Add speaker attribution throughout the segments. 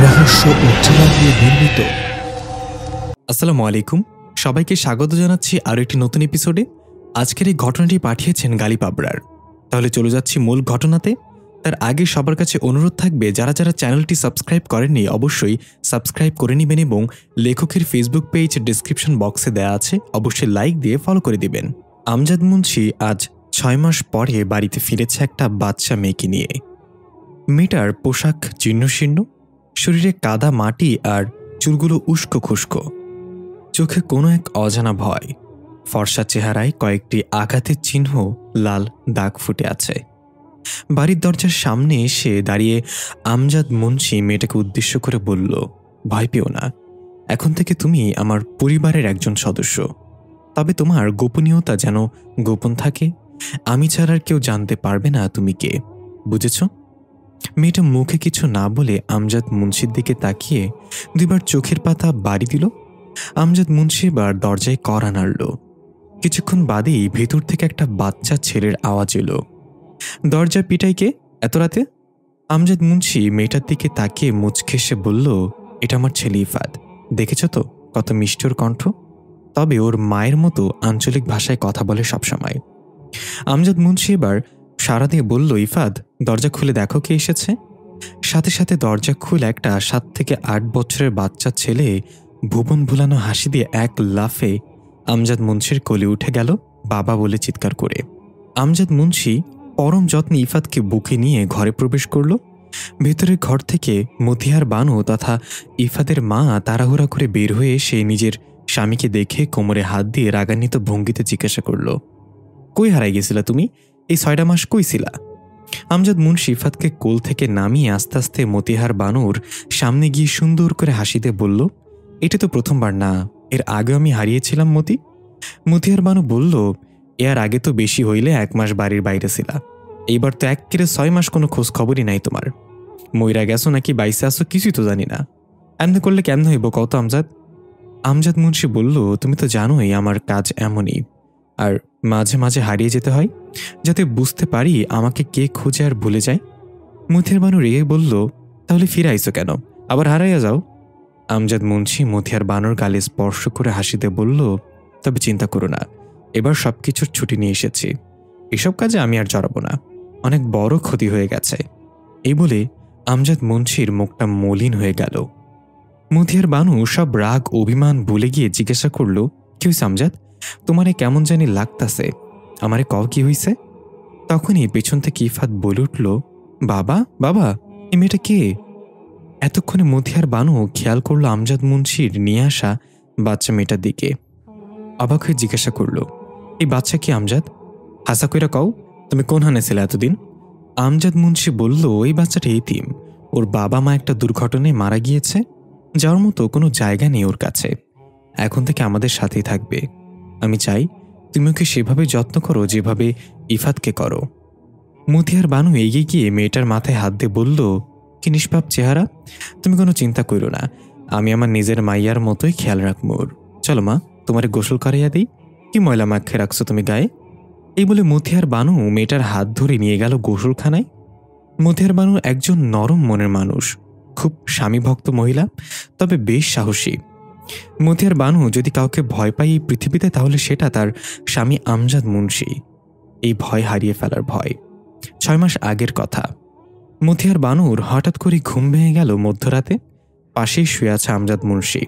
Speaker 1: রহস্য ও থ্রিলার দিয়ে নির্মিত।
Speaker 2: আসসালামু আলাইকুম, সবাইকে স্বাগত জানাচ্ছি আরও একটি নতুন এপিসোডে। আজকের এই ঘটনাটি পাঠিয়েছেন গালিব আবরার। তাহলে চলে যাচ্ছি মূল ঘটনাতে। তার আগে সবার কাছে অনুরোধ থাকবে, যারা যারা চ্যানেলটি সাবস্ক্রাইব করেননি অবশ্যই সাবস্ক্রাইব করে নেবেন এবং লেখকের ফেসবুক পেজ ডেসক্রিপশন বক্সে দেওয়া আছে, অবশ্যই লাইক দিয়ে ফলো করে দিবেন। আমজাদ মুন্সি আজ 6 মাস পরে বাড়িতে ফিরেছে একটা বাচ্চা মেয়েকে নিয়ে। মেয়েটার পোশাক জীর্ণশীর্ণ, শরীরে কাদা মাটি আর চুলগুলো উস্কো খুস্কো, চোখে কোনো এক অজানা ভয়। ফর্সা চেহারায় কয়েকটি আঘাতের চিহ্ন, লাল দাগ ফুটে আছে। বাড়ির দরজার সামনে এসে দাঁড়িয়ে আমজাদ মুন্সি মেয়েটাকে উদ্দেশ্য করে বলল, ভয় পেও না, এখন থেকে তুমি আমার পরিবারের একজন সদস্য। তবে তোমার গোপনীয়তা যেন গোপন থাকে, আমি ছাড়া আর কেউ জানতে পারবে না তুমি কে, বুঝেছ? মেয়েটা মুখে কিছু না বলে আমজাদ মুন্সির দিকে তাকিয়ে দুইবার চোখের পাতা বাড়ি দিল। আমজাদ মুন্সি এবার দরজায় কড়া নাড়ল। কিছুক্ষণ বাদেই ভেতর থেকে একটা বাচ্চা ছেলের আওয়াজ এলো। দরজা পিটাইকে এত রাতে? আমজাদ মুন্সি মেয়েটার দিকে তাকিয়ে মুচকে এসে বলল, এটা আমার ছেলে ইফাদ। দেখেছ তো কত মিষ্টি ওর কণ্ঠ, তবে ওর মায়ের মতো আঞ্চলিক ভাষায় কথা বলে সবসময়। আমজাদ মুন্সি এবার সারা দিয়ে বলল, ইফাদ, দরজা খুলে দেখো কে এসেছে। সাথে সাথে দরজা খুলে একটা 7 থেকে 8 বছরের বাচ্চা ছেলে ভুবন ভুলানো হাসি দিয়ে এক লাফে আমজাদ মুন্সির কোলে উঠে গেল, বাবা বলে চিৎকার করে। আমজাদ মুন্সি পরম যত্নে ইফাদকে বুকে নিয়ে ঘরে প্রবেশ করল। ভেতরের ঘর থেকে মতিহার বানু তথা ইফাদের মা তাড়াহুড়া করে বের হয়ে এসে নিজের স্বামীকে দেখে কোমরে হাত দিয়ে রাগান্বিত ভঙ্গিতে জিজ্ঞাসা করল, কই হারাই গেছিলা তুমি? এই 6টা মাস কই ছিলা? আমজাদ মুন্সি ইফাদকে কোল থেকে নামিয়ে আস্তে আস্তে মতিহার বানুর সামনে গিয়ে সুন্দর করে হাসিতে বলল, এটা তো প্রথমবার না, এর আগে আমি হারিয়েছিলাম মতি। মতিহার বানু বলল, এর আগে তো বেশি হইলে 1 মাস বাড়ির বাইরে ছিলা, এইবার তো 6 মাস কোনো খোঁজ খবরই নাই তোমার। মইরা গেছো নাকি বাইসে আসো কিছুই তো জানি না। এমনি করলে কেমন হইব কত আমজাদ? আমজাদ মুন্সি বলল, তুমি তো জানোই আমার কাজ এমনই, আর মাঝে মাঝে হারিয়ে যেতে হয় যাতে বুঝতে পারি আমাকে কে খুঁজে আর ভুলে যায়। মতিহার বানু রেগে বলল, তাহলে ফিরে আইসো কেন, আবার হারাইয়া যাও। আমজাদ মুন্সি মতিহার বানুর গালে স্পর্শ করে হাসিতে বলল, তবে চিন্তা করো না, এবার সবকিছুর ছুটি নিয়ে এসেছি, এসব কাজে আমি আর জড়াবো না, অনেক বড় ক্ষতি হয়ে গেছে। এই বলে আমজাদ মুন্সির মুখটা মলিন হয়ে গেল। মতিহার বানু সব রাগ অভিমান ভুলে গিয়ে জিজ্ঞাসা করল, কি হয়েছে আমজাদ, তোমারে কেমন জানি লাগতাছে, আমারে কও কি হইছে? তখনই পেছন থেকে ইফাত বলে উঠল, বাবা বাবা, এই মেয়েটা কে? এতক্ষণে মতিহার বানু খেয়াল করল আমজাদ মুন্সির নিয়ে আসা বাচ্চা মেয়েটার দিকে। অবাক হয়ে জিজ্ঞাসা করল, এই বাচ্চা কি আমজাদ? হাসা কইরা কও, তুমি কোন হানে ছিলে এতদিন? আমজাদ মুন্সি বলল, এই বাচ্চাটা এতিম, ওর বাবা মা একটা দুর্ঘটনায় মারা গিয়েছে, যাওয়ার মতো কোনো জায়গা নেই ওর কাছে, এখন থেকে আমাদের সাথেই থাকবে। আমি চাই তুমি ওকে সেভাবে যত্ন করো যেভাবে ইফাতকে করো। মতিহার বানু এগিয়ে গিয়ে মেয়েটার মাথায় হাত দিয়ে বলল, কি নিষ্পাপ চেহারা, তুমি কোনো চিন্তা করো না, আমি আমার নিজের মাইয়ার মতোই খেয়াল রাখবো ওর। চলো মা, তোমার গোসল করাইয়া দিই, কি ময়লা মাখে রাখছো তুমি গায়ে। এই বলে মতিহার বানু মেয়েটার হাত ধরে নিয়ে গেল গোসলখানায়। মতিহার বানু একজন নরম মনের মানুষ, খুব স্বামীভক্ত মহিলা, তবে বেশ সাহসী। মতিহার বানু যদি কাউকে ভয় পায় এই পৃথিবীতে, তাহলে সেটা তার স্বামী আমজাদ মুন্সি। এই ভয় হারিয়ে ফেলার ভয়। 6 মাস আগের কথা। মতিহার বানুর হঠাৎ করে ঘুম ভেঙে গেল মধ্যরাতে। পাশেই শুয়ে আছে আমজাদ মুন্সি,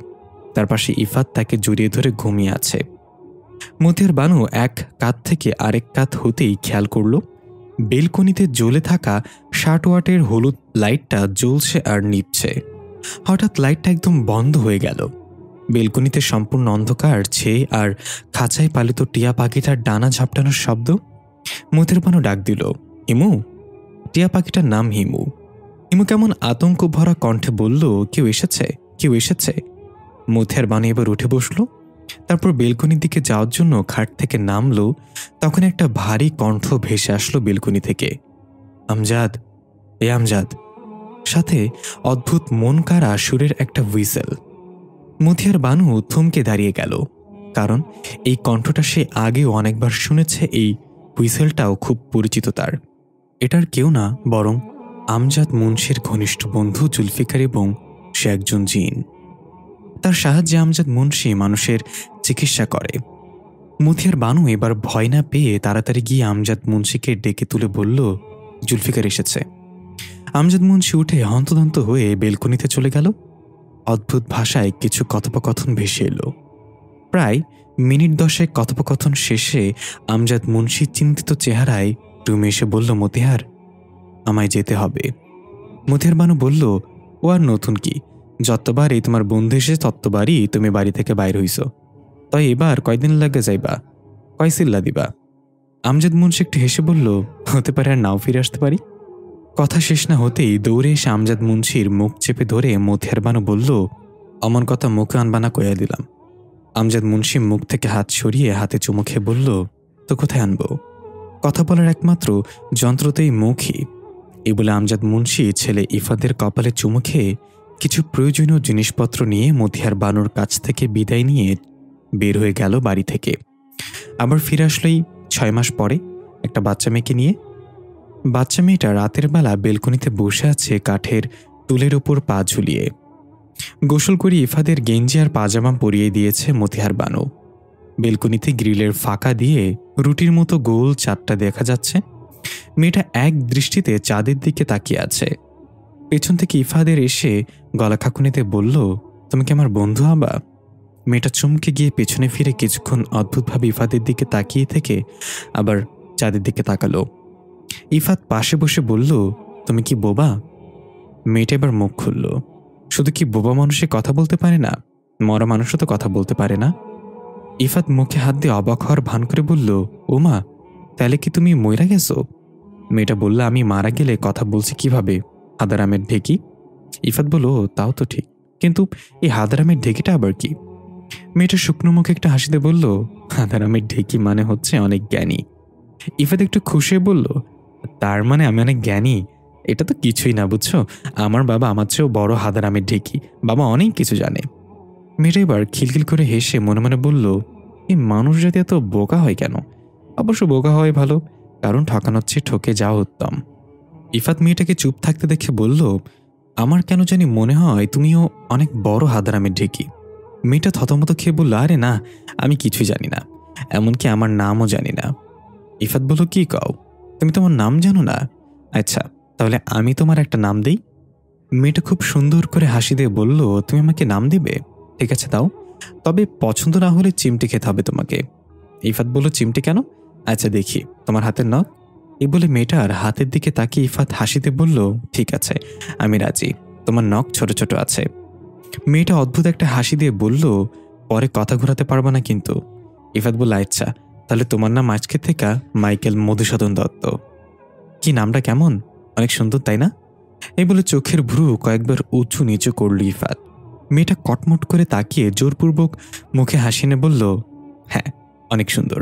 Speaker 2: তার পাশে ইফাত তাকে জড়িয়ে ধরে ঘুমিয়ে আছে। মতিহার বানু এক কাত থেকে আরেক কাত হতেই খেয়াল করল বেলকনিতে জ্বলে থাকা 60 ওয়াটের হলুদ লাইটটা জ্বলছে আর নিভছে। হঠাৎ লাইটটা একদম বন্ধ হয়ে গেল। বেলকনিতে সম্পূর্ণ অন্ধকার ছেয়ে আর খাঁচায় পালিত টিয়া পাখিটার ডানা ঝাপটানোর শব্দ। মতিহার বানু ডাক দিল, হিমু। টিয়া পাখিটার নাম হিমু। হিমু কেমন আতঙ্ক ভরা কণ্ঠে বলল, কেউ এসেছে, কেউ এসেছে। মতিহার বানু এবার উঠে বসল, তারপর বেলকনির দিকে যাওয়ার জন্য খাট থেকে নামলো। তখন একটা ভারী কণ্ঠ ভেসে আসলো বেলকনি থেকে, আমজাদ, এ আমজাদ। সাথে অদ্ভুত মন কাড়া সুরের একটা হুইসেল। মতিহার বানু থমকে দাঁড়িয়ে গেল, কারণ এই কণ্ঠটা সে আগেও অনেকবার শুনেছে, এই হুইসেলটাও খুব পরিচিত তার। এটার কেউ না, বরং আমজাদ মুন্সির ঘনিষ্ঠ বন্ধু জুলফিকার এবং সে একজন জিন। তার সাহায্যে আমজাদ মুন্সি মানুষের চিকিৎসা করে। মতিয়ার বানু এবার ভয় না পেয়ে তাড়াতাড়ি গিয়ে আমজাদ মুন্সিকে ডেকে তুলে বলল, জুলফিকার এসেছে। আমজাদ মুন্সি উঠে হন্তদন্ত হয়ে বেলকনিতে চলে গেল। অদ্ভুত ভাষায় কিছু কথোপকথন ভেসে এলো। প্রায় মিনিট 10 কথোপকথন শেষে আমজাদ মুন্সি চিন্তিত চেহারায় রুমে এসে বলল, মতিহার, আমায় যেতে হবে। মতিহার বানু বলল, ও আর নতুন কি, যতবারই তোমার বন্ধু এসে ততবারই তুমি বাড়ি থেকে বাইর হইছ, তাই এবার কয়দিন লাগে যাইবা, কয় সিল্লা দিবা? আমজাদ মুন্সি একটু হেসে বলল, হতে পারে আর নাও ফিরে আসতে পারি। কথা শেষ না হতেই দৌড়ে এসে আমজাদ মুন্সির মুখ চেপে ধরে মতিহার বানু বলল, অমন কথা মুখে আনবানা কইয়া দিলাম। আমজাদ মুন্সি মুখ থেকে হাত সরিয়ে হাতে চুমু খেয়ে বলল, তো কোথায় আনবো? কথা বলার একমাত্র যন্ত্রতেই মুখই। এই বলে আমজাদ মুন্সি ছেলে ইফাদের কপালে চুমু খেয়ে কিছু প্রয়োজনীয় জিনিসপত্র নিয়ে মতিহার বানুর কাছ থেকে বিদায় নিয়ে বের হয়ে গেল বাড়ি থেকে। আবার ফিরে আসলেই 6 মাস পরে একটা বাচ্চা মেয়েকে নিয়ে। বাচ্চা মেয়েটা রাতের বেলা বেলকনিতে বসে আছে কাঠের টুলের ওপর পা ঝুলিয়ে। গোসল করে ইফাদের গেঞ্জি আর পাজামা পরিয়ে দিয়েছে মতিহার বানু। বেলকনিতে গ্রিলের ফাঁকা দিয়ে রুটির মতো গোল চাঁদটা দেখা যাচ্ছে। মেয়েটা এক দৃষ্টিতে চাঁদের দিকে তাকিয়ে আছে। পেছন থেকে ইফাদের এসে গলা খাকুনিতে বলল, তুমি কি আমার বন্ধু হবা? মেয়েটা চমকে গিয়ে পেছনে ফিরে কিছুক্ষণ অদ্ভুতভাবে ইফাদের দিকে তাকিয়ে থেকে আবার চাঁদের দিকে তাকালো। ইফাত পাশে বসে বলল, তুমি কি বোবা? মেয়েটা এবার মুখ খুলল। শুধু কি বোবা মানুষে কথা বলতে পারে না, মরা মানুষও তো কথা বলতে পারে না। ইফাত মুখে হাত দিয়ে অবাক হওয়ার ভান করে বলল, ও মা, তাহলে কি তুমি মইরা গেছো? মেয়েটা বলল, আমি মারা গেলে কথা বলছি কিভাবে? হাদারামের ঢেকি। ইফাত বলল, তাও তো ঠিক, কিন্তু এই হাদারামের ঢেকিটা আবার কি? মেয়েটা শুকনো মুখে একটা হাসিতে বলল, হাদারামের ঢেকি মানে হচ্ছে অনেক জ্ঞানী। ইফাত একটু খুশি বলল, তার মানে আমি অনেক জ্ঞানী? এটা তো কিছুই না, বুঝছো? আমার বাবা আমার চেয়েও বড় হাদারামের ঢেকি, বাবা অনেক কিছু জানে। মেয়েটা এবার খিলখিল করে হেসে মনে মনে বলল, এই মানুষ জাতি এত বোকা হয় কেন? অবশ্য বোকা হয় ভালো, কারণ ঠকানোর চেয়ে ঠকে যাওয়া উত্তম। ইফাত মেয়েটাকে চুপ থাকতে দেখে বলল, আমার কেন জানি মনে হয় তুমিও অনেক বড় হাদারামের ঢেকি। মেয়েটা থতমত খেয়ে বলল, আরে না, আমি কিছুই জানি না, এমনকি আমার নামও জানি না। ইফাত বলল, কি কও, তুমি তোমার নাম জানো না? আচ্ছা, তাহলে আমি তোমার একটা নাম দেই। মেয়েটা খুব সুন্দর করে হাসি দিয়ে বলল, তুমি আমাকে নাম দিবে? ঠিক আছে দাও, তবে পছন্দ না হলে চিমটি খেতে হবে তোমাকে। ইফাত বলল, চিমটি কেন? আচ্ছা দেখি তোমার হাতের নখ। এই বলে মেয়েটার হাতের দিকে তাকিয়ে ইফাত হাসিতে বলল, ঠিক আছে, আমি রাজি, তোমার নখ ছোট ছোট আছে। মেয়েটা অদ্ভুত একটা হাসি দিয়ে বলল, পরে কথা ঘোরাতে পারবা না কিন্তু। ইফাত বলল, আচ্ছা, তাহলে তোমার নাম আজকে থেকে মাইকেল মধুসূদন দত্ত। কি নামটা কেমন, অনেক সুন্দর তাই না? এই বলে চোখের ভ্রু কয়েকবার উঁচু নিচু করল ইফাত। মেয়েটা কটমট করে তাকিয়ে জোরপূর্বক মুখে হাসিনে বলল, হ্যাঁ, অনেক সুন্দর,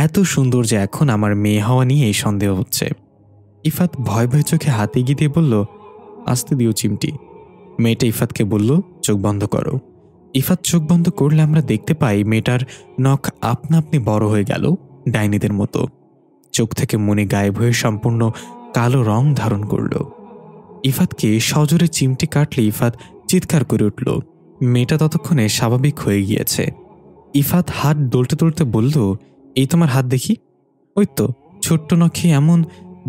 Speaker 2: এত সুন্দর যে এখন আমার মেয়ে হওয়া নিয়ে এই সন্দেহ হচ্ছে। ইফাত ভয় ভয় চোখে হাত এগিয়ে দিয়ে বলল, আসতে দিও চিমটি। মেয়েটা ইফাতকে বলল, চোখ বন্ধ করো। ইফাত চোখ বন্ধ করলে আমরা দেখতে পাই মেয়েটার নখ আপনা আপনি বড় হয়ে গেল ডাইনিদের মতো। চোখ থেকে মনে গায়েব হয়ে সম্পূর্ণ কালো রং ধারণ করল। ইফাতকে সজোরে চিমটি কাটলে ইফাত চিৎকার করে উঠল। মেয়েটা ততক্ষণে স্বাভাবিক হয়ে গিয়েছে। ইফাত হাত দোলতে দোলতে বলল, এই তোমার হাত দেখি। ওই তো, ছোট্ট নখে এমন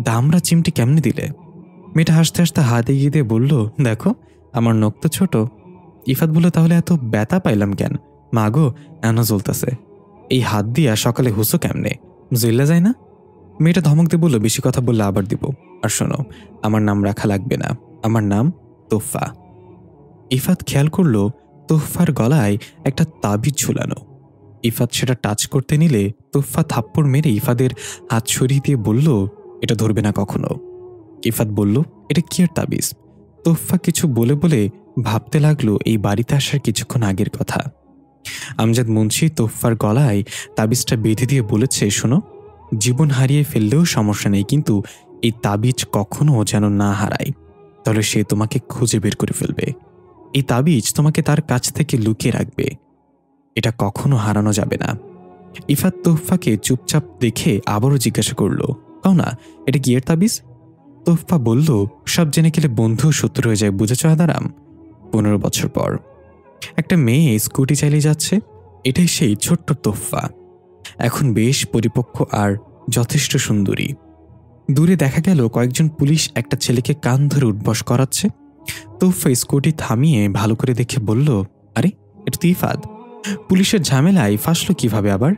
Speaker 2: দামরা চিমটি কেমনে দিলে? মেয়েটা হাসতে হাসতে হাত এগিয়ে দিয়ে বলল, দেখো আমার নখ তো ছোট। ইফাত বলল, তাহলে এত ব্যথা পাইলাম কেন? মা গো, এনো জ্বলতেছে। এই হাত দিয়া সকালে হুসো কেমনে, জ্বললে যায় না? মেয়েটা ধমক দিয়ে বলল, বেশি কথা বললে আবার দিব। আর শোনো, আমার নাম রাখা লাগবে না, আমার নাম তোফা। ইফাত খেয়াল করল তোফার গলায় একটা তাবিজ ঝুলানো। ইফাত সেটা টাচ করতে নিলে তোফা থাপ্পড় মেরে ইফাদের হাত সরিয়ে দিয়ে বলল, এটা ধরবে না কখনো। ইফাত বলল, এটা কি আর তাবিজ? তোফা কিছু বলে বলে ভাবতে লাগলো এই বাড়িতে আসার কিছুক্ষণ আগের কথা। আমজাদ মুন্সি তোফার গলায় তাবিজটা বেঁধে দিয়ে বলেছে, শোনো, জীবন হারিয়ে ফেললেও সমস্যা নেই, কিন্তু এই তাবিজ কখনো যেন না হারায়, তাহলে সে তোমাকে খুঁজে বের করে ফেলবে। এই তাবিজ তোমাকে তার কাছ থেকে লুকিয়ে রাখবে, এটা কখনো হারানো যাবে না। ইফাত তোফাকে চুপচাপ দেখে আবারও জিজ্ঞাসা করল, কাও না, এটা কি এর তাবিজ? তোফা বলল, সব জেনে গেলে বন্ধু শত্রু হয়ে যায়, বুঝেছ হাদারাম? 15 বছর পর একটা মেয়ে স্কুটি চালিয়ে যাচ্ছে। এটাই সেই ছোট্ট তোফা, এখন বেশ পরিপক্ক আর যথেষ্ট সুন্দরী। দূরে দেখা গেল কয়েকজন পুলিশ একটা ছেলেকে কান ধরে উঠবস করাচ্ছে। তোফা স্কুটি থামিয়ে ভালো করে দেখে বলল, আরে এটা তো ইফাদ। পুলিশের ঝামেলায় ফাঁসলো কিভাবে আবার?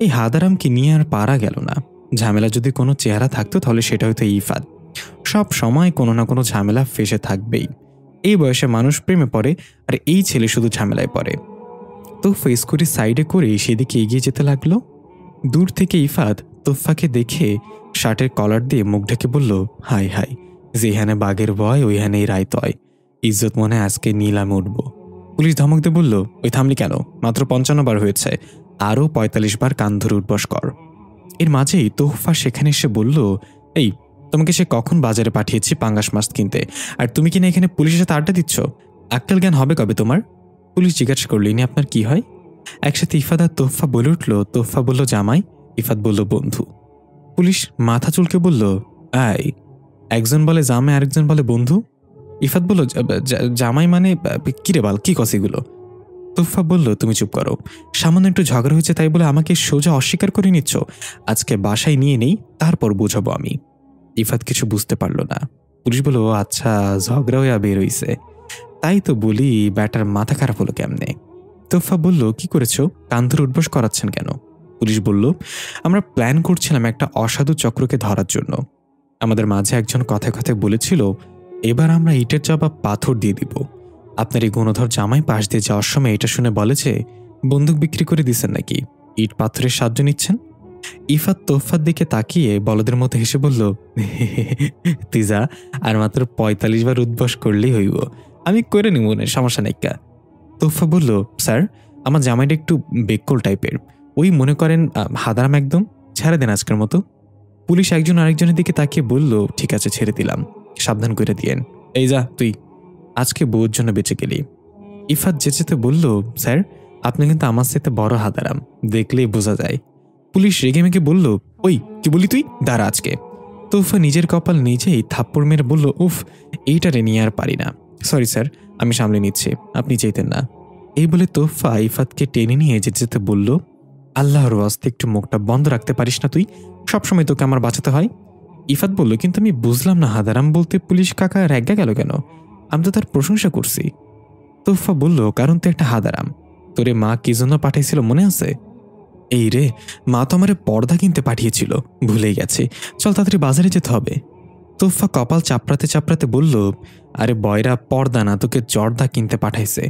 Speaker 2: এই হাদারামকে নিয়ে আর পারা গেল না। ঝামেলা যদি কোনো চেহারা থাকতো তাহলে সেটা হয়তো ইফাদ। সব সময় কোনো না কোনো ঝামেলা ফেসে থাকবেই। এই বয়সে মানুষ প্রেমে পড়ে, আর এই ছেলে শুধু ঝামেলায় পড়ে। তোফা স্কুটি সাইডে করে সেদিকে এগিয়ে যেতে লাগলো। দূর থেকে ইফাদ তোফাকে দেখে শার্টের কলার দিয়ে মুখ ঢেকে বলল, হাই হাই, যেখানে বাঘের ভয় ওইখানেই রায় তয়। ইজ্জত মনে আজকে নিলামে উঠব। পুলিশ ধমক দিয়ে বলল, ওই থামলি কেন? মাত্র 55 বার হয়েছে, আরও 45 বার কান ধরে উঠবস কর। এর মাঝেই তোফা সেখানে এসে বলল, এই তোমাকে সে কখন বাজারে পাঠিয়েছি পাঙ্গাস মাছ কিনতে, আর তুমি কিনা এখানে পুলিশের সাথে আড্ডা দিচ্ছ? আক্কেল জ্ঞান হবে কবে তোমার? পুলিশ জিজ্ঞাসা করল, ইনি আপনার কি হয়? একসাথে ইফাদ আর তোফা বলে উঠল। তোফা বলল জামাই, ইফাদ বলল বন্ধু। পুলিশ মাথা চুলকে বলল, আই, একজন বলে জামাই আরেকজন বলে বন্ধু? ইফাদ বলল, জামাই মানে কিরে বাল, কি কসিগুলো? তোফা বলল, তুমি চুপ করো। সামান্য একটু ঝগড়া হয়েছে তাই বলে আমাকে সোজা অস্বীকার করে নিচ্ছ? আজকে বাসায় নিয়ে নেই, তারপর বোঝাবো আমি। ইফাদ কিছু বুঝতে পারল না। পুলিশ বলল, আচ্ছা ঝগড়া হইয়া বের হইছে, তাই তো বলি ব্যাটার মাথা খারাপ হলো কেমনে? তোফা বলল, কি করেছো? কান ধরে উঠবস করাচ্ছেন কেন? পুলিশ বলল, আমরা প্ল্যান করছিলাম একটা অসাধু চক্রকে ধরার জন্য। আমাদের মাঝে একজন কথায় কথায় বলেছিল, এবার আমরা ইটের জবাব পাথর দিয়ে দিব। আপনার এই গুণধর জামাই পাশ দিয়ে যাওয়ার সময় এটা শুনে বলেছে, বন্দুক বিক্রি করে দিচ্ছেন নাকি? ইট পাথরের সাহায্য নিচ্ছেন? ইফাত তোফার দিকে তাকিয়ে বলদের মতো হেসে বলল, তুই যা, আর মাত্র 45 বার উদ্বস করলেই হইব, আমি করে নিব, সমস্যা নাইকা। তোফা বলল, স্যার আমার জামাইটা একটু বেককল টাইপের, ওই মনে করেন হাদারাম একদম, ছেড়ে দেন আজকের মতো। পুলিশ একজন আরেকজনের দিকে তাকিয়ে বলল, ঠিক আছে ছেড়ে দিলাম, সাবধান করে দিয়েন। এই যা তুই, আজকে বউর জন্য বেঁচে গেলি। ইফাত যেতে বলল, স্যার আপনি কিন্তু আমার সাথে বড় হাদারাম, দেখলেই বোঝা যায়। পুলিশ রেগে মেগে বলল, ওই কি বলি তুই, দাঁড়া আজকে। তোফা নিজের কপাল নিজেই থাপ্পড় মেরে বলল, উফ, এইটারে নিয়ে আর পারি না, সরি স্যার, আমি সামলে নিচ্ছি, আপনি চাইতেন না। এই বলে তোফা ইফাতকে টেনে নিয়ে যেতে বলল, আল্লাহর ওয়াস্তে একটু মুখটা বন্ধ রাখতে পারিস না তুই? সবসময় তোকে আমার বাঁচাতে হয়। ইফাত বলল, কিন্তু আমি বুঝলাম না, হাদারাম বলতে পুলিশ কাকা রেগা গেল কেন? আমি তো তার প্রশংসা করছি। তোফা বলল, কারণ তো একটা হাদারাম। তোরে মা কি জন্য পাঠিয়েছিল মনে আছে? এই রে, মা তো আমারে পর্দা কিনতে পাঠিয়েছিল, ভুলেই গেছি, চল তাড়াতাড়ি বাজারে যেতে হবে। তোফা কপাল চাপড়াতে চাপড়াতে বলল, আরে বয়রা, পর্দা না, তোকে জর্দা কিনতে পাঠাইছে,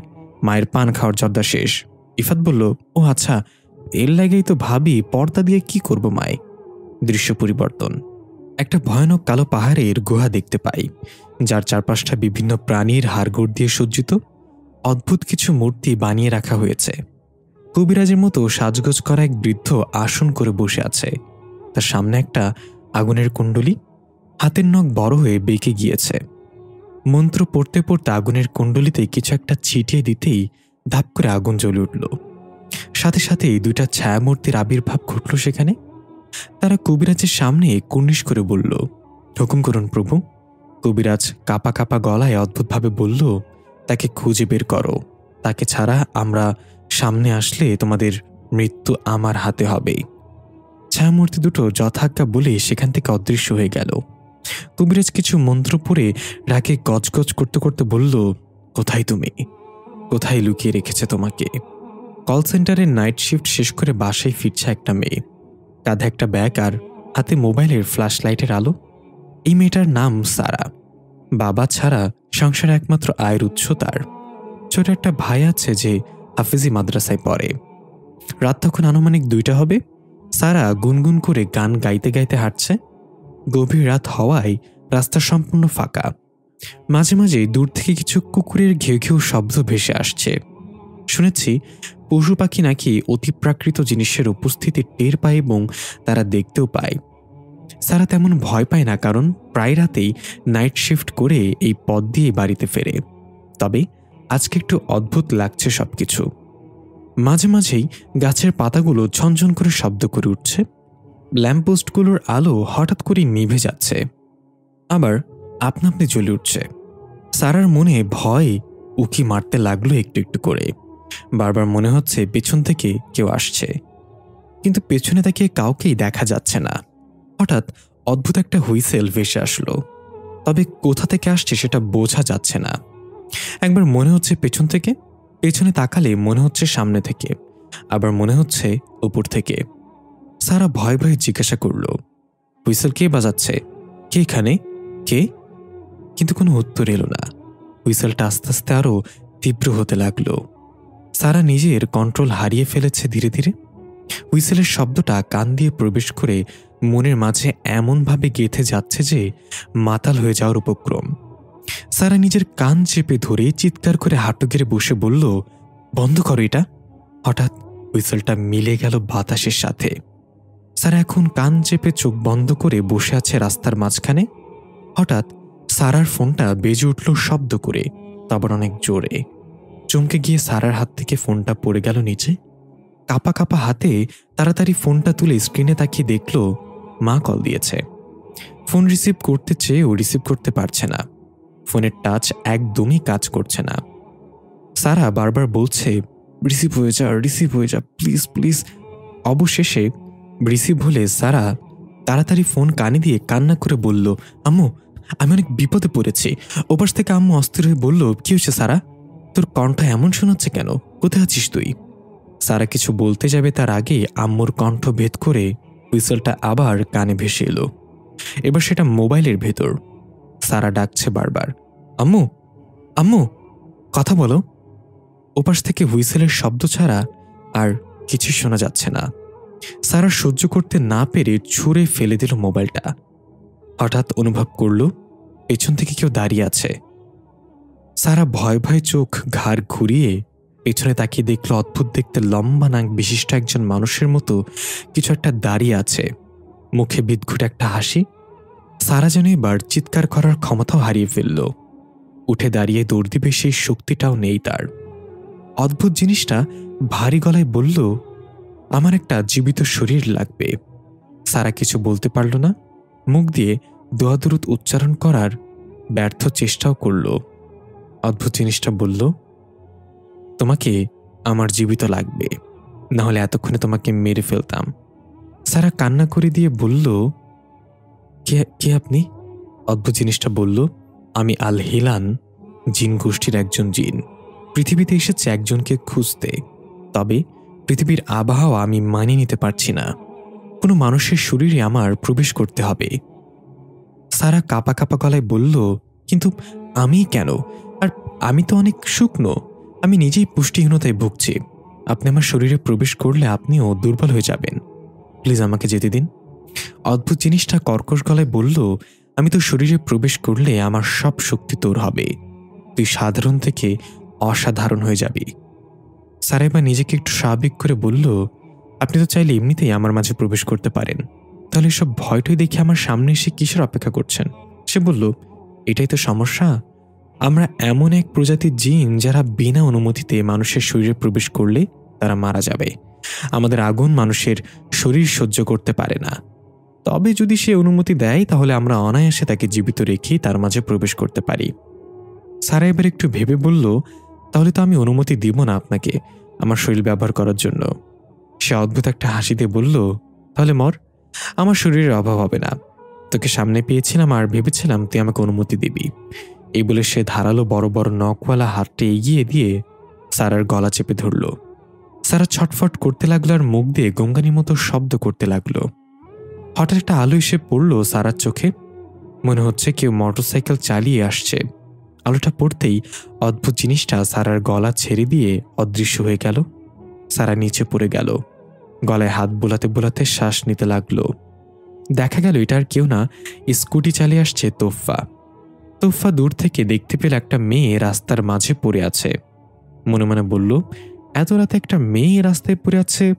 Speaker 2: মায়ের পান খাওয়ার জর্দা শেষ। ইফাত বলল, ও আচ্ছা, এর লাগেই তো ভাবি পর্দা দিয়ে কি করব মায়ে। দৃশ্য পরিবর্তন। একটা ভয়ানক কালো পাহাড়ের গুহা দেখতে পাই, যার চারপাশটা বিভিন্ন প্রাণীর হাড়গোড় দিয়ে সজ্জিত। অদ্ভুত কিছু মূর্তি বানিয়ে রাখা হয়েছে। কবিরাজের মতো সাজগোজ করা এক বৃদ্ধ আসন করে বসে আছে। তার সামনে একটা আগুনের কুণ্ডলী, হাতের নখ বড় হয়ে বেঁকে গিয়েছে। মন্ত্র পড়তে পড়তে আগুনের কুণ্ডলিতে কিছু একটা ছিটিয়ে দিতেই ধাপ করে আগুন জ্বলে উঠল। সাথে সাথেই দুইটা ছায়ামূর্তির আবির্ভাব ঘটল সেখানে। তারা কবিরাজের সামনে কুর্নিশ করে বলল, হুকুম করুন প্রভু। কবিরাজ কাপা কাপা গলায় অদ্ভুতভাবে বলল, তাকে খুঁজে বের করো, তাকে ছাড়া আমরা সামনে আসলে তোমাদের মৃত্যু আমার হাতে হবে। ছায়ামূর্তি দুটো যথাজ্ঞা বলে সেখান থেকে অদৃশ্য হয়ে গেল। কবিরাজ কিছু মন্ত্র পড়ে রাগে গজগজ করতে করতে বলল, কোথায় তুমি? কোথায় লুকিয়ে রেখেছে তোমাকে? কল সেন্টারের নাইট শিফট শেষ করে বাসায় ফিরছে একটা মেয়ে, কাঁধে একটা ব্যাগ আর হাতে মোবাইলের ফ্ল্যাশ লাইটের আলো। এই মেয়েটার নাম সারা। বাবা ছাড়া সংসারে একমাত্র আয়ের উৎস তার। ছোট একটা ভাই আছে যে হাফিজি মাদ্রাসায় পড়ে। রাত তখন আনুমানিক 2টা হবে। সারা গুনগুন করে গান গাইতে গাইতে হাঁটছে। গভীর রাত হওয়ায় রাস্তা সম্পূর্ণ ফাঁকা। মাঝে মাঝে দূর থেকে কিছু কুকুরের ঘেউ ঘেউ শব্দ ভেসে আসছে। শুনেছি পশু পাখি নাকি অতিপ্রাকৃত জিনিসের উপস্থিতি টের পায় এবং তারা দেখতেও পায়। সারা তেমন ভয় পায় না, কারণ প্রায় রাতেই নাইট শিফট করে এই পথ দিয়ে বাড়িতে ফেরে। তবে আজকে একটু অদ্ভুত লাগছে সবকিছু। মাঝে মাঝেই গাছের পাতাগুলো ঝনঝন করে শব্দ করে উঠছে। ল্যাম্পপোস্টগুলোর আলো হঠাৎ করে নিভে যাচ্ছে, আবার আপনা আপনি জ্বলে উঠছে। সারার মনে ভয় উকি মারতে লাগলো একটু একটু করে। বারবার মনে হচ্ছে পেছন থেকে কেউ আসছে, কিন্তু পেছনে তাকিয়ে কাউকেই দেখা যাচ্ছে না। হঠাৎ অদ্ভুত একটা হুইসেল ভেসে আসলো, তবে কোথা থেকে আসছে সেটা বোঝা যাচ্ছে না। একবার মনে হচ্ছে পেছন থেকে, পেছনে তাকালে মনে হচ্ছে সামনে থেকে, আবার মনে হচ্ছে উপর থেকে। সারা ভয় ভয়ে জিজ্ঞাসা করল, হুইসেল কে বাজাচ্ছে? কে এখানে? কে? কিন্তু কোনো উত্তর এলো না। হুইসেলটা আস্তে আস্তে আরো তীব্র হতে লাগলো। সারা নিজের কন্ট্রোল হারিয়ে ফেলেছে ধীরে ধীরে। হুইসেলের শব্দটা কান দিয়ে প্রবেশ করে মনের মাঝে এমনভাবে গেঁথে যাচ্ছে যে মাতাল হয়ে যাওয়ার উপক্রম। সারা নিজের কান চেপে ধরে চিৎকার করে হাঁটু গেড়ে বসে বলল, বন্ধ করো এটা। হঠাৎ হুইসেলটা মিলে গেল বাতাসের সাথে। সারা এখন কান চেপে চোখ বন্ধ করে বসে আছে রাস্তার মাঝখানে। হঠাৎ সারার ফোনটা বেজে উঠল শব্দ করে, তারপর অনেক জোরে। চমকে গিয়ে সারার হাত থেকে ফোনটা পড়ে গেল নিচে। কাঁপা কাঁপা হাতে তাড়াতাড়ি ফোনটা তুলে স্ক্রিনে তাকিয়ে দেখল মা কল দিয়েছে। ফোন রিসিভ করতে চেয়ে ও রিসিভ করতে পারছে না। ফোনের টাচ একদমই কাজ করছে না। সারা বারবার বলছে, রিসিভ হয়ে যা প্লিজ প্লিজ। অবশেষে রিসিভ হলে সারা তাড়াতাড়ি ফোন কানে দিয়ে কান্না করে বলল, আম্মু, আমি অনেক বিপদে পড়েছি। ওপাশ থেকে আম্মু অস্থির হয়ে বলল, কি হয়েছে সারা? তোর কণ্ঠ এমন শোনাচ্ছে কেন? কোথায় আছিস তুই? সারা কিছু বলতে যাবে তার আগে আম্মুর কণ্ঠ ভেদ করে হুইসেলটা আবার কানে ভেসে এলো। এবার সেটা মোবাইলের ভেতর। সারা ডাকছে বারবার, আম্মু, আম্মু, কথা বলো। ওপাশ থেকে হুইসেলের শব্দ ছাড়া আর কিছু শোনা যাচ্ছে না। সারা সহ্য করতে না পেরে ছুঁড়ে ফেলে দিল মোবাইলটা। হঠাৎ অনুভব করল পেছন থেকে কেউ দাঁড়িয়ে আছে। সারা ভয় ভয়ে চোখ ঘাড় ঘুরিয়ে পেছনে তাকিয়ে দেখল অদ্ভুত দেখতে লম্বা নাক বিশিষ্ট একজন মানুষের মতো কিছু একটা দাঁড়িয়ে আছে। মুখে বিদঘুট একটা হাসি। সারা যেন এবার চিৎকার করার ক্ষমতাও হারিয়ে ফেলল। উঠে দাঁড়িয়ে দৌড় দিবে সেই শক্তিটাও নেই তার। অদ্ভুত জিনিসটা ভারী গলায় বলল, আমার একটা জীবিত শরীর লাগবে। সারা কিছু বলতে পারল না। মুখ দিয়ে দোয়া-দরুদ উচ্চারণ করার ব্যর্থ চেষ্টাও করল। অদ্ভুত জিনিসটা বলল, তোমাকে আমার জীবিত লাগবে, না হলে এতক্ষণে তোমাকে মেরে ফেলতাম। সারা কান্না করে দিয়ে বলল, কে আপনি? অদ্ভুত জিনিসটা বলল, আমি আল হিলান, জিন গোষ্ঠীর একজন জিন। পৃথিবীতে এসেছে একজনকে খুঁজতে, তবে পৃথিবীর আবহাওয়া আমি মানিয়ে নিতে পারছি না। কোনো মানুষের শরীরে আমার প্রবেশ করতে হবে। সারা কাঁপা কাঁপা গলায় বলল, কিন্তু আমি কেন? আর আমি তো অনেক শুকনো, আমি নিজেই পুষ্টিহীনতায় ভুগছি। আপনি আমার শরীরে প্রবেশ করলে আপনিও দুর্বল হয়ে যাবেন। প্লিজ আমাকে যেতে দিন। অদ্ভুত জিনিসটা কর্কশ গলায় বলল, আমি তো শরীরে প্রবেশ করলে আমার সব শক্তি তোর হবে, তুই সাধারণ থেকে অসাধারণ হয়ে যাবি। সারা এবার নিজেকে একটু স্বাভাবিক করে বলল, আপনি তো চাইলে এমনিতেই আমার মাঝে প্রবেশ করতে পারেন, তাহলে সব ভয়টই দেখে আমার সামনে এসে কিসের অপেক্ষা করছেন? সে বলল, এটাই তো সমস্যা। আমরা এমন এক প্রজাতির জিন যারা বিনা অনুমতিতে মানুষের শরীরে প্রবেশ করলে তারা মারা যাবে। আমাদের আগুন মানুষের শরীর সহ্য করতে পারে না। তবে যদি সে অনুমতি দেয় তাহলে আমরা অনায়াসে তাকে জীবিত রেখে তার মাঝে প্রবেশ করতে পারি। সারা এবার একটু ভেবে বলল, তাহলে তো আমি অনুমতি দিব না আপনাকে আমার শরীর ব্যবহার করার জন্য। সে অদ্ভুত একটা হাসি দিয়ে বলল, তাহলে মর, আমার শরীরের অভাব হবে না। তোকে সামনে পেয়েছিলাম আর ভেবেছিলাম তুই আমাকে অনুমতি দিবি। এই বলে সে ধারালো বড় বড় নখওয়ালা হাতটা এগিয়ে দিয়ে সারার গলা চেপে ধরল। সারা ছটফট করতে লাগলো আর মুখ দিয়ে গঙ্গানির মতো শব্দ করতে লাগলো। হঠাৎ একটা আলো এসে পড়ল সারার চোখে। মনে হচ্ছে কেউ মোটরসাইকেল চালিয়ে আসছে। আলোটা পড়তেই অদ্ভুত জিনিসটা সারার গলা ছেড়ে দিয়ে অদৃশ্য হয়ে গেল। সারা নিচে পড়ে গেল। গলায় হাত বোলাতে বোলাতে শ্বাস নিতে লাগলো। দেখা গেল এটা আর কেউ না, স্কুটি চালিয়ে আসছে তোফা। তোফা দূর থেকে দেখতে পেল একটা মেয়ে রাস্তার মাঝে পড়ে আছে। মনে মনে বলল, এত রাতে একটা মেয়ে রাস্তায় পড়ে আছে,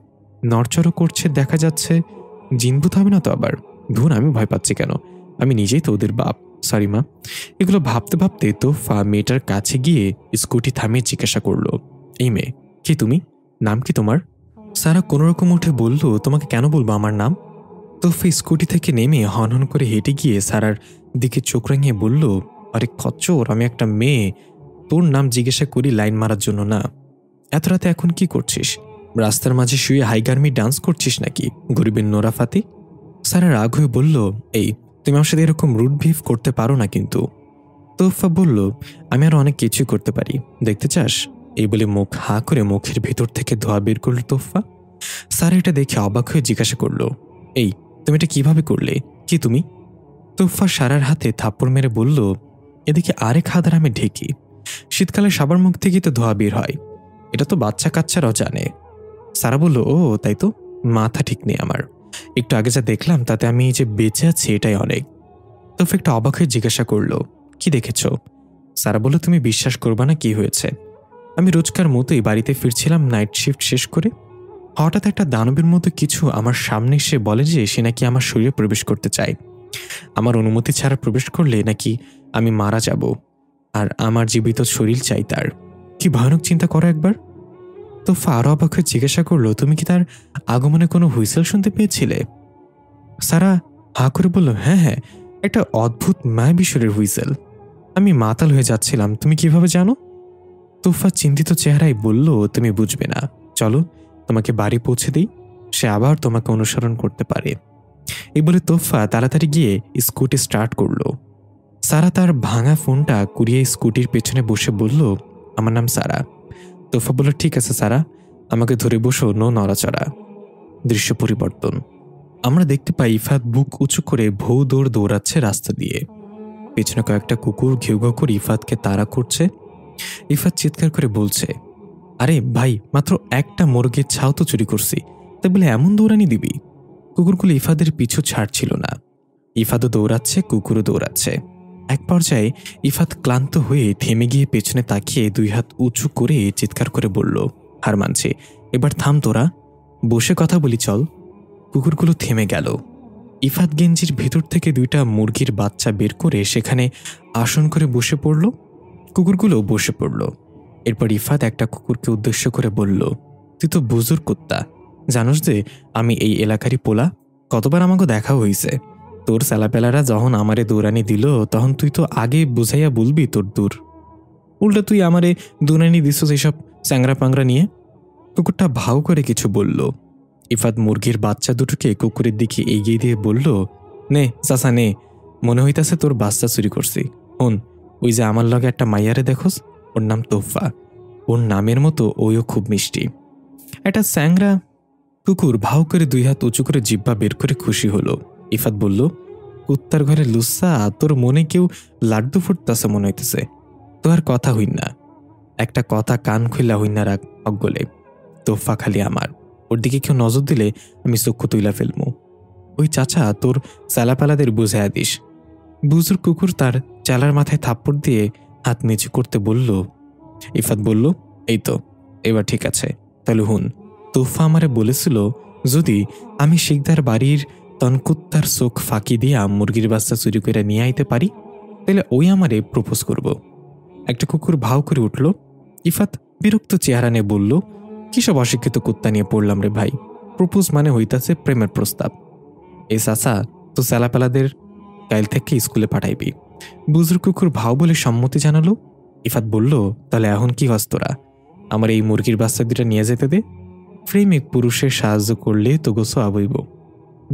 Speaker 2: নড়চড় করছে দেখা যাচ্ছে, জিনভূত হবে না তো আবার? ধুর, আমি ভয় পাচ্ছি কেন? আমি নিজেই তো ওদের বাপ। সরি মা। এগুলো ভাবতে ভাবতে তোফা মেয়েটার কাছে গিয়ে স্কুটি থামিয়ে জিজ্ঞাসা করলো, এই মেয়ে, কে তুমি? নাম কি তোমার? সারা কোনোরকম উঠে বলল, তোমাকে কেন বলবো আমার নাম? তোফা স্কুটি থেকে নেমে হনহন করে হেঁটে গিয়ে সারার দিকে চোখ রাঙিয়ে বলল, আরে খচ্চর, আমি একটা মেয়ে, তোর নাম জিজ্ঞাসা করি লাইন মারার জন্য না। এত রাতে এখন কি করছিস? রাস্তার মাঝে শুয়ে হাইগার্মি ডান্স করছিস নাকি গরিবের নোরা ফাতি? সারা রাগ হয়ে বলল, এই তুমি আমার সাথে এরকম রুড বিহেভ করতে পারো না কিন্তু। তোফা বলল, আমি আরো অনেক কিছুই করতে পারি, দেখতে চাস? এই বলে মুখ হাঁ করে মুখের ভেতর থেকে ধোয়া বের করল তোফা। সারা এটা দেখে অবাক হয়ে জিজ্ঞাসা করলো, এই তুমি এটা কিভাবে করলে? কি তুমি? তোফা সারার হাতে থাপ্পড় মেরে বলল, এদিকে আরেক হাদার আমি ঢেকি, শীতকালে সবার মুখ থেকেই তো ধোয়া বের হয়, এটা তো বাচ্চা কাচ্চারাও জানে। সারা বলল, ও তাই তো, মাথা ঠিক নেই আমার, একটু আগে যা দেখলাম তাতে আমি যে বেঁচে আছি এটাই অনেক। তোফা একটা অবাক হয়ে জিজ্ঞাসা করলো, কি দেখেছ? সারা বলল, তুমি বিশ্বাস করবা না কি হয়েছে। আমি রোজকার মতোই বাড়িতে ফিরছিলাম নাইট শিফট শেষ করে, হঠাৎ একটা দানবের মতো কিছু আমার সামনে এসে বলে যে সে নাকি আমার শরীরে প্রবেশ করতে চায়, আমার অনুমতি ছাড়া প্রবেশ করলে নাকি আমি মারা যাব, আর আমার জীবিত শরীর চাই তার। কি ভয়ানক চিন্তা করো একবার। তোফা আরো অবাক হয়ে জিজ্ঞাসা করলো, তুমি কি তার আগমনে কোনো হুইসেল শুনতে পেয়েছিলে? সারা হা করে বলল, হ্যাঁ হ্যাঁ, একটা অদ্ভুত মায়াবী সুরের হুইসেল। আমি মাতাল হয়ে যাচ্ছিলাম, তুমি কিভাবে জানো? তোফা চিন্তিত চেহারায় বলল, তুমি বুঝবে না, চলো তোমাকে বাড়ি পৌঁছে দিই, সে আবার তোমাকে অনুসরণ করতে পারে। এই বলে তোফা তাড়াতাড়ি গিয়ে স্কুটি স্টার্ট করলো। সারা তার ভাঙা ফোনটা কুড়িয়ে স্কুটির পেছনে বসে বলল, আমার নাম সারা। তোফা বলল, ঠিক আছে সারা, আমাকে ধরে বসো, নো নড়াচড়া। দৃশ্য পরিবর্তন। আমরা দেখতে পাই ইফাত বুক উঁচু করে ভৌ দৌড় দৌড়াচ্ছে রাস্তা দিয়ে। পেছনে কয়েকটা কুকুর ঘেউ ঘেউ করে ইফাতকে তাড়া করছে। ইফাত চিৎকার করে বলছে, আরে ভাই, মাত্র একটা মুরগির ছাও তো চুরি করছি, তাই বলে এমন দৌড়ানি দিবি? কুকুরগুলো ইফাদের পিছু ছাড়ছিল না। ইফাতও দৌড়াচ্ছে, কুকুরও দৌড়াচ্ছে। এক পর্যায়ে ইফাত ক্লান্ত হয়ে থেমে গিয়ে পেছনে তাকিয়ে দুই হাত উঁচু করে চিৎকার করে বলল, হার মানছি, এবার থাম তোরা, বসে কথা বলি চল। কুকুরগুলো থেমে গেল। ইফাত গেঞ্জির ভেতর থেকে দুইটা মুরগির বাচ্চা বের করে সেখানে আসন করে বসে পড়ল। কুকুরগুলো বসে পড়ল। এরপর ইফাত একটা কুকুরকে উদ্দেশ্য করে বলল, তুই তো বুজুর কুত্তা, জানোস যে আমি এই এলাকারই পোলা, কতবার আমাকে দেখা হইছে, তোর স্যালাপেলারা যখন আমারে দৌড়ানি দিল তখন তুই তো আগে বুঝাইয়া বলবি তোর দূর, উল্টা তুই আমারে দৌড়ানি দিছস এইসব চ্যাংরা পাংরা নিয়ে। কুকুরটা ভাও করে কিছু বলল। ইফাত মুরগির বাচ্চা দুটোকে কুকুরের দিকে এগিয়ে দিয়ে বলল, নে চাচা নে, মনে হইতাছে তোর বাচ্চা চুরি করছি। হন, ওই যে আমার লগে একটা মাইয়ারে দেখোস, ওর নাম তোফা, ওর নামের মতো ওইও খুব মিষ্টি। একটা স্যাংরা। কুকুর ভাও করে দুই হাত উঁচু করে জিব্বা বের করে খুশি হলো। ইফাত বলল, কুত্তার ঘরে লুসা, তোর মনে কেউ লাড্ডু ফুটতাছে মনে হইতেছে, তো আর কথা হইন না, একটা কথা কান খুইলা হইন না রাখ অগলে, তোফা খালি আমার, ওর দিকে কেউ নজর দিলে আমি চক্ষু তুইলা ফেলমু। ওই চাচা তোর চালাপালাদের বুঝাইয়া দিস। বুজুর কুকুর তার চালার মাথায় থাপ্পড় দিয়ে হাত নিচু করতে বলল। ইফাত বলল, এই তো এবার ঠিক আছে, তাহলে হুন, তোফা আমারে বলেছিল যদি আমি শিকদার বাড়ির তনকুত্তার চোখ ফাঁকি দিয়া মুরগির বাচ্চা চুরি করে নিয়ে আইতে পারি, তাহলে ওই আমারে প্রপোজ করব। একটা কুকুর ভাও করে উঠল। ইফাত বিরক্ত চেহারা নিয়ে বলল, কিসব অশিক্ষিত কুত্তা নিয়ে পড়লাম রে ভাই, প্রপোজ মানে হইতাছে প্রেমের প্রস্তাব। এই চাচা তো স্যালাপালাদের কাল থেকে স্কুলে পাঠাইবি। বুজুর কুকুর ভাও বলে সম্মতি জানালো। ইফাত বলল, তাহলে এখন কি হস তোরা, আমার এই মুরগির বাচ্চা দুটা নিয়ে যেতে দে, প্রেমিক পুরুষের সাহায্য করলে তো গোসো আবইব।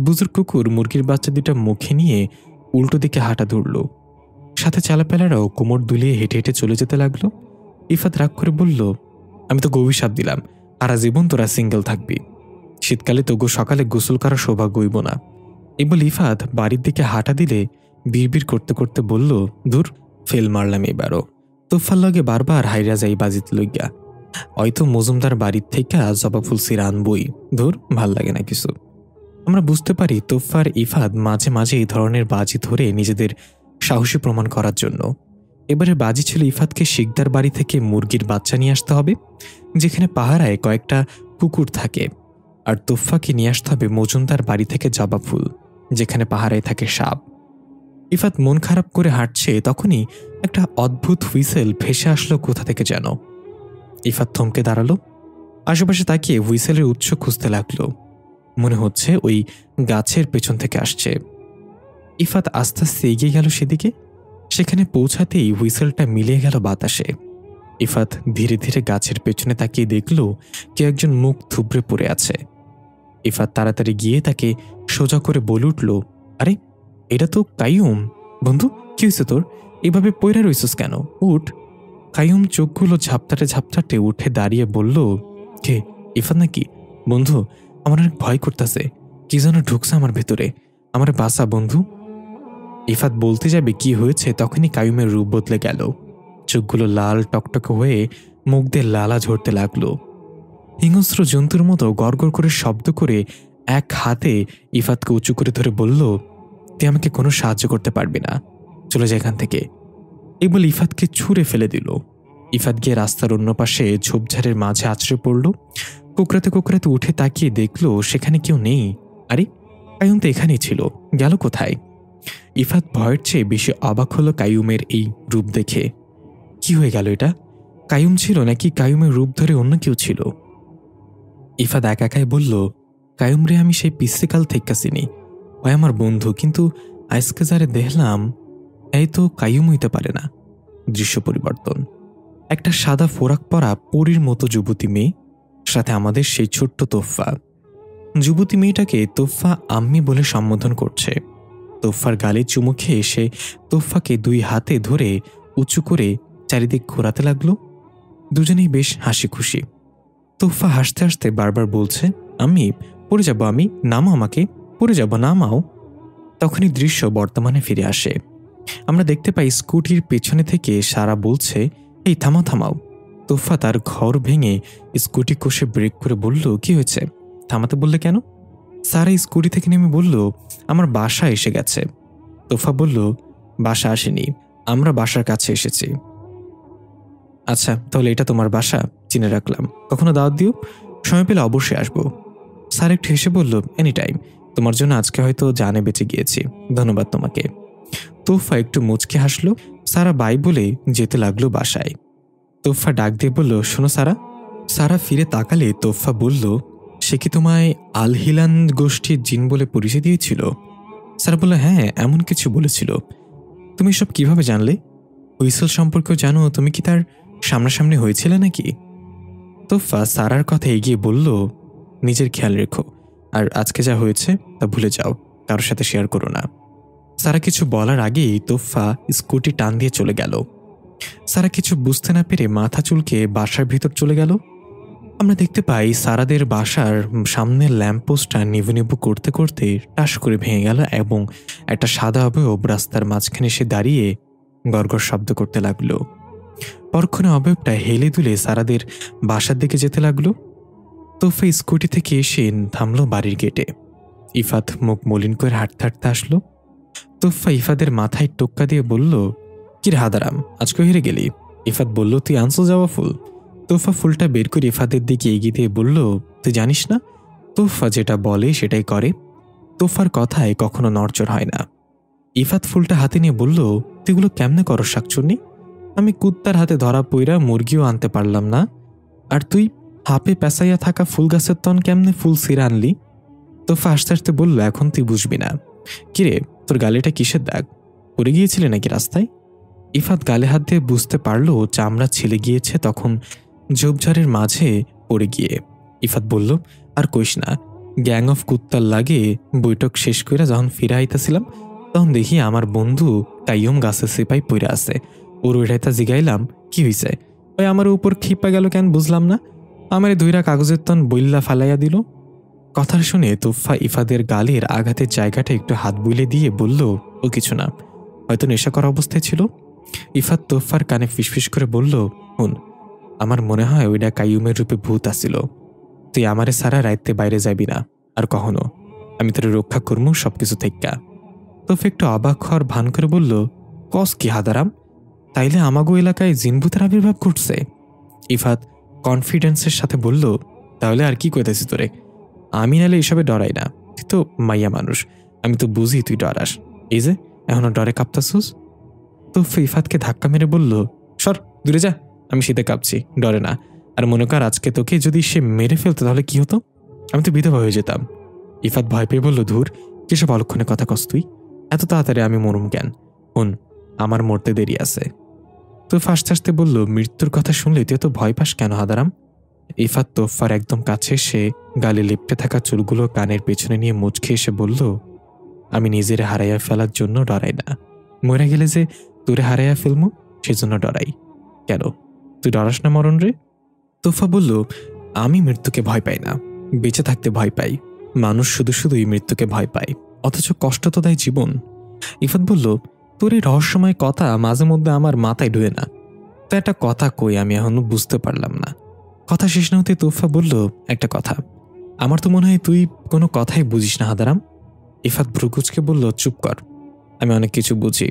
Speaker 2: বুজুর কুকুর মুরগির বাচ্চা দুটা মুখে নিয়ে উল্টো দিকে হাঁটা ধরল। সাথে চালাপেলারাও কোমর দুলিয়ে হেঁটে হেঁটে চলে যেতে লাগলো। ইফাত রাগ করে বলল, আমি তো গভীর সাপ দিলাম, আর জীবন তোরা সিঙ্গেল থাকবি, শীতকালে তো সকালে গোসল করার সৌভাগ্য হইব না। এই বলে ইফাত বাড়ির দিকে হাঁটা দিলে বিড়বিড় করতে করতে বলল, দূর ফেল মারলাম এবারও, তোফার লগে বারবার হাইরা যাই বাজিত লইয়া, হয়তো মজুমদার বাড়ির থেকে জবা ফুল সিরা আনবই, ধুর ভাল লাগে না কিছু। আমরা বুঝতে পারি তোফার ইফাত মাঝে মাঝে এই ধরনের বাজি ধরে নিজেদের সাহসী প্রমাণ করার জন্য। এবারে বাজি ছিল ইফাতকে শিকদার বাড়ি থেকে মুরগির বাচ্চা নিয়ে আসতে হবে, যেখানে পাহারায় কয়েকটা কুকুর থাকে, আর তোফাকে নিয়ে আসতে হবে মজুমদার বাড়ি থেকে জবা ফুল, যেখানে পাহারায় থাকে সাপ। ইফাত মন খারাপ করে হাঁটছে, তখনই একটা অদ্ভুত হুইসেল ভেসে আসলো কোথা থেকে যেন। ইফাত থমকে দাঁড়ালো, আশেপাশে তাকিয়ে হুইসেলের উৎস খুঁজতে লাগলো। মনে হচ্ছে ওই গাছের পেছন থেকে আসছে। ইফাত আস্তে আস্তে এগিয়ে গেল সেদিকে। সেখানে পৌঁছাতেই হুইসেলটা মিলিয়ে গেল বাতাসে। ইফাত ধীরে ধীরে গাছের পেছনে তাকিয়ে দেখল কেউ একজন মুখ থুবড়ে পড়ে আছে। ইফাত তাড়াতাড়ি গিয়ে তাকে সোজা করে বলে উঠল, আরে এটা তো কাইয়ুম। বন্ধু, কি হয়েছে তোর? এভাবে পয়রা রইছিস কেন? উঠ। কাইয়ুম চোখগুলো ঝাপটাতে ঝাপটাতে উঠে দাঁড়িয়ে বলল, কে? ইফাত নাকি? বন্ধু, আমার অনেক ভয় করতেছে, কি যেন ঢুকছে আমার ভেতরে, আমার বাসা বন্ধু। ইফাত বলতে যাবে কি হয়েছে, তখনই কাইয়ুমের রূপ বদলে গেল। চোখগুলো লাল টকটকে হয়ে মুখ দিয়ে লালা ঝরতে লাগলো। হিংস্র জন্তুর মতো গড়গড় করে শব্দ করে এক হাতে ইফাতকে উঁচু করে ধরে বলল, তুই আমাকে কোনো সাহায্য করতে পারবি না, চলে যায় এখান থেকে। এই বলে ইফাতকে ছুঁড়ে ফেলে দিল। ইফাত গিয়ে রাস্তার অন্য পাশে ঝোপঝাড়ের মাঝে আছড়ে পড়ল। কুকরাতে কুকরাতে উঠে তাকিয়ে দেখল সেখানে কেউ নেই। আরে কাইয়ুম তো এখানেই ছিল, গেল কোথায়? ইফাত ভয়ের চেয়ে বেশি অবাক হলো কাইয়ুমের এই রূপ দেখে। কি হয়ে গেল এটা? কাইয়ুম ছিল নাকি কাইয়ুমের রূপ ধরে অন্য কেউ ছিল? ইফাত একাই বলল, কাইয়ুম রে আমি সেই পিসিকাল থেকে চিনি, ওই আমার বন্ধু, কিন্তু আজকে যারে দেখলাম এই তো কাইয়ুম হইতে পারে না। দৃশ্য পরিবর্তন। একটা সাদা ফোরাক পরা পরীর মতো যুবতী মেয়ে, সাথে আমাদের সেই ছোট্ট তোফা। যুবতী মেয়েটাকে তোফা আম্মি বলে সম্বোধন করছে। তোফার গালে চুমু খেয়ে এসে তোফাকে দুই হাতে ধরে উঁচু করে চারিদিক ঘোরাতে লাগলো। দুজনেই বেশ হাসি খুশি। তোফা হাসতে হাসতে বারবার বলছে, আমি পড়ে যাব, আমি নামাও, আমাকে পড়ে যাব, নামাও। তখনই দৃশ্য বর্তমানে ফিরে আসে। আমরা দেখতে পাই স্কুটির পেছনে থেকে সারা বলছে, এই থামাও থামাও। তোফা তার ঘর ভেঙে স্কুটি কষে ব্রেক করে বলল, কি হয়েছে, থামাতে বললে কেন? সারা স্কুটি থেকে নেমে বলল, আমার বাসা এসে গেছে। তোফা বলল, বাসা আসেনি, আমরা বাসার কাছে এসেছি। আচ্ছা, তাহলে এটা তোমার বাসা, চিনে রাখলাম, কখনো দাওয়াত দিও, সময় পেলে অবশ্যই আসবো। স্যার একটু হেসে বলল, এনি টাইম, তোমার জন্য আজকে হয়তো জানে বেঁচে গিয়েছি, ধন্যবাদ তোমাকে। তোফা একটু মুচকে হাসলো। সারা বাই বলে যেতে লাগলো বাসায়। তোফা ডাক দিয়ে বলল, শোনো সারা। সারা ফিরে তাকালে তোফা বলল, সে কি তোমায় আল হিলান গোষ্ঠীর জিন বলে পরিচয় দিয়েছিল? সারা বলল, হ্যাঁ, এমন কিছু বলেছিল। তুমি সব কিভাবে জানলে? হুইসেল সম্পর্কেও জানো? তুমি কি তার সামনাসামনি হয়েছিলে নাকি? তোফা সারার কথা এগিয়ে বলল, নিজের খেয়াল রেখো, আর আজকে যা হয়েছে তা ভুলে যাও, কারোর সাথে শেয়ার করো না। সারা কিছু বলার আগেই তোফা স্কুটি টান দিয়ে চলে গেল। সারা কিছু বুঝতে না পেরে মাথা চুলকে বাসার ভিতর চলে গেল। আমরা দেখতে পাই সারাদের বাসার সামনের ল্যাম্পপোস্টটা নিভু নিভু করতে করতে টাস করে ভেঙে গেল এবং একটা সাদা অবয়ব রাস্তার মাঝখানে এসে দাঁড়িয়ে গড়গড় শব্দ করতে লাগলো। পরক্ষণে অবয়বটা হেলে দুলে সারাদের বাসার দিকে যেতে লাগলো। তোফা স্কুটি থেকে এসে থামলো বাড়ির গেটে। ইফাত মুখ মলিন করে হাঁটতে হাঁটতে আসলো। তোফা ইফাদের মাথায় টোক্কা দিয়ে বলল, কিরে হাদারাম, আজকে হেরে গেলি? ইফাত বলল, তুই আনছো যাওয়া ফুল? তোফা ফুলটা বের করে ইফাদের দিকে এগিয়ে দিয়ে বলল, তুই জানিস না, তোফা যেটা বলে সেটাই করে, তোফার কথায় কখনো নড়চড় হয় না। ইফাত ফুলটা হাতে নিয়ে বলল, তুইগুলো কেমনে করো শাকচুন্নি? আমি কুত্তার হাতে ধরা পইরা মুরগিও আনতে পারলাম না, আর তুই হাপে পেঁচাইয়া থাকা ফুল গাছের তন কেমনে ফুল ছিঁড়ে আনলি? তোফা আস্তে আস্তে বলল, এখন তুই বুঝবি না। কিরে, তোর গালেটা কিসের দাগ? পড়ে গিয়েছিলে নাকি রাস্তায়? ইফাত গালে হাত দিয়ে বুঝতে পারলো চামড়া ছিলে গিয়েছে তখন ঝোপঝাড়ের মাঝে পড়ে গিয়ে। ইফাত বলল, আর কইস না, গ্যাং অফ কুত্তার লাগে বৈঠক শেষ করে যখন ফিরে আইতাছিলাম তখন দেখি আমার বন্ধু কাইয়ুম গাছের সিপাই পইরা আছে। ওর ওইটাইতা জিগাইলাম, কি হইছে? ওই আমার উপর খিপা গেল কেন বুঝলাম না, আমার ধুইরা কাগজের তন বইল্লা ফালাইয়া দিল। কথা শুনে তোফা ইফাদের গালের আঘাতের জায়গাটা একটু হাত বুলে দিয়ে বলল, ও কিছু না, হয়তো নেশা করা অবস্থায় ছিল। ইফাত তোফার কানে ফিসফিস করে বলল, হুন, আমার মনে হয় ওইটা কাইয়ুমের রূপে ভূত আসিল। তুই আমারে সারা রাইতে বাইরে যাবি না আর কখনো, আমি তোর রক্ষা করবো সবকিছু থেকে। তোফা একটু অবাক হওয়ার ভান করে বলল, কস কি হাদারাম, তাইলে আমাগো এলাকায় জিনভূতের আবির্ভাব ঘটছে? ইফাত কনফিডেন্সের সাথে বলল, তাহলে আর কি কইতেছি তোরে? আমি নাহলে এসবে ডরাই না, তুই তো মাইয়া মানুষ, আমি তো বুঝি তুই ডরাস, এই যে এখনো ডরে কাঁপতাছুস। তোফা ইফাতকে ধাক্কা মেরে বলল, সর দূরে যা, আমি শীতে কাঁপছি, ডরে না। আর মনে কর আজকে তোকে যদি সে মেরে ফেলতো তাহলে কি হতো? আমি তো বিধবা হয়ে যেতাম। ইফাত ভয় পেয়ে বলল, ধুর, কিসব অলক্ষণে কথা কস তুই, এত তাড়াতাড়ি আমি মরুম কেন? হুন, আমার মরতে দেরি আছে। তোফা আস্তে আস্তে বলল, মৃত্যুর কথা শুনলে তুই এত ভয় পাস কেন হাদারাম? ইফাত তোফার একদম কাছে এসে গালে লেপ্টে থাকা চুলগুলো কানের পেছনে নিয়ে মুচকে এসে বলল, আমি নিজের হারাইয়া ফেলার জন্য ডরাই না, মরে গেলে যে তোরে হারাইয়া ফেলবো সেজন্য ডরাই। কেন, তুই ডরাস না মরণ রে? তোফা বলল, আমি মৃত্যুকে ভয় পাই না, বেঁচে থাকতে ভয় পাই। মানুষ শুধু শুধুই মৃত্যুকে ভয় পায়, অথচ কষ্ট তো দেয় জীবন। ইফাত বলল, তোর এই রহস্যময় কথা মাঝে মধ্যে আমার মাথায় ঢুয়ে না, তো একটা কথা কই আমি এখনো বুঝতে পারলাম না। কথা শেষ না হতে তোফা বলল, একটা কথা, আমার তো মনে হয় তুই কোনো কথাই বুঝিস না হাদারাম। ইফাত ভ্রুকুচকে বলল, চুপ কর, আমি অনেক কিছু বুঝি।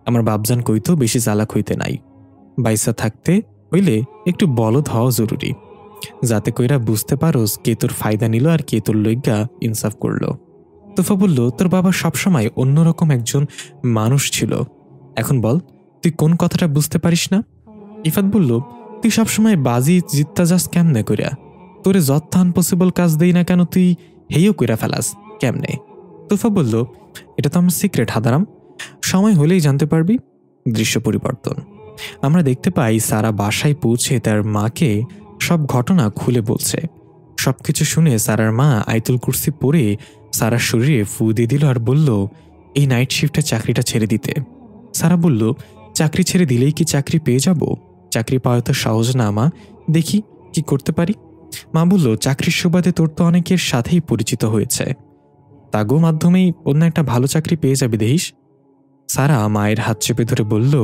Speaker 2: আমার বাপজান কইতো বেশি চালাক হইতে নাই, বাইসা থাকতে হইলে একটু বলদ হওয়া জরুরি, যাতে কইরা বুঝতে পারোস কে তোর ফায়দা নিল আর কে তোর লইগা ইনসাফ করলো। তোফা বলল, তোর বাবা সবসময় অন্যরকম একজন মানুষ ছিল, এখন বল তুই কোন কথাটা বুঝতে পারিস না? ইফাত বলল, তুই সবসময় বাজি জিততা যাস কেমনে কইরা? তোরে যত আনপসিবল কাজ দেই না কেন তুই হেইও কইরা ফেলাস কেমনে? তোফা বলল, এটা তো আমার সিক্রেট হাদারাম, সময় হলেই জানতে পারবি। দৃশ্য পরিবর্তন। আমরা দেখতে পাই সারা বাসায় পৌঁছে তার মাকে সব ঘটনা খুলে বলছে। সবকিছু শুনে সারার মা আয়াতুল কুরসি পড়ে সারার শরীরে ফু দিয়ে দিল আর বলল, এই নাইট শিফটের চাকরিটা ছেড়ে দিতে। সারা বলল, চাকরি ছেড়ে দিলেই কি চাকরি পেয়ে যাব? চাকরি পাওয়া তো সহজ না মা, দেখি কি করতে পারি। মা বলল, চাকরির সুবাদে তোর তো অনেকের সাথেই পরিচিত হয়েছে, তাগো মাধ্যমেই অন্য একটা ভালো চাকরি পেয়ে যাবে দেখিস। সারা মায়ের হাত চেপে ধরে বলল,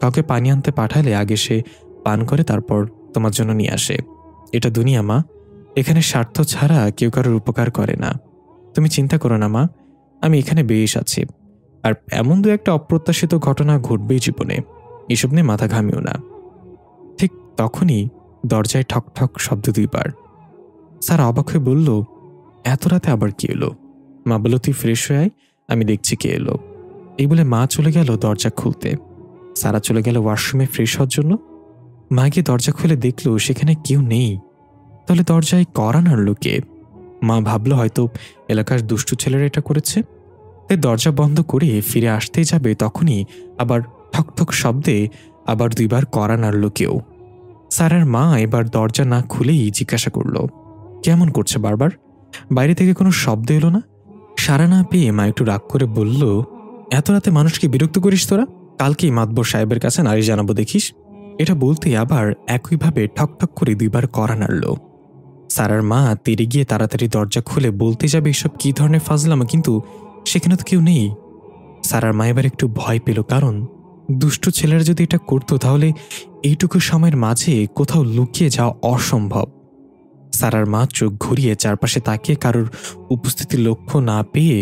Speaker 2: কাউকে পানি আনতে পাঠালে আগে সে পান করে তারপর তোমার জন্য নিয়ে আসে। এটা দুনিয়া মা, এখানে স্বার্থ ছাড়া কেউ কারোর উপকার করে না। তুমি চিন্তা করো না মা, আমি এখানে বেশ আছি, আর এমন দু একটা অপ্রত্যাশিত ঘটনা ঘটবেই জীবনে, এসব নিয়ে মাথা ঘামিও না। ঠিক তখনই দরজায় ঠক ঠক শব্দ দুইবার। সারা অবাক হয়ে বলল, এত রাতে আবার কি এলো? মা বলল, তুই ফ্রেশ হয়ে আয়, আমি দেখছি কে এলো। এই বলে মা চলে গেল দরজা খুলতে। সারা চলে গেল ওয়াশরুমে ফ্রেশ হওয়ার জন্য। মা গিয়ে দরজা খুলে দেখলো সেখানে কেউ নেই। তাহলে দরজায় কড়া নাড়ল কে? মা ভাবলো হয়তো এলাকার দুষ্টু ছেলেরা এটা করেছে, তাই দরজা বন্ধ করে ফিরে আসতেই যাবে তখনই আবার ঠক ঠক শব্দে আবার দুইবার কড়া নাড়ল কেউ। সারার মা এবার দরজা না খুলেই জিজ্ঞাসা করলো, কেমন করছে বারবার? বাইরে থেকে কোনো শব্দ এলো না। সারা না পেয়ে মা একটু রাগ করে বলল, এত রাতে মানুষকে বিরক্ত করিস তোরা, কালকেই মাতবর সাহেবের কাছে নারী জানাবো দেখিস। এটা বলতে আবার একইভাবে ঠক ঠক করে দুইবার কড়া নাড়ল। সারার মা তেড়ে গিয়ে তাড়াতাড়ি দরজা খুলে বলতে যাবে এসব কি ধরনের ফাজলামো, কিন্তু সেখানে তো কেউ নেই। সারার মা এবার একটু ভয় পেল, কারণ দুষ্টু ছেলেরা যদি এটা করতো তাহলে এইটুকু সময়ের মাঝে কোথাও লুকিয়ে যাওয়া অসম্ভব। সারার মা চোখ ঘুরিয়ে চারপাশে তাকিয়ে কারোর উপস্থিতি লক্ষ্য না পেয়ে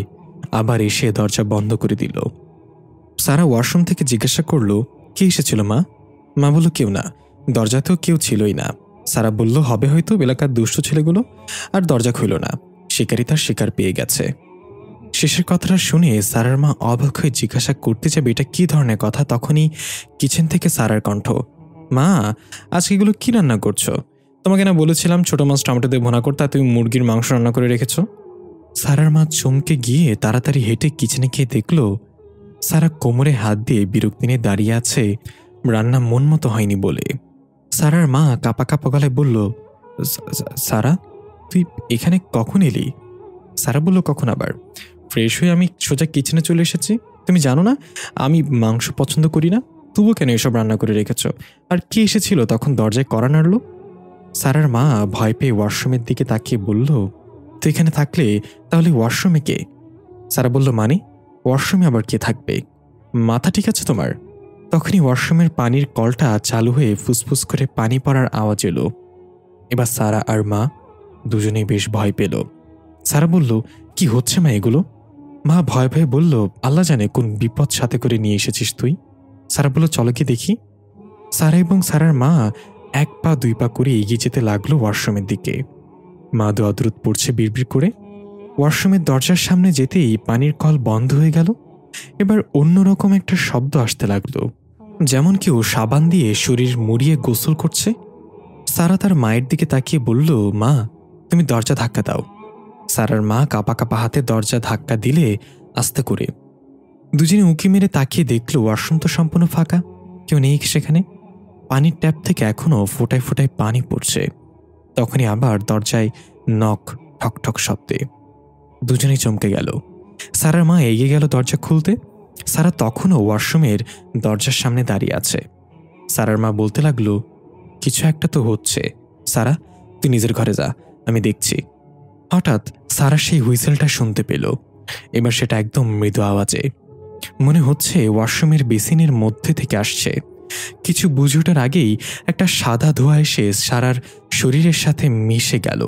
Speaker 2: আবার এসে দরজা বন্ধ করে দিল। সারা ওয়াশরুম থেকে জিজ্ঞাসা করলো, কে এসেছিল মা? মা বলল, কেউ না, দরজাতেও কেউ ছিলই না। সারা বলল, হবে হয়তো এলাকার দুষ্ট ছেলেগুলো, আর দরজা খুইল না, শিকারী তার শিকার পেয়ে গেছে। শেষের কথাটা শুনে সারার মা অবাক হয়ে জিজ্ঞাসা করতে যাবে এটা কি ধরনের কথা, তখনই কিচেন থেকে সারার কণ্ঠ, মা আজকে এগুলো কি রান্না করছো? তোমাকে না বলেছিলাম ছোট মাছ টমেটো দিয়ে ভুনা করতে, তুমি মুরগির মাংস রান্না করে রেখেছ। সারার মা চমকে গিয়ে তাড়াতাড়ি হেঁটে কিচেনে গিয়ে দেখল সারা কোমরে হাত দিয়ে বিরক্তি নিয়ে দাঁড়িয়ে আছে, রান্না মন মতো হয়নি বলে। সারার মা কাপা কাপা গলায় বলল, সারা তুই এখানে কখন এলি? সারা বলল, কখন আবার? ফ্রেশ হয়ে আমি সোজা কিচেনে চলে এসেছি। তুমি জানো না আমি মাংস পছন্দ করি না, তবুও কেন এসব রান্না করে রেখেছ? আর কে এসেছিল তখন দরজায় কড়া নাড়ল? সারার মা ভয় পেয়ে ওয়াশরুমের দিকে তাকিয়ে বলল, তুই এখানে থাকলে তাহলে ওয়াশরুমে কে? সারা বলল, মানে ওয়াশরুমে আবার কে থাকবে? মাথা ঠিক আছে তোমার? তখনই ওয়াশরুমের পানির কলটা চালু হয়ে ফুসফুস করে পানি পড়ার আওয়াজ এলো। এবার সারা আর মা দুজনেই বেশ ভয় পেল। সারা বলল, কি হচ্ছে মা এগুলো? মা ভয় ভয়ে বলল, আল্লাহ জানে কোন বিপদ সাথে করে নিয়ে এসেছিস তুই। সারা বলল, চলো কি দেখি। সারা এবং সারার মা এক পা দুই পা করে এগিয়ে যেতে লাগলো ওয়াশরুমের দিকে। মা দোয়াদরুদ পড়ছে বিড়বিড় করে। ওয়াশরুমের দরজার সামনে যেতেই পানির কল বন্ধ হয়ে গেল। এবার অন্যরকম একটা শব্দ আসতে লাগলো, যেমন কেউ সাবান দিয়ে শরীর মুড়িয়ে গোসল করছে। সারা তার মায়ের দিকে তাকিয়ে বলল, মা তুমি দরজা ধাক্কা দাও। সারার মা কাপা কাপা হাতে দরজা ধাক্কা দিলে আস্তে করে। দুজনে উঁকি মেরে তাকিয়ে দেখলো ওয়াশরুম তো সম্পূর্ণ ফাঁকা, কেউ নেই সেখানে। পানির ট্যাপ থেকে এখনো ফোঁটায় ফোঁটায় পানি পড়ছে। তখনই আবার দরজায় নক, ঠক ঠক শব্দে। দুজনেই চমকে গেল। সারার মা এগিয়ে গেল দরজা খুলতে। সারা তখনও ওয়াশরুমের দরজার সামনে দাঁড়িয়ে আছে। সারার মা বলতে লাগলো, কিছু একটা তো হচ্ছে। সারা, তুই নিজের ঘরে যা, আমি দেখছি। হঠাৎ সারা সেই হুইসেলটা শুনতে পেল। এবার সেটা একদম মৃদু আওয়াজে, মনে হচ্ছে ওয়াশরুমের বেসিনের মধ্যে থেকে আসছে। কিছু বুঝে ওঠার আগেই একটা সাদা ধোঁয়া এসে সারার শরীরের সাথে মিশে গেল।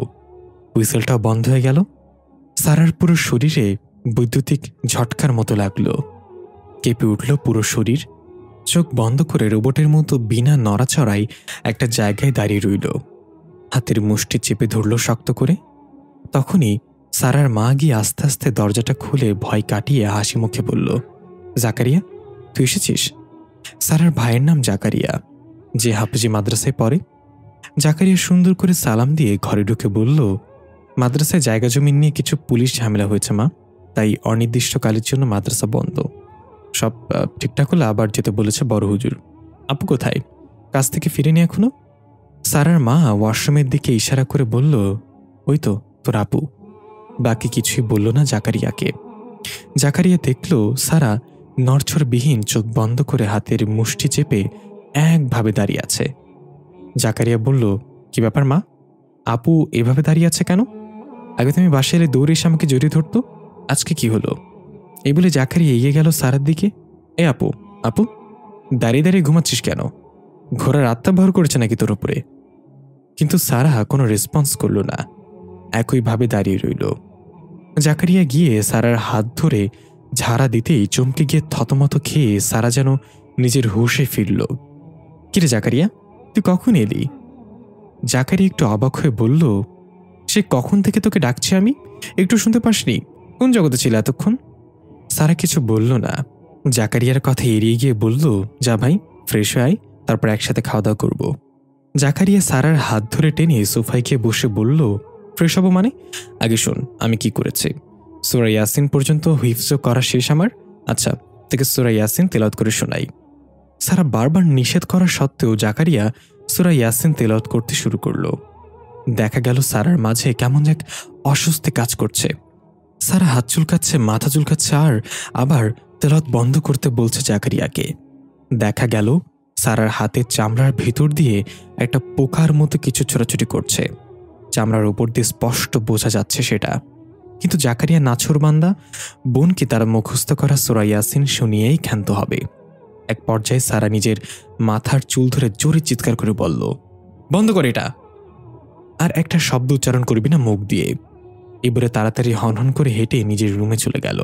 Speaker 2: হুইসেলটাও বন্ধ হয়ে গেল। সারার পুরো শরীরে বৈদ্যুতিক ঝটকার মতো লাগলো। কেঁপে উঠল পুরো শরীর। চোখ বন্ধ করে রোবটের মতো বিনা নড়াচড়ায় একটা জায়গায় দাঁড়িয়ে রইল। হাতের মুষ্টি চেপে ধরল শক্ত করে। তখনই সারার মা গিয়ে আস্তে আস্তে দরজাটা খুলে ভয় কাটিয়ে হাসি মুখে বলল, জাকারিয়া, তুই এসেছিস? সারার ভাইয়ের নাম জাকারিয়া, যে হাফেজি মাদ্রাসায় পড়ে। জাকারিয়া সুন্দর করে সালাম দিয়ে ঘরে ঢুকে বলল, মাদ্রাসায় জায়গা জমি নিয়ে কিছু পুলিশ ঝামেলা হয়েছে মা, তাই অনির্দিষ্টকালের জন্য মাদ্রাসা বন্ধ। সব ঠিকঠাক হলে আবার যেতে বলেছে বড় হুজুর। আপু কোথায়? কাজ থেকে ফিরেনি এখনো? সারার মা ওয়াশরুমের দিকে ইশারা করে বলল, ওই তো তোর আপু। বাকি কিছুই বলল না জাকারিয়াকে। জাকারিয়া দেখল সারা নড়ছড়বিহীন চোখ বন্ধ করে হাতের মুষ্টি চেপে একভাবে দাঁড়িয়ে আছে। জাকারিয়া বলল, কি ব্যাপার মা, আপু এভাবে দাঁড়িয়ে আছে কেন? আগে তুমি বাসায় এলে দৌড়ে এসে আমাকে জড়িয়ে ধরতো, আজকে কি হলো? এই বলে জাকারিয়া এগিয়ে গেল সারার দিকে। এ আপু, আপু, দাঁড়িয়ে দাঁড়িয়ে ঘুমাচ্ছিস কেন? ঘোড়ার আত্মা ভর করেছে নাকি তোর উপরে? কিন্তু সারা কোনো রেসপন্স করল না, একইভাবে দাঁড়িয়ে রইল। জাকারিয়া গিয়ে সারার হাত ধরে ঝাড়া দিতেই চমকে গিয়ে থতমত খেয়ে সারা যেন নিজের হুঁশে ফিরল। কিরে জাকারিয়া, তুই কখন এলি? জাকারিয়া একটু অবাক হয়ে বলল, সে কখন থেকে তোকে ডাকছি আমি, একটু শুনতে পাসনি? কোন জগতে ছিল এতক্ষণ? সারা কিছু বলল না। জাকারিয়ার কথা এড়িয়ে গিয়ে বলল, যা ভাই, ফ্রেশ হয়ে আয়, তারপর একসাথে খাওয়া দাওয়া করবো। জাকারিয়া সারার হাত ধরে টেনে সোফায় গিয়ে বসে বলল, ফ্রেশ হবো মানে? আগে শোন আমি কি করেছি। সূরা ইয়াসিন পর্যন্ত হিফজ করা শেষ আমার। আচ্ছা, থেকে সূরা ইয়াসিন তেলাওয়াত করে শোনাই। সারা বারবার নিষেধ করা সত্ত্বেও জাকারিয়া সূরা ইয়াসিন তেলাওয়াত করতে শুরু করলো। দেখা গেল সারার মাঝে কেমন এক অস্বস্তি কাজ করছে। সারা হাত চুলকাচ্ছে, মাথা চুলকাচ্ছে, আর আবার তেলাওয়াত বন্ধ করতে বলছে জাকারিয়াকে। দেখা গেল সারার হাতের চামড়ার ভিতর দিয়ে একটা পোকার মতো কিছু ছোটাছুটি করছে। চামড়ার উপর দিয়ে স্পষ্ট বোঝা যাচ্ছে সেটা। কিন্তু জাকারিয়া নাছোড়বান্দা, বোনকে তার মুখস্থ করা সূরা ইয়াসিন শুনিয়েই ক্ষান্ত হবে। এক পর্যায়ে সারা নিজের মাথার চুল ধরে জোরে চিৎকার করে বলল, বন্ধ কর এটা, আর একটা শব্দ উচ্চারণ করবি না মুখ দিয়ে। এবারে তাড়াতাড়ি হনহন করে হেঁটে নিজের রুমে চলে গেল।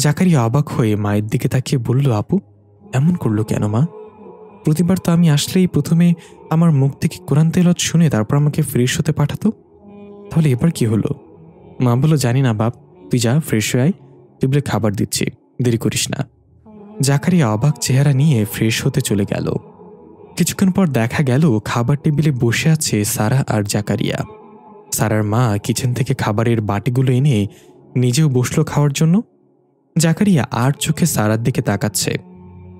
Speaker 2: জাকারিয়া অবাক হয়ে মায়ের দিকে তাকিয়ে বলল, আপু এমন করলো কেন মা? প্রতিবার তো আমি আসলেই প্রথমে আমার মুখ থেকে কোরআন তেলাওয়াত শুনে তারপর আমাকে ফ্রেশ হতে পাঠাতো, তাহলে এবার কি হলো? মা বলল, জানি না বাপ, তুই যা, ফ্রেশ হয়ে আয়, টেবিলে খাবার দিচ্ছি, দেরি করিস না। জাকারিয়া অবাক চেহারা নিয়ে ফ্রেশ হতে চলে গেল। কিছুক্ষণ পর দেখা গেল খাবার টেবিলে বসে আছে সারা আর জাকারিয়া। সারার মা কিচেন থেকে খাবারের বাটিগুলো এনে নিজেও বসলো খাওয়ার জন্য। জাকারিয়া আর চোখে সারার দিকে তাকাচ্ছে।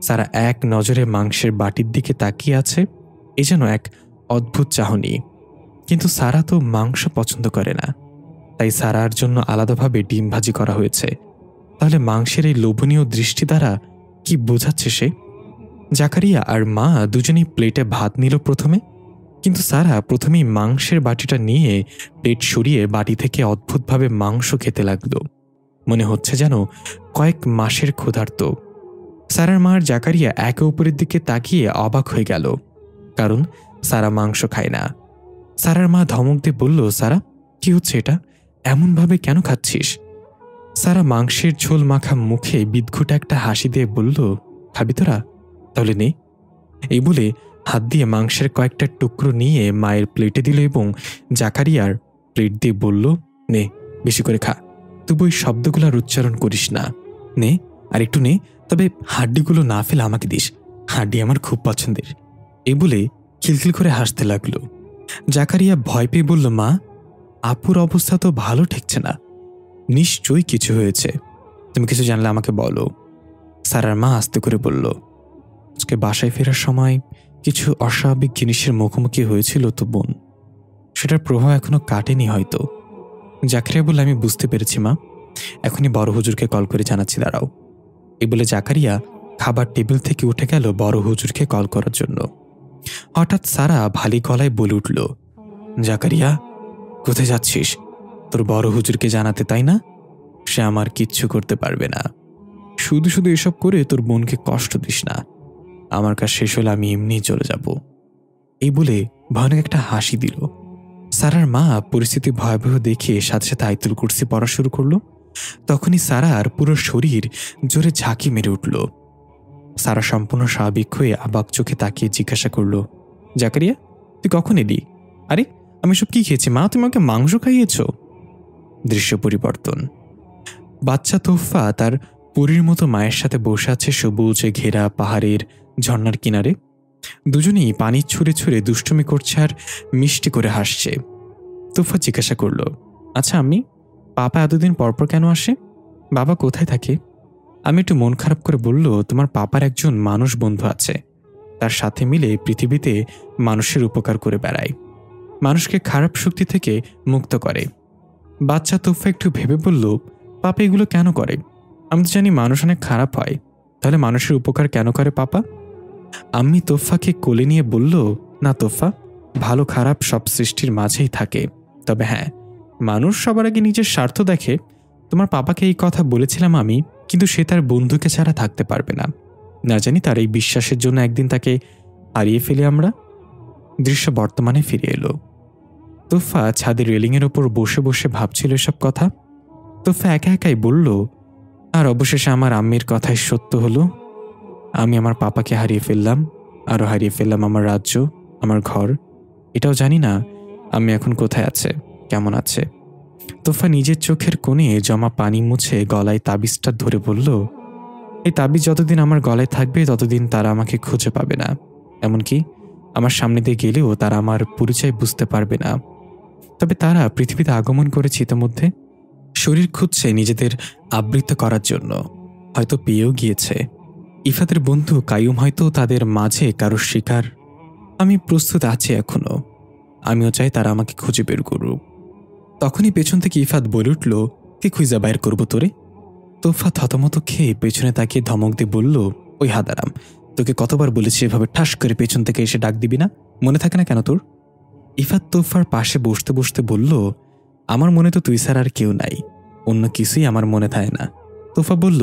Speaker 2: সারা এক নজরে মাংসের বাটির দিকে তাকিয়ে আছে, এ যেন এক অদ্ভুত চাহনি। কিন্তু সারা তো মাংস পছন্দ করে না, তাই সারার জন্য আলাদাভাবে ডিম ভাজি করা হয়েছে। তাহলে মাংসের এই লোভনীয় দৃষ্টি দ্বারা কি বোঝাচ্ছে সে? জাকারিয়া আর মা দুজনেই প্লেটে ভাত নিল প্রথমে, কিন্তু সারা প্রথমেই মাংসের বাটিটা নিয়ে প্লেট সরিয়ে বাটি থেকে অদ্ভুতভাবে মাংস খেতে লাগল। মনে হচ্ছে যেন কয়েক মাসের ক্ষুধার্ত। সারার মা আর জাকারিয়া একে অপরের দিকে তাকিয়ে অবাক হয়ে গেল, কারণ সারা মাংস খায় না। সারার মা ধমক দিয়ে বলল, সারা কি হচ্ছে এটা, এমনভাবে কেন খাচ্ছিস? সারা মাংসের ঝোল মাখা মুখে বিদঘুটে একটা হাসি দিয়ে বলল, খাবি তোরা? তাহলে নে। এই বলে হাত দিয়ে মাংসের কয়েকটা টুকরো নিয়ে মায়ের প্লেটে দিল এবং জাকারিয়ার প্লেট দিয়ে বলল, নে, বেশি করে খা, তবু ওই শব্দগুলোর উচ্চারণ করিস না। নে, আর একটু নে, তবে হাড্ডিগুলো না ফেলে আমাকে দিস, হাড্ডি আমার খুব পছন্দের। এ বলে খিলখিল করে হাসতে লাগলো। জাকারিয়া ভয় পেয়ে বলল, মা, আপুর অবস্থা তো ভালো ঠেকছে না, নিশ্চয়ই কিছু হয়েছে, তুমি কিছু জানলে আমাকে বলো। সারার মা আস্তে করে বলল, আজকে বাসায় ফেরার সময় কিছু অস্বাভাবিক জিনিসের মুখোমুখি হয়েছিল তো বোন, সেটার প্রভাব এখনো কাটেনি হয়তো। জাকারিয়া বলল, আমি বুঝতে পেরেছি মা, এখনই বড় হুজুরকে কল করে জানাচ্ছি, দাঁড়াও। এই বলে জাকারিয়া খাবার টেবিল থেকে উঠে গেল বড় হুজুরকে কল করার জন্য। হঠাৎ সারা ভারী গলায় বলে উঠল, জাকারিয়া, কোথায় যাচ্ছিস? তোর বড় হুজুরকে জানাতে, তাই না? সে আমার কিচ্ছু করতে পারবে না। শুধু শুধু এসব করে তোর বোনকে কষ্ট দিস না। আমার কাজ শেষ হলে আমি এমনিই চলে যাব। এই বলে ভয়ানক একটা হাসি দিল। সারার মা পরিস্থিতি ভয়াবহ দেখে সাথে সাথে আয়াতুল কুরসি পড়া শুরু করলো। তখনই সারার পুরো শরীর জোরে ঝাঁকি মেরে উঠল। সারা সম্পূর্ণ স্বাভাবিক হয়ে অবাক চোখে তাকিয়ে জিজ্ঞাসা করল, জাকারিয়া, তুই কখন এলি? আরে, আমি সব কি খেয়েছি মা? তুমি আমাকে মাংস খাইয়েছ? দৃশ্য পরিবর্তন। বাচ্চা তোফা তার পরীর মতো মায়ের সাথে বসে আছে সবুজ ঘেরা পাহাড়ের ঝর্ণার কিনারে। দুজনেই পানি ছুঁড়ে ছুঁড়ে দুষ্টুমি করছে আর মিষ্টি করে হাসছে। তোফা জিজ্ঞাসা করল, আচ্ছা আম্মি, পাপা এতদিন পরপর কেন আসে? বাবা কোথায় থাকে? আমি একটু মন খারাপ করে বলল, তোমার পাপার একজন মানুষ বন্ধু আছে, তার সাথে মিলে পৃথিবীতে মানুষের উপকার করে বেড়ায়, মানুষকে খারাপ শক্তি থেকে মুক্ত করে। বাচ্চা তোফা একটু ভেবে বলল, পাপা এগুলো কেন করে? আমি তো জানি মানুষ অনেক খারাপ হয়, তাহলে মানুষের উপকার কেন করে পাপা? আম্মি তোফাকে কোলে নিয়ে বলল, না তোফা, ভালো খারাপ সব সৃষ্টির মাঝেই থাকে, তবে হ্যাঁ, মানুষ সবার আগে নিজের স্বার্থ দেখে। তোমার পাপাকে এই কথা বলেছিলাম আমি, কিন্তু সে তার বন্ধুকে ছাড়া থাকতে পারবে না। না জানি তার এই বিশ্বাসের জন্য একদিন তাকে হারিয়ে ফেলি আমরা। দৃশ্য বর্তমানে ফিরে এলো। তোফা ছাদের রেলিংয়ের ওপর বসে বসে ভাবছিল এসব কথা। তোফা একা একাই বলল, আর অবশেষে আমার আম্মির কথাই সত্য হলো। আমি আমার পাপাকে হারিয়ে ফেললাম, আরও হারিয়ে ফেললাম আমার রাজ্য, আমার ঘর। এটাও জানি না আমি এখন কোথায় আছে, কেমন আছে। তোফা নিজের চোখের কোণে জমা পানি মুছে গলায় তাবিজটা ধরে বলল, এই তাবিজ যতদিন আমার গলায় থাকবে ততদিন তারা আমাকে খুঁজে পাবে না, এমনকি আমার সামনে দিয়ে গেলেও তারা আমার পরিচয় বুঝতে পারবে না। তবে তারা পৃথিবীতে আগমন করেছে ইতিমধ্যে, শরীর খুঁজছে নিজেদের আবৃত করার জন্য, হয়তো পেয়েও গিয়েছে। ইফাতের বন্ধু কাইয়ুম হয়তো তাদের মাঝে কারোর শিকার। আমি প্রস্তুত আছি এখনো, আমিও চাই তারা আমাকে খুঁজে বের করুক। তখনই পেছন থেকে ইফাত বলে উঠল, কে খুঁজে বাইর করবো তোরে? তোফা থতমত খেয়ে পেছনে তাকিয়ে ধমক দিয়ে বলল, ওই হাদারাম, তোকে কতবার বলেছি এভাবে ঠাস করে পেছন থেকে এসে ডাক দিবি না, মনে থাকে না কেন তোর? ইফাত তোফার পাশে বসতে বসতে বলল, আমার মনে তো তুই ছাড়া আর কেউ নাই, অন্য কিছুই আমার মনে থাকে না। তোফা বলল,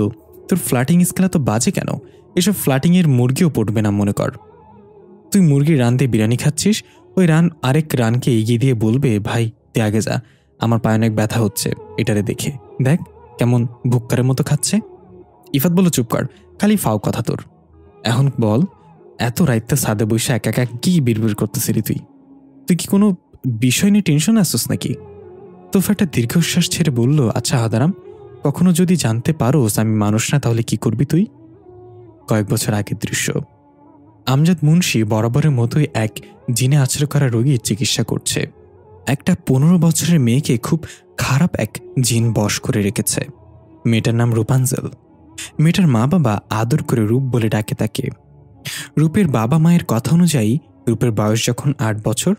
Speaker 2: তোর ফ্ল্যাটিং স্কেল তো বাজে কেন? এসব ফ্ল্যাটিংয়ের মুরগিও পড়বে না মনে কর। তুই মুরগির রান দিয়ে বিরিয়ানি খাচ্ছিস, ওই রান আরেক রানকে এগিয়ে দিয়ে বলবে, ভাই তুই আগে যা, আমার পায়ে অনেক ব্যথা হচ্ছে, এটারে দেখে দেখ কেমন ভুক্কারের মতো খাচ্ছে। ইফাত বলল, চুপ কর, খালি ফাও কথা তোর। এখন বল, এত রাইতে সাদে বসে একা একা কি বিড়বিড় করতেছিলি তুই? তুই কি কোনো বিষয় নিয়ে টেনশন আসছিস নাকি? তোফা একটা দীর্ঘশ্বাস ছেড়ে বলল, আচ্ছা হাদারাম, কখনো যদি জানতে পারোস আমি মানুষ না, তাহলে কি করবি তুই? কয়েক বছর আগের দৃশ্য। আমজাদ মুন্সি বরাবরের মতোই এক জিনে আছড়ে করা রোগীর চিকিৎসা করছে। একটা 15 বছরের মেয়েকে খুব খারাপ এক জিন বশ করে রেখেছে। মেয়েটার নাম রূপাঞ্জল। মেয়েটার মা বাবা আদর করে রূপ বলে ডাকে তাকে। রূপের বাবা মায়ের কথা অনুযায়ী রূপের বয়স যখন 8 বছর,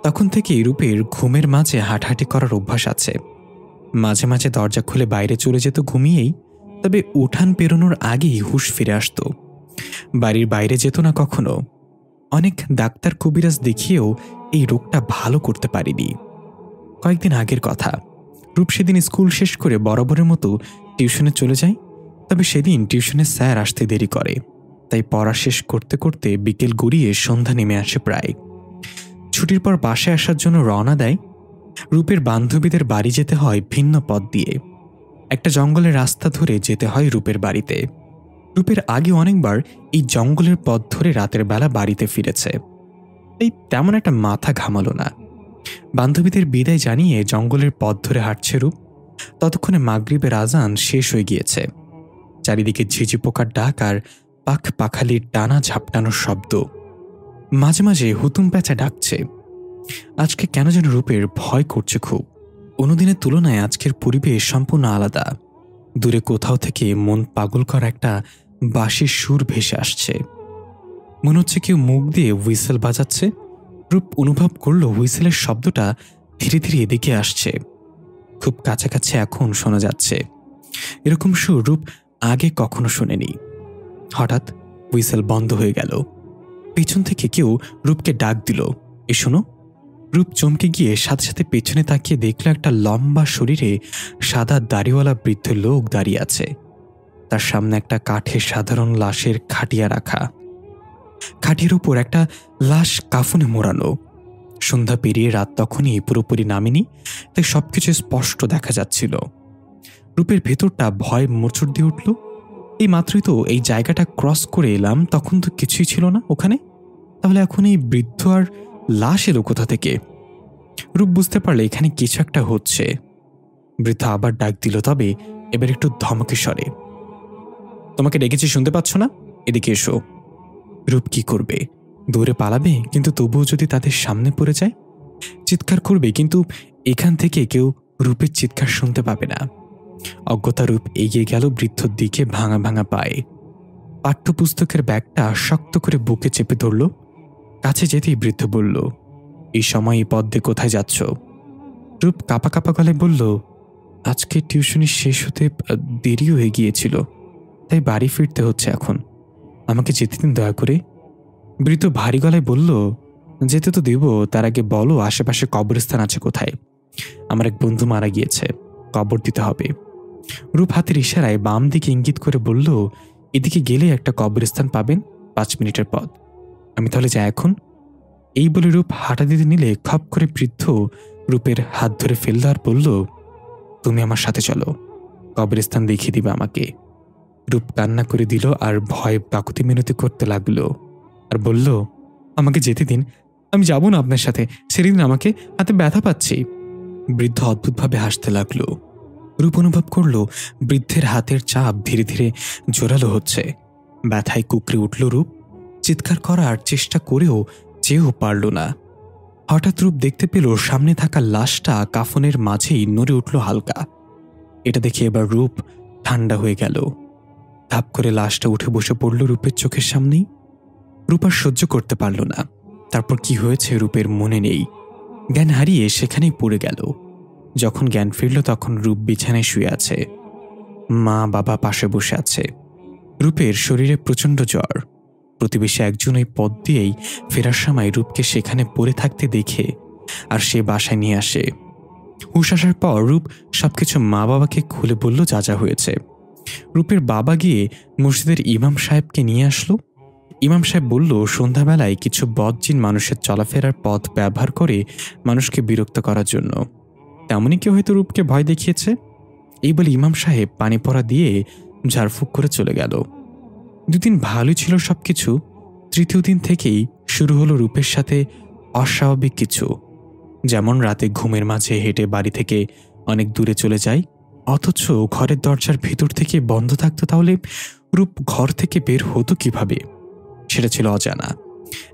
Speaker 2: তখন থেকেই রূপের ঘুমের মাঝে হাঁটাহাঁটি করার অভ্যাস আছে। মাঝে মাঝে দরজা খুলে বাইরে চলে যেত ঘুমিয়েই, তবে উঠান পেরোনোর আগেই হুঁশ ফিরে আসত। বাড়ির বাইরে যেত না কখনো। অনেক ডাক্তার কবিরাজ দেখিয়েও এই রোগটা ভালো করতে পারিনি। কয়েকদিন আগের কথা, রূপ সেদিন স্কুল শেষ করে বরাবরের মতো টিউশনে চলে যায়। তবে সেদিন টিউশনে স্যার আসতে দেরি করে, তাই পড়া শেষ করতে করতে বিকেল গড়িয়ে সন্ধ্যা নেমে আসে প্রায়। ছুটির পর বাসায় আসার জন্য রওনা দেয়। রূপের বান্ধবীদের বাড়ি যেতে হয় ভিন্ন পথ দিয়ে। একটা জঙ্গলের রাস্তা ধরে যেতে হয় রূপের বাড়িতে। রূপের আগে অনেকবার এই জঙ্গলের পথ ধরে রাতের বেলা বাড়িতে ফিরেছে, এই তেমন একটা মাথা ঘামালো না। বান্ধবীদের বিদায় জানিয়ে জঙ্গলের পথ ধরে হাঁটছে রূপ। ততক্ষণে মাগরিবের আজান শেষ হয়ে গিয়েছে। চারিদিকে ঝিঝি পোকার ডাক আর পাখ পাখালির টানা ঝাপটানোর শব্দ। মাঝে মাঝে হুতুম প্যাঁচা ডাকছে। আজকে কেন যেন রূপের ভয় করছে খুব। অন্যদিনের তুলনায় আজকের পরিবেশ সম্পূর্ণ আলাদা। দূরে কোথাও থেকে মন পাগল করা একটা বাঁশির সুর ভেসে আসছে। মনে হচ্ছে কেউ মুখ দিয়ে হুইসেল বাজাচ্ছে। রূপ অনুভব করলো হুইসেলের শব্দটা ধীরে ধীরে এদিকে আসছে, খুব কাছাকাছি এখন শোনা যাচ্ছে। এরকম সুর রূপ আগে কখনো শোনেনি। হঠাৎ হুইসেল বন্ধ হয়ে গেল। পেছন থেকে কেউ রূপকে ডাক দিল, এ শোনো। রূপ চমকে গিয়ে সাথে সাথে পেছনে তাকিয়ে দেখল একটা লম্বা শরীরে সাদা দাড়িওয়ালা বৃদ্ধ লোক দাঁড়িয়ে আছে। তার সামনে একটা কাঠের সাধারণ লাশের খাটিয়া রাখা, খাটিয়ার উপর একটা লাশ কাফনে মোড়ানো। সন্ধ্যা পেরিয়ে রাত তখনই পুরোপুরি নামেনি, তাই সবকিছু স্পষ্ট দেখা যাচ্ছিল। রূপের ভেতরটা ভয় মোচড় দিয়ে উঠল। এই মাত্রই তো এই জায়গাটা ক্রস করে এলাম, তখন তো কিছুই ছিল না ওখানে। তাহলে এখন এই বৃদ্ধ আর লাশ এলো কোথা থেকে? রূপ বুঝতে পারলে এখানে কিছু একটা হচ্ছে। বৃদ্ধ আবার ডাক দিল, তবে এবার একটু ধমকে স্বরে, তোমাকে ডেকেছি, শুনতে পাচ্ছ না? এদিকে এসো। রূপ কি করবে? দৌড়ে পালাবে, কিন্তু তবুও যদি তাদের সামনে পড়ে যায়? চিৎকার করবে, কিন্তু এখান থেকে কেউ রূপের চিৎকার শুনতে পাবে না। অজ্ঞতা রূপ এগিয়ে গেল বৃদ্ধর দিকে ভাঙা ভাঙা পায়ে। পাঠ্যপুস্তকের ব্যাগটা শক্ত করে বুকে চেপে ধরল। কাছে যেতেই বৃদ্ধ বলল, এই সময় এই পথ দিয়ে কোথায় যাচ্ছ? রূপ কাঁপা কাঁপা গলায় বলল, আজকে টিউশনি শেষ হতে দেরি হয়ে গিয়েছিল, তাই বাড়ি ফিরতে হচ্ছে এখন। আমাকে যেতে দিন দয়া করে। বৃদ্ধ ভারী গলায় বলল, যেতে তো দেব, তার আগে বলো আশেপাশে কবরস্থান আছে কোথায়? আমার এক বন্ধু মারা গিয়েছে, কবর দিতে হবে। রূপ হাতের ইশারায় বাম দিকে ইঙ্গিত করে বলল, এদিকে গেলে একটা কবরস্থান পাবেন, 5 মিনিটের পথ। আমি তাহলে যাই এখন? এই বলে রূপ হাঁটা দিতে নিলে খপ করে বৃদ্ধ রূপের হাত ধরে ফেলল আর বলল, তুমি আমার সাথে চলো, কবরস্থান দেখিয়ে দিবে আমাকে। রূপ কান্না করে দিল আর ভয় কাকুতি মিনতি করতে লাগলো আর বলল, আমাকে যেতে দিন, আমি যাব না আপনার সাথে, ছেড়ে দিন আমাকে, হাতে ব্যথা পাচ্ছি। বৃদ্ধ অদ্ভুতভাবে হাসতে লাগলো। রূপ অনুভব করল বৃদ্ধের হাতের চাপ ধীরে ধীরে জোরালো হচ্ছে। ব্যথায় কুকড়ে উঠল রূপ। চিৎকার করার চেষ্টা করেও চেয়েও পারল না। হঠাৎ রূপ দেখতে পেল সামনে থাকা লাশটা কাফনের মাঝেই নড়ে উঠল হালকা। এটা দেখে এবার রূপ ঠান্ডা হয়ে গেল। ধাপ করে লাশটা উঠে বসে পড়ল রূপের চোখের সামনেই। রূপ আর সহ্য করতে পারল না। তারপর কি হয়েছে রূপের মনে নেই। জ্ঞান হারিয়ে সেখানেই পড়ে গেল। যখন জ্ঞান ফিরল তখন রূপ বিছানায় শুয়ে আছে, মা বাবা পাশে বসে আছে। রূপের শরীরে প্রচণ্ড জ্বর। প্রতিবেশী একজন ওই পথ দিয়েই ফেরার সময় রূপকে সেখানে পড়ে থাকতে দেখে আর সে বাসায় নিয়ে আসে। হুঁশ আসার পর রূপ সবকিছু মা বাবাকে খুলে বলল যা যা হয়েছে। রূপের বাবা গিয়ে মসজিদের ইমাম সাহেবকে নিয়ে আসলো। ইমাম সাহেব বলল, সন্ধ্যাবেলায় কিছু বদজিন মানুষের চলাফেরার পথ ব্যবহার করে মানুষকে বিরক্ত করার জন্য। তেমনই কেউ হয়তো রূপকে ভয় দেখিয়েছে। এই বলে ইমাম সাহেব পানি পড়া দিয়ে ঝাড়ফুঁক করে চলে গেল। 2 দিন ভালোই ছিল সবকিছু। তৃতীয় দিন থেকেই শুরু হলো রূপের সাথে অস্বাভাবিক কিছু। যেমন রাতে ঘুমের মাঝে হেঁটে বাড়ি থেকে অনেক দূরে চলে যায়, অথচ ঘরের দরজার ভেতর থেকে বন্ধ থাকতো। তাহলে রূপ ঘর থেকে বের হতো কিভাবে? সেটা ছিল অজানা।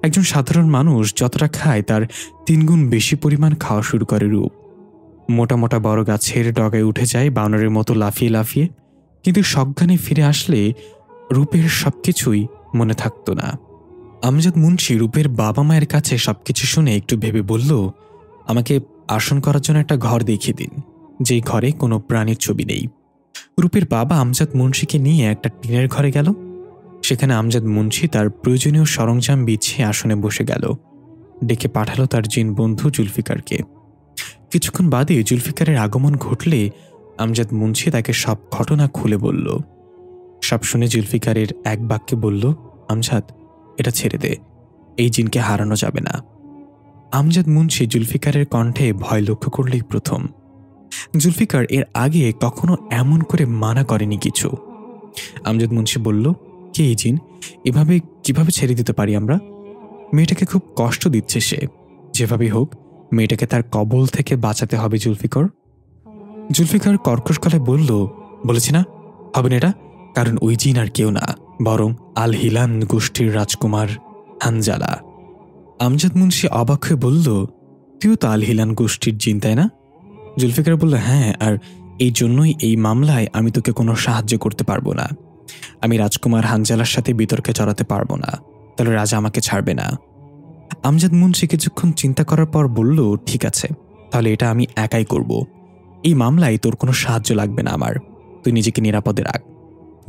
Speaker 2: একজন সাধারণ মানুষ যতটা খায় তার 3 গুণ বেশি পরিমাণ খাওয়া শুরু করে রূপ। মোটা মোটা বড় গাছের ডগায় উঠে যায় বানরের মতো লাফিয়ে লাফিয়ে। কিন্তু সজ্ঞানে ফিরে আসলে রূপের সবকিছুই মনে থাকতো না। আমজাদ মুন্সি রূপের বাবা মায়ের কাছে সবকিছু শুনে একটু ভেবে বলল, আমাকে আসন করার জন্য একটা ঘর দেখিয়ে দিন, যেই ঘরে কোনো প্রাণীর ছবি নেই। রূপের বাবা আমজাদ মুন্সিকে নিয়ে একটা টিনের ঘরে গেল। সেখানে আমজাদ মুন্সি তার প্রয়োজনীয় সরঞ্জাম বিছিয়ে আসনে বসে গেল। ডেকে পাঠালো তার জিন বন্ধু জুলফিকারকে। কিছুক্ষণ বাদে জুলফিকারের আগমন ঘটলে আমজাদ মুন্সি তাকে সব ঘটনা খুলে বলল। সব শুনে জুলফিকারের এক বাক্যে বলল, আমজাদ, এটা ছেড়ে দে, এই জিনকে হারানো যাবে না। আমজাদ মুন্সি জুলফিকারের কণ্ঠে ভয় লক্ষ্য করলেই প্রথম। জুলফিকার এর আগে কখনো এমন করে মানা করেনি কিছু। আমজাদ মুন্সি বলল, কে এই জিন? এভাবে কিভাবে ছেড়ে দিতে পারি আমরা? মেয়েটাকে খুব কষ্ট দিচ্ছে সে। যেভাবেই হোক মেয়েটাকে তার কবল থেকে বাঁচাতে হবে জুলফিকার। জুলফিকার কর্কশ গলায় বলল, বলেছি না হবে না এটা, কারণ ওই জিন আর কেউ না, বরং আল হিলান গোষ্ঠীর রাজকুমার হানজালা। আমজাদ মুন্সি অবাক হয়ে বলল, তুইও তো আল হিলান গোষ্ঠীর জিন, তাই না? জুলফিকার বলল, হ্যাঁ, আর এই জন্যই এই মামলায় আমি তোকে কোনো সাহায্য করতে পারবো না। আমি রাজকুমার হানজালার সাথে বিতর্কে জড়াতে পারবো না, তাহলে রাজা আমাকে ছাড়বে না। আমজাদ মুন্সি কিছুক্ষণ চিন্তা করার পর বলল, ঠিক আছে, তাহলে এটা আমি একাই করব। এই মামলায় তোর কোনো সাহায্য লাগবে না আমার, তুই নিজেকে নিরাপদে রাখ।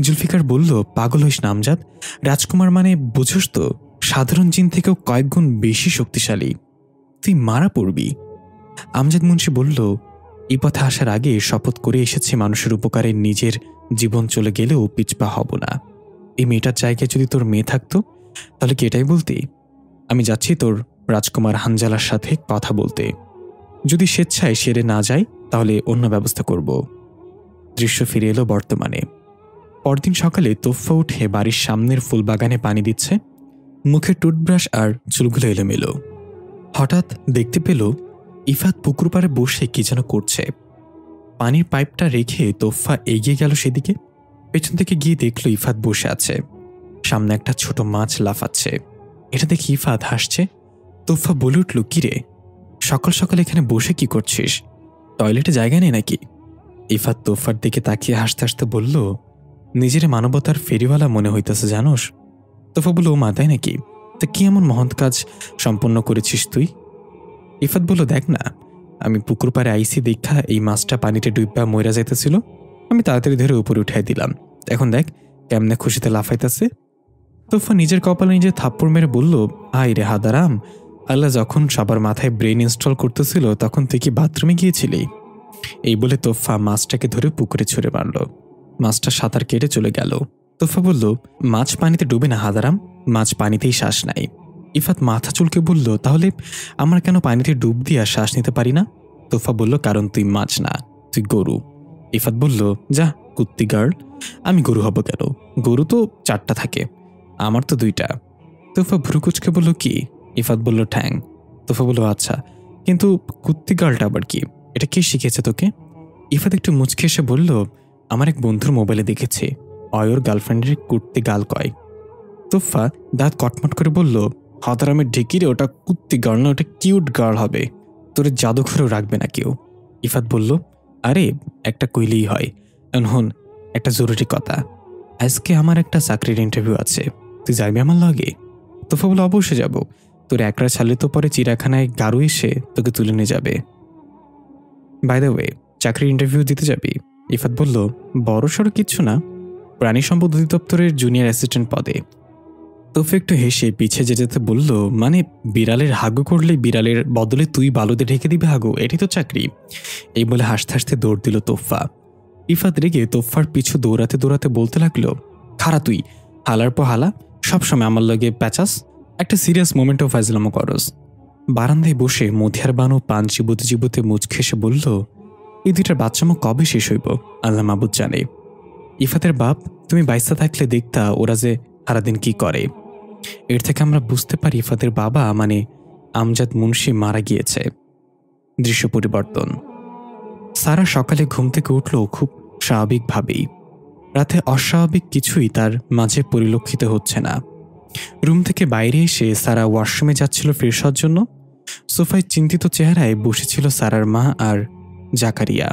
Speaker 2: জুলফিকার বলল, পাগল হইস না আমজাদ, রাজকুমার মানে বুঝোস তো, সাধারণ জিন থেকেও কয়েক গুণ বেশি শক্তিশালী, তুই মারা পড়বি। আমজাদ মুন্সি বলল, এই পথে আসার আগে শপথ করে এসেছি মানুষের উপকারে নিজের জীবন চলে গেলেও পিছপা হব না। এই মেয়েটার জায়গায় যদি তোর মেয়ে থাকতো তাহলে কি এটাই বলতি? আমি যাচ্ছি তোর রাজকুমার হানজালার সাথে কথা বলতে, যদি স্বেচ্ছায় সেরে না যায় তাহলে অন্য ব্যবস্থা করব। দৃশ্য ফিরে এলো বর্তমানে। পরদিন সকালে তোফা উঠে বাড়ির সামনের ফুলবাগানে পানি দিচ্ছে, মুখে টুথব্রাশ আর চুলগুলো এলোমেলো। হঠাৎ দেখতে পেল ইফাত পুকুর পাড়ে বসে কি যেন করছে। পানির পাইপটা রেখে তোফা এগিয়ে গেল সেদিকে। পেছন থেকে গিয়ে দেখল ইফাত বসে আছে, সামনে একটা ছোট মাছ লাফাচ্ছে। এটা দেখে ইফাত হাসছে। তোফা বলে উঠল, কিরে, সকাল সকাল এখানে বসে কি করছিস? টয়লেটে জায়গা নেই নাকি? ইফাত তোফার দিকে তাকিয়ে হাসতে হাসতে বলল, নিজের মানবতার ফেরিওয়ালা মনে হইতেছে জানোস। তোফা বলল, ও মা, তাই নাকি? তা কি এমন মহৎ কাজ সম্পন্ন করেছিস তুই? ইফাত বলল, দেখ না, আমি পুকুর পাড়ে আইসি দেখা এই মাছটা পানিতে ডুইবা মইরা যাইতেছিল, আমি তাড়াতাড়ি ধরে উপরে উঠাই দিলাম, এখন দেখ কেমনে খুশিতে লাফাইতেছে। তোফা নিজের কপালে নিজে থাপ্পড় মেরে বলল, আই রে হাদারাম, আল্লাহ যখন সবার মাথায় ব্রেন ইনস্টল করতেছিল তখন তুই কি বাথরুমে গিয়েছিলি? এই বলে তোফা মাছটাকে ধরে পুকুরে ছুঁড়ে মারল। মাছটা সাঁতার কেটে চলে গেল। তোফা বলল, মাছ পানিতে ডুবে না হাদারাম, মাছ পানিতেই শ্বাস নাই। ইফাত মাথা চুলকে বলল, তাহলে আমরা কেন পানিতে ডুব দিয়ে আর শ্বাস নিতে পারি না? তোফা বলল, কারণ তুই মাছ না, তুই গরু। ইফাত বলল, যা কুত্তি গার্ল, আমি গরু হব কেন? গরু তো 4টা থাকে, আমার তো 2টা। তোফা ভ্রুকুচকে বলল, কি? ইফাত বলল, ঠ্যাং। তোফা বলল, আচ্ছা, কিন্তু কুত্তি গার্লটা আবার কি? এটা কে শিখেছে তোকে? ইফাত একটু মুচকে এসে বলল, আমার এক বন্ধুর মোবাইলে দেখেছি, অয়র গার্লফ্রেন্ডের কুত্তি গাল কয়। তোফা দাঁত কটমট করে বলল, হাদারামের ঢেকিরে, ওটা কুত্তি গার্ল না, ওটা কিউট গার্ল হবে, তোর জাদুঘরেও রাখবে না কেউ। ইফাত বলল, আরে একটা কইলেই হয়। এখন একটা জরুরি কথা, আজকে আমার একটা চাকরির ইন্টারভিউ আছে, তুই যাবি আমার লগে? তোফা বলল, অবশ্যই যাব, তোর একরা ছাড়লে তো পরে চিড়াখানায় গাড়ু এসে তোকে তুলে নিয়ে যাবে। বাই দ্য ওয়ে, চাকরির ইন্টারভিউ দিতে যাবি? ইফাত বলল, বড় সড়ো কিচ্ছু না, প্রাণী সম্পদ অধিদপ্তরের জুনিয়র অ্যাসিস্ট্যান্ট পদে। তোফা একটু হেসে পিছিয়ে যেতে বলল, মানে বিড়ালের হাগু করলে বিড়ালের বদলে তুই বালুতে ঢেকে দিবে হাগু, এটাই তো চাকরি। এই বলে হাসতে হাসতে দৌড় দিল তোফা। ইফাত রেগে তোফার পিছু দৌড়াতে দৌড়াতে বলতে লাগলো, খারা তুই, হালার পর হালা, সবসময় আমার লগে প্যাচাস, একটা সিরিয়াস মোমেন্ট অফ ফাজলামো করস। বারান্দায় বসে মধিয়ার বানু পান চিবুতে চিবুতে মুচকে এসে বলল, এই 2টার বাচ্চামো কবে শেষ হইব আল্লাহ মাবুদ জানে। ইফাতের বাপ, তুমি বাইসা থাকলে দেখতা ওরা যে সারাদিন কি করে। এর থেকে আমরা বুঝতে পারি ইফাতের বাবা মানে আমজাদ মুন্সি মারা গিয়েছে। দৃশ্য পরিবর্তন। সারা সকালে ঘুম থেকে উঠল খুব স্বাভাবিকভাবেই। রাতে অস্বাভাবিক কিছুই তার মাঝে পরিলক্ষিত হচ্ছে না। রুম থেকে বাইরে এসে সারা ওয়াশরুমে যাচ্ছিল ফ্রেশ হওয়ার জন্য। সোফায় চিন্তিত চেহারায় বসেছিল সারার মা আর জাকারিয়া।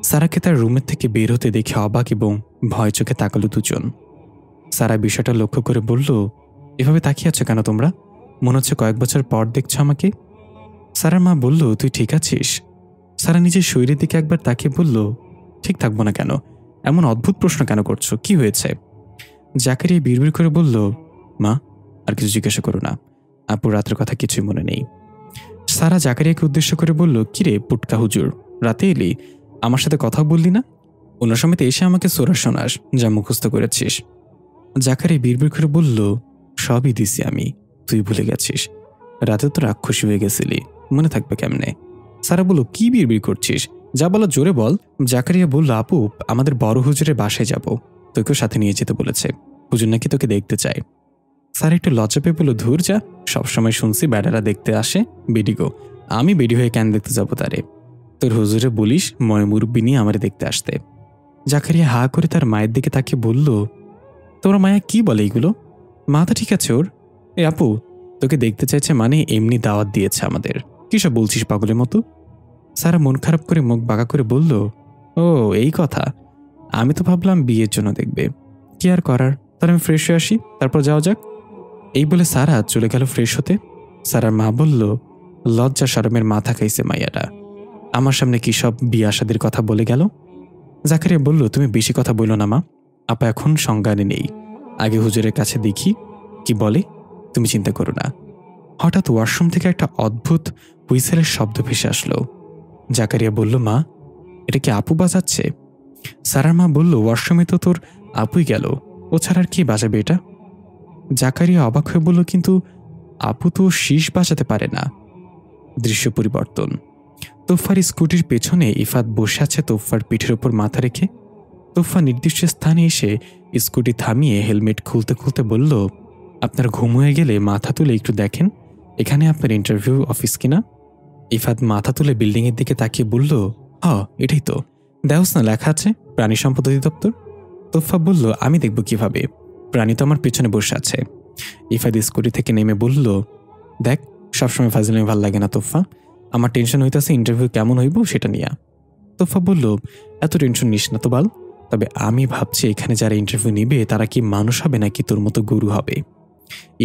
Speaker 2: সারাকে তার রুমের থেকে বের হতে দেখে অবাক এবং ভয় চোখে তাকালো দুজন। সারা বিষয়টা লক্ষ্য করে বলল, এভাবে তাকিয়ে আছো কেন তোমরা? মনে হচ্ছে কয়েক বছর পর দেখছো আমাকে। সারার মা বলল, তুই ঠিক আছিস? সারা নিজের শরীরের দিকে একবার তাকিয়ে বলল, ঠিক থাকবো না কেন? এমন অদ্ভুত প্রশ্ন কেন করছো? কি হয়েছে? জাকারিয়া বিড়বিড় করে বলল, মা আর কিছু জিজ্ঞাসা করো না, আপুর রাতের কথা কিছুই মনে নেই। সারা জাকারিয়াকে উদ্দেশ্য করে বলল, কিরে পুটকা হুজুর, রাতে এলি, আমার সাথে কথা বললি না? অন্য সময়তে এসে আমাকে সোরা শোনাস যা মুখস্থ করেছিস। জাকারিয়া বিড়বিড় করে বলল, সবই দিছি আমি, তুই ভুলে গেছিস, রাতে তো রাক্ষসী হয়ে গেছিলি, মনে থাকবে কেমনে? সারা বলল, কি বিড়বিড় করছিস, যা বলো জোরে বল। জাকারিয়া বলল, আপু আমাদের বড় হুজুরের বাসায় যাব, তোকেও সাথে নিয়ে যেতে বলেছে, হুজুর নাকি তোকে দেখতে চায়। স্যার একটু লজ্জা পেয়ে বলল, ধুর যা, সবসময় শুনছি বেডারা দেখতে আসে, বেডিগো, আমি বেডি হয়ে কেন দেখতে যাবো তারে? তোর হুজুরে বলিস ময় মুরব্বি নিয়ে আমারে দেখতে আসতে। জাকারিয়া হা করে তার মায়ের দিকে তাকিয়ে বলল, তোর মায়া কি বলে এগুলো? মাথা ঠিক আছে ওর? এ আপু, তোকে দেখতে চাইছে মানে এমনি দাওয়াত দিয়েছে আমাদের, কি সব বলছিস পাগলের মতো? সারা মন খারাপ করে মুখ বাঁকা করে বলল, ও এই কথা, আমি তো ভাবলাম বিয়ের জন্য দেখবে। কি আর করার, তাহলে আমি ফ্রেশ হয়ে আসি, তারপর যাওয়া যাক। এই বলে সারা চলে গেল ফ্রেশ হতে। সারার মা বলল, লজ্জা শরমের মাথা খাইছে মাইয়াটা, আমার সামনে কি সব বিয়ে শাদীর কথা বলে গেল। জাকারিয়া বলল, তুমি বেশি কথা বলল না মা, আপা এখন সংজ্ঞানে নেই, আগে হুজুরের কাছে দেখি কি বলে, তুমি চিন্তা করো না। হঠাৎ ওয়াশরুম থেকে একটা অদ্ভুত হুইসেলের শব্দ ভেসে আসলো। জাকারিয়া বলল, মা এটা কি আপু বাজাচ্ছে? সারার মা বলল, ওয়াশরুমে তো তোর আপুই গেল, ও ছাড়া আর কি বাজাবে এটা? জাকারিয়া অবাক হয়ে বলল, কিন্তু আপু তো শীষ বাজাতে পারে না। দৃশ্য পরিবর্তন। তোফার স্কুটির পেছনে ইফাত বসে আছে তোফার পিঠের ওপর মাথা রেখে। তোফা নির্দিষ্ট স্থানে এসে স্কুটি থামিয়ে হেলমেট খুলতে খুলতে বলল, আপনার ঘুম হয়ে গেলে মাথা তুলে একটু দেখেন এখানে আপনার ইন্টারভিউ অফিস কিনা। ইফাত মাথা তুলে বিল্ডিংয়ের দিকে তাকিয়ে বলল, এটাই তো, দেখোস না লেখা আছে প্রাণী সম্পদ অধিদপ্তর। তোফা বলল, আমি দেখব কিভাবে, প্রাণী তো আমার পেছনে বসে আছে। ইফাত স্কুটি থেকে নেমে বলল, দেখ সবসময় ফাজলামি ভাল লাগে না তোফা, আমার টেনশন হইতেছে ইন্টারভিউ কেমন হইব সেটা নিয়ে। তোফা বলল, এত টেনশন নিস না তো বাল, তবে আমি ভাবছি এখানে যারা ইন্টারভিউ নিবে তারা কি মানুষ হবে নাকি তোর মতো গরু হবে।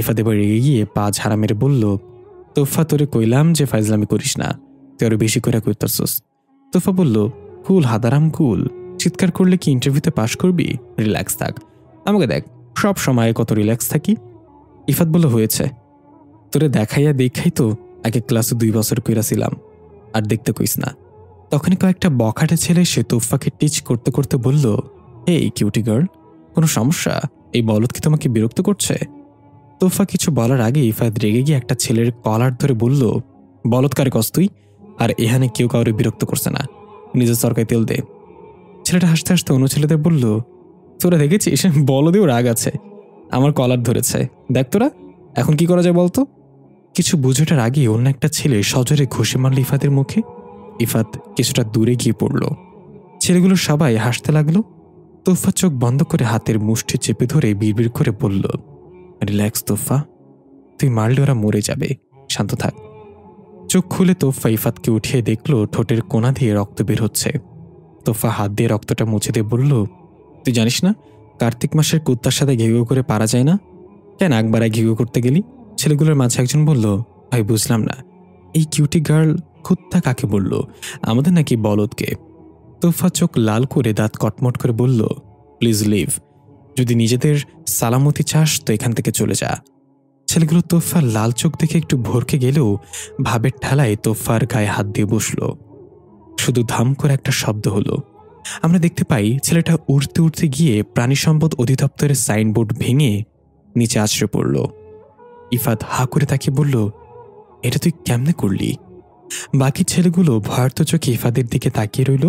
Speaker 2: ইফাত এবার রেগে গিয়ে পা ঝাড়া মেরে বলল, তোফা তোরে কইলাম যে ফাজলামি করিস না, তুই আরো বেশি করে কইতাছস। তোফা বলল, কুল হাদারাম কুল, চিৎকার করলে কি ইন্টারভিউতে পাশ করবি? রিল্যাক্স থাক, আমাকে দেখ সব সময় কত রিল্যাক্স থাকি। ইফাত বলল, হয়েছে, তোরে দেখাইয়া দেখাই তো আগে ক্লাসে 2 বছর কইরাছিলাম, আর দেখতে কইস না। তখনই কয়েকটা বখাটে ছেলে সে তোফাকে টিচ করতে করতে বলল, এই কিউটি গার্ল, কোনো সমস্যা? এই বলদ কি তোমাকে বিরক্ত করছে? তোফা কিছু বলার আগে ইফাত রেগে গিয়ে একটা ছেলের কলার ধরে বলল, বলদ কারে কস তুই? আর এখানে কেউ কাউরে বিরক্ত করছে না, নিজের সরকারি তেল দে। ছেলেটা হাসতে হাসতে অন্য ছেলেদের বলল, তোরা দেখেছিস বলদেও রাগ আছে, আমার কলার ধরেছে, দেখ তোরা এখন কি করা যায় বলতো। কিছু বুঝোটার আগে অন্য একটা ছেলে সজোরে ঘষে মারল ইফাতের মুখে। ইফাত কিছুটা দূরে গিয়ে পড়ল। ছেলেগুলো সবাই হাসতে লাগলো। তোফা চোখ বন্ধ করে হাতের মুষ্টি চেপে ধরে বিড়বিড় করে বলল, রিল্যাক্স তোফা, তুই মারলে ওরা মরে যাবে, শান্ত থাক। চোখ খুলে তোফা ইফাতকে উঠিয়ে দেখল ঠোঁটের কোণা দিয়ে রক্ত বের হচ্ছে। তোফা হাত দিয়ে রক্তটা মুছে দিয়ে বলল, তুই জানিস না কার্তিক মাসের কুত্তার সাথে ঘেউ করে পারা যায় না? কেন একবারায় ঘেউ করতে গেলি? ছেলেগুলোর মাঝে একজন বলল, ভাই বুঝলাম না, এই কিউটি গার্ল কুত্তা কাকে বলল, আমাদের নাকি বলদকে? তোফা চোখ লাল করে দাঁত কটমট করে বলল, প্লিজ লিভ, যদি নিজেদের সালামতি চাস তো এখান থেকে চলে যা। ছেলেগুলো তোফার লাল চোখ দেখে একটু ভরকে গেলেও ভাবের ঠেলায় তোফার গায়ে হাত দিয়ে বসল। শুধু ধাম করে একটা শব্দ হলো। আমরা দেখতে পাই ছেলেটা উড়তে উড়তে গিয়ে প্রাণী সম্পদ অধিদপ্তরের সাইনবোর্ড ভেঙে নিচে আছড়ে পড়ল। ইফাত হা করে তাকিয়ে বলল, এটা তুই কেমনে করলি? বাকি ছেলেগুলো ভয়ার্ত চোখে ইফাদের দিকে তাকিয়ে রইল।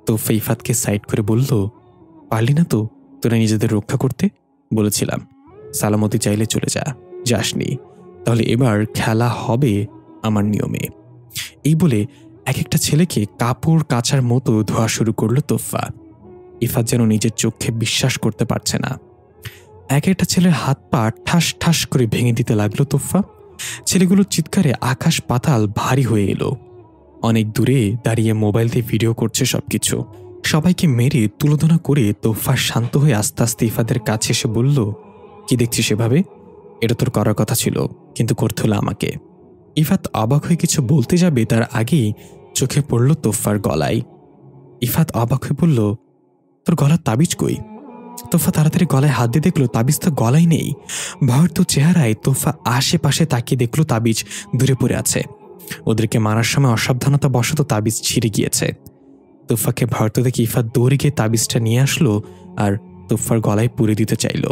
Speaker 2: তোফা ইফাতকে সাইড করে বলল, পারলি না তো তোরা নিজেদের রক্ষা করতে? বলেছিলাম সালামতি চাইলে চলে যা, যাসনি, তাহলে এবার খেলা হবে আমার নিয়মে। এই বলে এক একটা ছেলেকে কাপড় কাচার মতো ধোয়া শুরু করলো তোফা। ইফাত যেন নিজের চোখে বিশ্বাস করতে পারছে না। এক একটা ছেলের হাত পা ঠাস ঠাস করে ভেঙে দিতে লাগলো তোফা। ছেলেগুলোর চিৎকারে আকাশ পাতাল ভারী হয়ে এলো। অনেক দূরে দাঁড়িয়ে মোবাইল দিয়ে ভিডিও করছে সবকিছু। সবাইকে মেরে তুলোধনা করে তোফা শান্ত হয়ে আস্তে আস্তে ইফাদের কাছে এসে বলল, কি দেখছিস সেভাবে? এটা তোর করার কথা ছিল, কিন্তু করতে হলো আমাকে। ইফাত অবাক হয়ে কিছু বলতে যাবে তার আগেই চোখে পড়ল তোফার গলায়। ইফাত অবাক হয়ে বলল, তোর গলার তাবিজ কই? তোফা তাড়াতাড়ি গলায় হাত দিয়ে দেখলো তাবিজ তো গলায় নেই। ভয়ার্ত চেহারায় তোফা আশেপাশে তাকিয়ে দেখলো তাবিজ দূরে পড়ে আছে। ওদেরকে মারার সময় অসাবধানতা বশত তাবিজ ছিঁড়ে গিয়েছে। তোফাকে ভয়ার্ত দেখে ইফাত দৌড়ে গিয়ে তাবিজটা নিয়ে আসলো আর তোফার গলায় পুরে দিতে চাইল,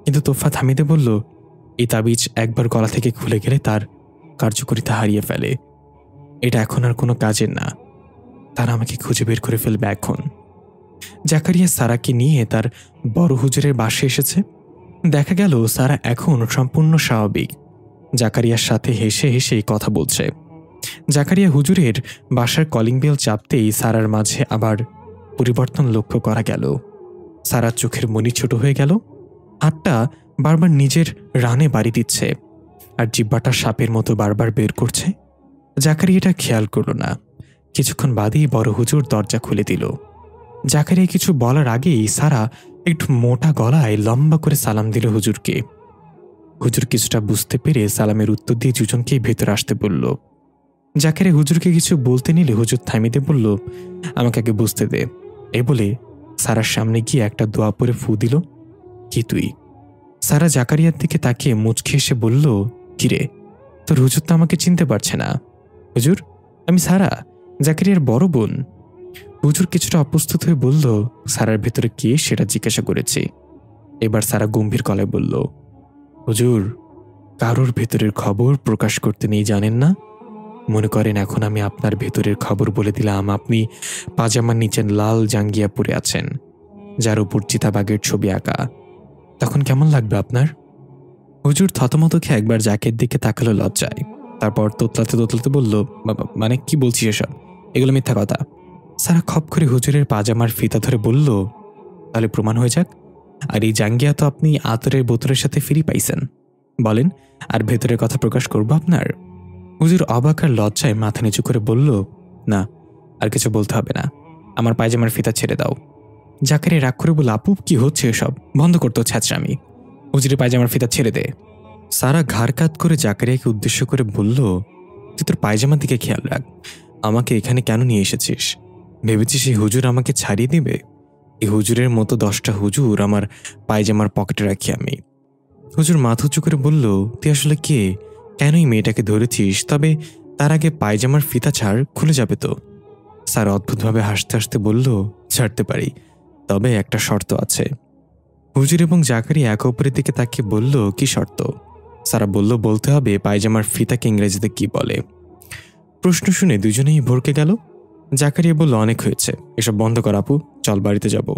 Speaker 2: কিন্তু তোফা থামিয়ে বলল, এই তাবিজ একবার গলা থেকে খুলে গেলে তার কার্যকারিতা হারিয়ে ফেলে, এটা এখন আর কোনো কাজের না, তারা আমাকে খুঁজে বের করে ফেলবে এখন। জাকারিয়া সারাকে নিয়ে তার বড় হুজুরের বাসায় এসেছে। দেখা গেল সারা এখন সম্পূর্ণ স্বাভাবিক, জাকারিয়ার সাথে হেসে হেসে কথা বলছে। জাকারিয়া হুজুরের বাসার কলিং বেল চাপতেই সারার মাঝে আবার পরিবর্তন লক্ষ্য করা গেল। সারার চোখের মনি ছোট হয়ে গেল, হাতটা বারবার নিজের রানে বাড়ি দিচ্ছে আর জিব্বাটা সাপের মতো বারবার বের করছে। জাকারিয়া এটা খেয়াল করল না। কিছুক্ষণ বাদেই বড় হুজুর দরজা খুলে দিল। জাকারিয়া কিছু বলার আগেই সারা একটু মোটা গলায় লম্বা করে সালাম দিল হুজুরকে। হুজুর কিছুটা বুঝতে পেরে সালামের উত্তর দিয়ে দুজনকেই ভেতরে আসতে বলল। জাকারিয়া হুজুরকে কিছু বলতে নিলে হুজুর থামিয়ে বলল, আমাকে আগে বুঝতে দে। এ বলে সারার সামনে গিয়ে একটা দোয়া পরে ফু দিল। কি তুই? সারা জাকারিয়ার দিকে তাকিয়ে মুচকি এসে বলল, কিরে, তোর হুজুর তো আমাকে চিনতে পারছে না। হুজুর, আমি সারা, জাকারিয়ার বড় বোন। হুজুর কিছুটা অপ্রস্তুত হয়ে বলল, সারার ভেতরে কে সেটা জিজ্ঞাসা করেছি। এবার সারা গম্ভীর গলায় বলল, হুজুর, কারোর ভেতরের খবর প্রকাশ করতে নেই, জানেন না? মনে করেন এখন আমি আপনার ভেতরের খবর বলে দিলাম আপনি পাজামার নিচে লাল জাঙ্গিয়া পরে আছেন, যার উপর চিতাবাঘের ছবি আঁকা। তখন কেমন লাগবে আপনার? হুজুর থতমত খেয়ে একবার জাকের দিকে তাকালো লজ্জায়, তারপর তোতলাতে তোতলাতে বলল, মানে কি বলছিস এসব? এগুলো মিথ্যা কথা। সারা খপ করে হুজুরের পাজামার ফিতা ধরে বলল, তাহলে প্রমাণ হয়ে যাক। আর এই জাঙ্গিয়া তো আপনি আতরের বোতলের সাথে ফ্রি পাইছেন। বলেন, আর ভেতরের কথা প্রকাশ করবো আপনার? হুজুর অবাক আর লজ্জায় মাথা নিচু করে বলল, না, আর কিছু বলতে হবে না, আমার পায়জামার ফিতা ছেড়ে দাও। জাকারিয়া রাগ করে বলল, আপু কি হচ্ছে এসব? বন্ধ করতো ছ্যাঁচড়ামি। হুজুরের পায়জামার ফিতা ছেড়ে দে। সারা ঘাড় কাত করে জাকারিয়াকে উদ্দেশ্য করে বলল, তুই তোর পায়জামার দিকে খেয়াল রাখ। আমাকে এখানে কেন নিয়ে এসেছিস? ভেবেছিস এই হুজুর আমাকে ছাড়িয়ে দিবে? এই হুজুরের মতো 10টা হুজুর আমার পায়জামার পকেটে রাখি আমি। হুজুর মাথা উঁচু করে বলল, তুই আসলে কে? কেন এই মেয়েটাকে ধরেছিস? তবে তার আগে পায়জামার ফিতা ছাড়, খুলে যাবে তো। স্যার অদ্ভুতভাবে হাসতে হাসতে বলল, ছাড়তে পারি, তবে একটা শর্ত আছে। হুজুর এবং জাকারিয়া একে অপরের দিকে তাকিয়ে বলল, কি শর্ত? সারা বলল, বলতে হবে পায়জামার ফিতাকে ইংরেজিতে কি বলে। প্রশ্ন শুনে দুজনেই ভরকে গেল। জাকারিয়া বলল, অনেক হয়েছে, এসব বন্ধ কর আপু, চল বাড়িতে যাব।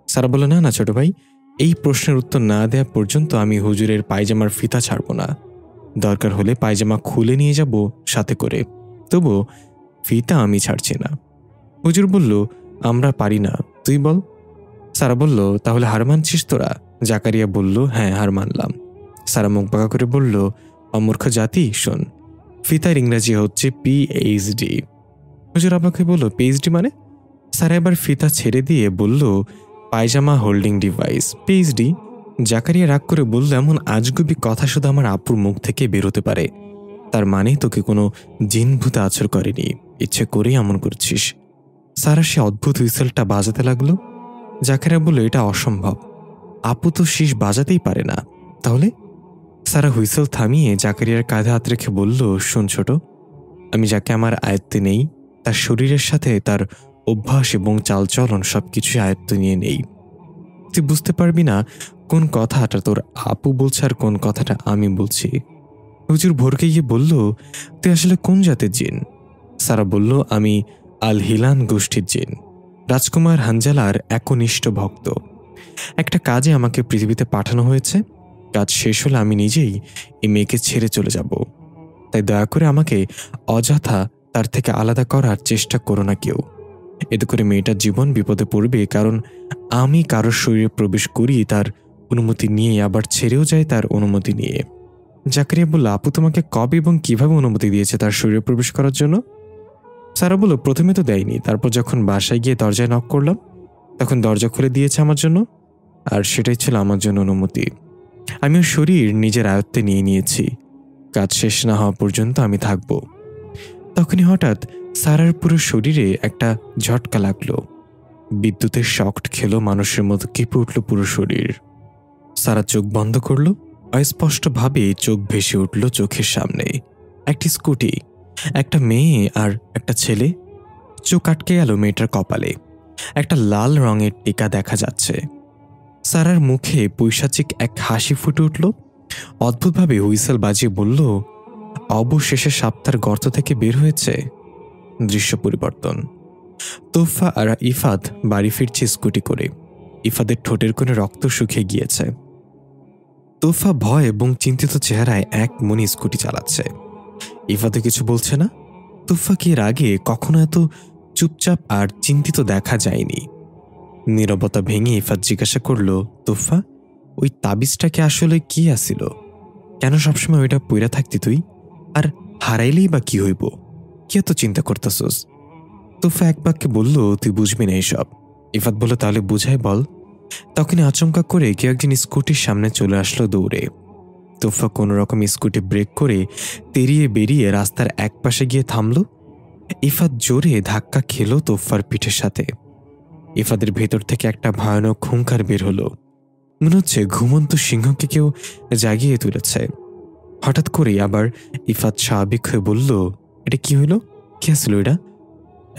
Speaker 2: সারা বলল, না না ছোট ভাই, এই প্রশ্নের উত্তর না দেওয়া পর্যন্ত আমি হুজুরের পায়জামার ফিতা ছাড়ব না। দরকার হলে পায়জামা খুলে নিয়ে যাব সাথে করে, তবু ফিতা আমি ছাড়ছি না। হুজুর বলল, আমরা পারি না, তুই বল। সারা বলল, তাহলে হার মানছিস তোরা? জাকারিয়া বলল, হ্যাঁ, হার মানলাম। সারা মুখ বাঁকা করে বলল, অমূর্খ জাতি, শোন, ফিতার ইংরাজি হচ্ছে পিএইচডি। হুজুর আমাকে বলল, পিএইচডি মানে? সারা এবার ফিতা ছেড়ে দিয়ে বলল, পায়জামা হোল্ডিং ডিভাইস, পিএইচডি। জাকারিয়া রাগ করে বলল, এমন আজগুবি কথা শুধু আমার আপুর মুখ থেকে বেরোতে পারে, তার মানে তোকে কোনো জিন ভূতে আছর করেনি, ইচ্ছে করেই এমন করছিস। সারা সে অদ্ভুত হুইসেলটা বাজাতে লাগলো। জাকারিয়া বলল, এটা অসম্ভব, আপু তো শীষ বাজাতেই পারে না। তাহলে? সারা হুইসেল থামিয়ে জাকারিয়ার কাঁধে হাত রেখে বলল, শোন ছোট, আমি যাকে আমার আয়ত্তে নেই, তার শরীরের সাথে তার অভ্যাস এবং চালচলন সবকিছুই আয়ত্ত নিয়ে নেই। তুই বুঝতে পারবি না কোন কথাটা তোর আপু বলছে আর কোন কথাটা আমি বলছি। হুজুর ভরকে গিয়ে বলল, তুই আসলে কোন জাতের জিন? সারা বলল, আমি আল হিলান গোষ্ঠীর জিন, রাজকুমার হানজালার একনিষ্ঠ ভক্ত। একটা কাজে আমাকে পৃথিবীতে পাঠানো হয়েছে, কাজ শেষ হলে আমি নিজেই এই মেয়েকে ছেড়ে চলে যাব। তাই দয়া করে আমাকে অযথা তার থেকে আলাদা করার চেষ্টা করো না কেউ। এতে করে মেয়েটার জীবন বিপদে পড়বে, কারণ আমি কারোর শরীরে প্রবেশ করি তার অনুমতি নিয়ে, আবার ছেড়েও যাই তার অনুমতি নিয়ে। জাকারিয়া বলল, আপু তোমাকে কবে এবং কিভাবে অনুমতি দিয়েছে তার শরীরে প্রবেশ করার জন্য? সারা বলল, প্রথমে তো দেয়নি, তারপর যখন বাসায় গিয়ে দরজায় নক করলাম তখন দরজা খুলে দিয়েছে আমার জন্য, আর সেটাই ছিল আমার জন্য অনুমতি। আমিও শরীর নিজের আয়ত্তে নিয়ে নিয়েছি, কাজ শেষ না হওয়া পর্যন্ত আমি থাকব। তখনই হঠাৎ সারার পুরো শরীরে একটা ঝটকা লাগলো, বিদ্যুতের শক খেলো, মানুষের মতো কেঁপে উঠল পুরো শরীর। সারা চোখ বন্ধ করলো, অস্পষ্টভাবে চোখ ভেসে উঠল চোখের সামনে একটি স্কুটি, একটা মেয়ে আর একটা ছেলে। চোখ আটকে গেল মেয়েটার কপালে, একটা লাল রঙের টিকা দেখা যাচ্ছে। সারার মুখে পৈশাচিক এক হাসি ফুটে উঠল। অদ্ভুতভাবে হুইসেল বাজিয়ে বলল, অবশেষে সাপ্তার গর্ত থেকে বের হয়েছে। দৃশ্য পরিবর্তন। তোফা আর ইফাত বাড়ি ফিরছে স্কুটি করে। ইফাদের ঠোঁটের কোণে রক্ত শুকিয়ে গিয়েছে। তোফা ভয় এবং চিন্তিত চেহারায় এক মনে স্কুটি চালাচ্ছে। ইফাতে কিছু বলছে না। তোফাকে এর আগে কখনো এত চুপচাপ আর চিন্তিত দেখা যায়নি। নীরবতা ভেঙে ইফাত জিজ্ঞাসা করল, তোফা, ওই তাবিজটাকে আসলে কি আসিল? কেন সবসময় ওইটা পইরা থাকতি তুই? আর হারাইলেই বা কি হইব? কি এত চিন্তা করতেছস? তোফা এক বাক্যে বলল, তুই বুঝবি না এসব। ইফাত বলল, তাহলে বুঝাই বল। তখনই আচমকা করে কেউ একজন স্কুটির সামনে চলে আসলো দৌড়ে। তোফা কোনো রকম স্কুটি ব্রেক করে তেড়িয়ে বেরিয়ে রাস্তার একপাশে গিয়ে থামল। ইফাত জোরে ধাক্কা খেল তোফার পিঠের সাথে। ইফাদের ভেতর থেকে একটা ভয়ানক হুঙ্কার বের হলো, মনে হচ্ছে ঘুমন্ত সিংহকে কেউ জাগিয়ে তুলেছে। হঠাৎ করে আবার ইফাত স্বাভাবিক হয়ে বলল, এটা কি হইল? কি আসলো এটা?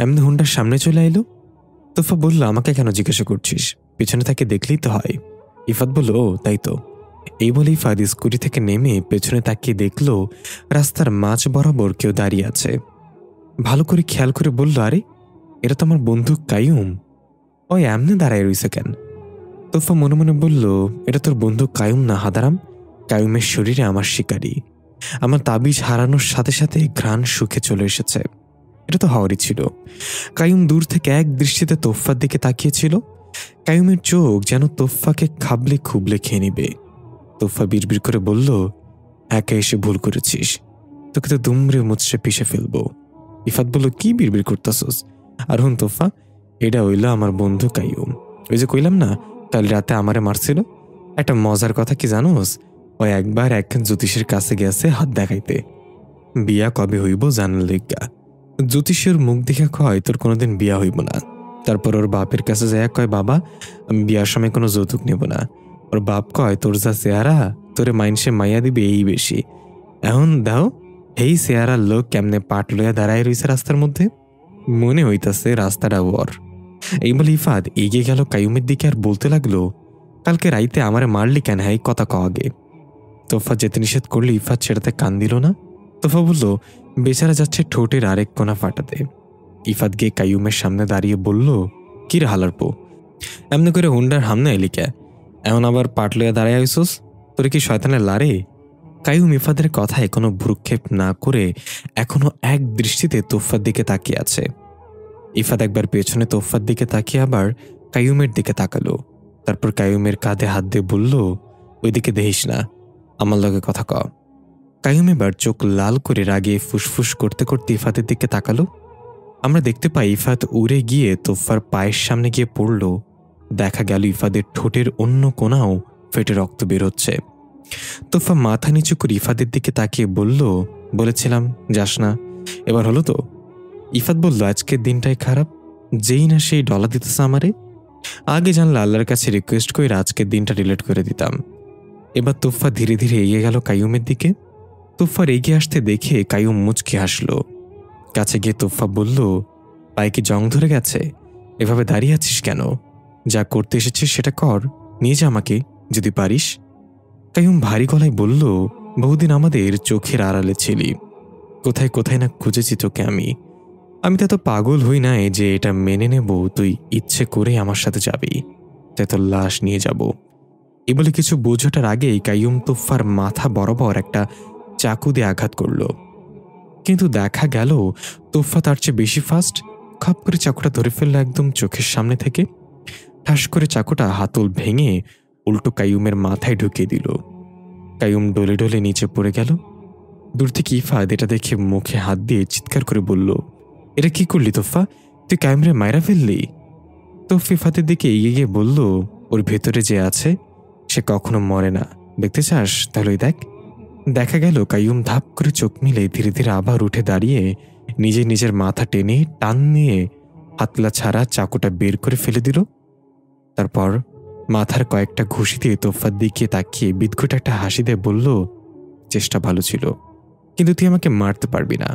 Speaker 2: এমনি হুন্ডার সামনে চলে আইলো। তোফা বলল, আমাকে কেন জিজ্ঞাসা করছিস? পেছনে তাকে দেখলেই তো হয়। ইফাত বলল, ও তাই তো। এই বলে ইফাত স্কুটি থেকে নেমে পেছনে তাকিয়ে দেখল রাস্তার মাঝ বরাবর কেউ দাঁড়িয়ে আছে। ভালো করে খেয়াল করে বলল, আরে এটা তো আমার বন্ধু কাইয়ুম। ওই এমনি দাঁড়ায় রইছে কেন? তোফা মনে মনে বলল, এটা তোর বন্ধু কাইয়ুম না হাদারাম। কাইয়ুমের শরীরে আমার শিকারী। আমার তাবিজ হারানোর সাথে সাথে ঘ্রাণ সুখে চলে এসেছে। এটা তো হওয়ারই ছিল। কাইয়ুম দূর থেকে এক দৃষ্টিতে তোফার দিকে তাকিয়েছিল। কাইয়ুমের চোখ যেন তোফাকে খাবলে খুবলে খেয়ে নিবে। তোফা বিড়বিড় করে বলল, একা এসে ভুল করেছিস, তোকে তো দুমড়ে মুচড়ে পিষে ফেলবো। ইফাত বলল, কি বিড়বিড় করতেছস? আর হুন তোফা, এটা হইল আমার বন্ধু কাইয়ুম। ওই যে কইলাম না কাল রাতে আমারে মারছিল। একটা মজার কথা কি জানোস? ওই একবার একখান জ্যোতিষের কাছে গেছে হাত দেখাইতে, বিয়া কবে হইব জানার লিগা। জ্যোতিষের মুখ দেখা কয় তোর কোনোদিন বিয়া হইব না। তারপর ওর বাপের কাছে যায় কয়, বাবা আমি বিয়ার সময় কোনো যৌতুক নেব না। ওর বাপ কয়, তোর যা চেহারা, তোরে মাইনসে মাইয়া দিবে এই বেশি। এখন দাও এই চেহারার লোক কেমনে পাট লইয়া দাঁড়ায় রইছে রাস্তার মধ্যে, মনে হইতাছে রাস্তাটা ওর। এই বলে ইফাত এগিয়ে গেল কাইয়ুমের দিকে আর বলতে লাগলো, কালকে রাইতে আমারে মারলি কেন? হ্যাঁ কথা কও আগে। তোফা যেতে নিষেধ করলে ইফাত সেটাতে কান দিল না। তোফা বলল, বেচারা যাচ্ছে ঠোঁটের আরেক কোনা ফাটাতে। ইফাত গিয়ে কাইয়ুমের সামনে দাঁড়িয়ে বলল, কি রে হালারপো, এমনি করে হুন্ডার হামনে এলি কে? এমন আবার পাট লইয়া দাঁড়ায় আইসোস? তোর কি শয়তানের লারে? কাইয়ুম ইফাদের কথায় কোনো ভ্রুক্ষেপ না করে এখনো এক দৃষ্টিতে তোফার দিকে তাকিয়ে আছে। ইফাত একবার পেছনে তোফার দিকে তাকিয়ে আবার কাইয়ুমের দিকে তাকালো। তারপর কাইয়ুমের কাঁধে হাত দিয়ে বলল, ওইদিকে দেখিস না, আমার লগে কথা ক। কাইয়ুম এবার চোখ লাল করে রাগে ফুসফুস করতে করতে ইফাতের দিকে তাকালো। আমরা দেখতে পাই ইফাত উড়ে গিয়ে তোফার পায়ের সামনে গিয়ে পড়ল। দেখা গেল ইফাদের ঠোঁটের অন্য কোনাও ফেটে রক্ত বের হচ্ছে। তোফা মাথা নিচু করে ইফাদের দিকে তাকিয়ে বলল, বলেছিলাম যাস না, এবার হলো তো? ইফাত বলল, আজকের দিনটাই খারাপ, যেই না সেই ডলা দিতেছে আমারে। আগে জানলে আল্লাহর কাছে রিকোয়েস্ট করে আজকের দিনটা ডিলিট করে দিতাম। এবার তোফা ধীরে ধীরে এগিয়ে গেল কাইয়ুমের দিকে। তোফার এগিয়ে আসতে দেখে কাইয়ুম মুচকে হাসলো। কাছে গিয়ে তোফা বলল, পায়ে কি জং ধরে গেছে? এভাবে দাঁড়িয়ে আছিস কেন? যা করতে এসেছিস সেটা কর, নিয়ে যা আমাকে যদি পারিস। কাইয়ুম ভারী গলায় বলল, বহুদিন আমাদের চোখের আড়ালে ছিলি, কোথায় কোথায় না খুঁজেছি তোকে আমি। আমি তো এত পাগল হই নাই যে এটা মেনে নেব তুই ইচ্ছে করে আমার সাথে যাবি, তাই তোর লাশ নিয়ে যাব। এ বলে কিছু বোঝাটার আগেই কাইয়ুম তোফার মাথা বরাবর একটা চাকু দিয়ে আঘাত করল। কিন্তু দেখা গেল তোফা তার চেয়ে বেশি ফাস্ট। খপ করে চাকুটা ধরে ফেলল একদম চোখের সামনে থেকে। ঠাস করে চাকুটা হাতল ভেঙে উল্টো কাইয়ুমের মাথায় ঢুকিয়ে দিল। কাইয়ুম ডলে ডলে নিচে পড়ে গেল। দূর থেকে ইফাত এটা দেখে মুখে হাত দিয়ে চিৎকার করে বলল, এটা কি করলি তোফা? তুই কাইয়ুমরে মাইরা ফেললি? তোফা ইফাতের দিকে এগিয়ে গিয়ে বলল, ওর ভেতরে যে আছে সে কখনো মরে না, দেখতে চাস? তাহলে দেখ। দেখা গেল কাইয়ুম ধাপ করে চোখ মিলে ধীরে ধীরে আবার উঠে দাঁড়িয়ে নিজের মাথা টেনে টান নিয়ে হাতলা ছাড়া চাকুটা বের করে ফেলে দিল। তারপর মাথার কয়েকটা ঘুষি দিয়ে তোফার দিকে তাকিয়ে বিদঘুট একটা হাসি দিয়ে বলল, চেষ্টা ভালো ছিল, কিন্তু তুই আমাকে মারতে পারবি না।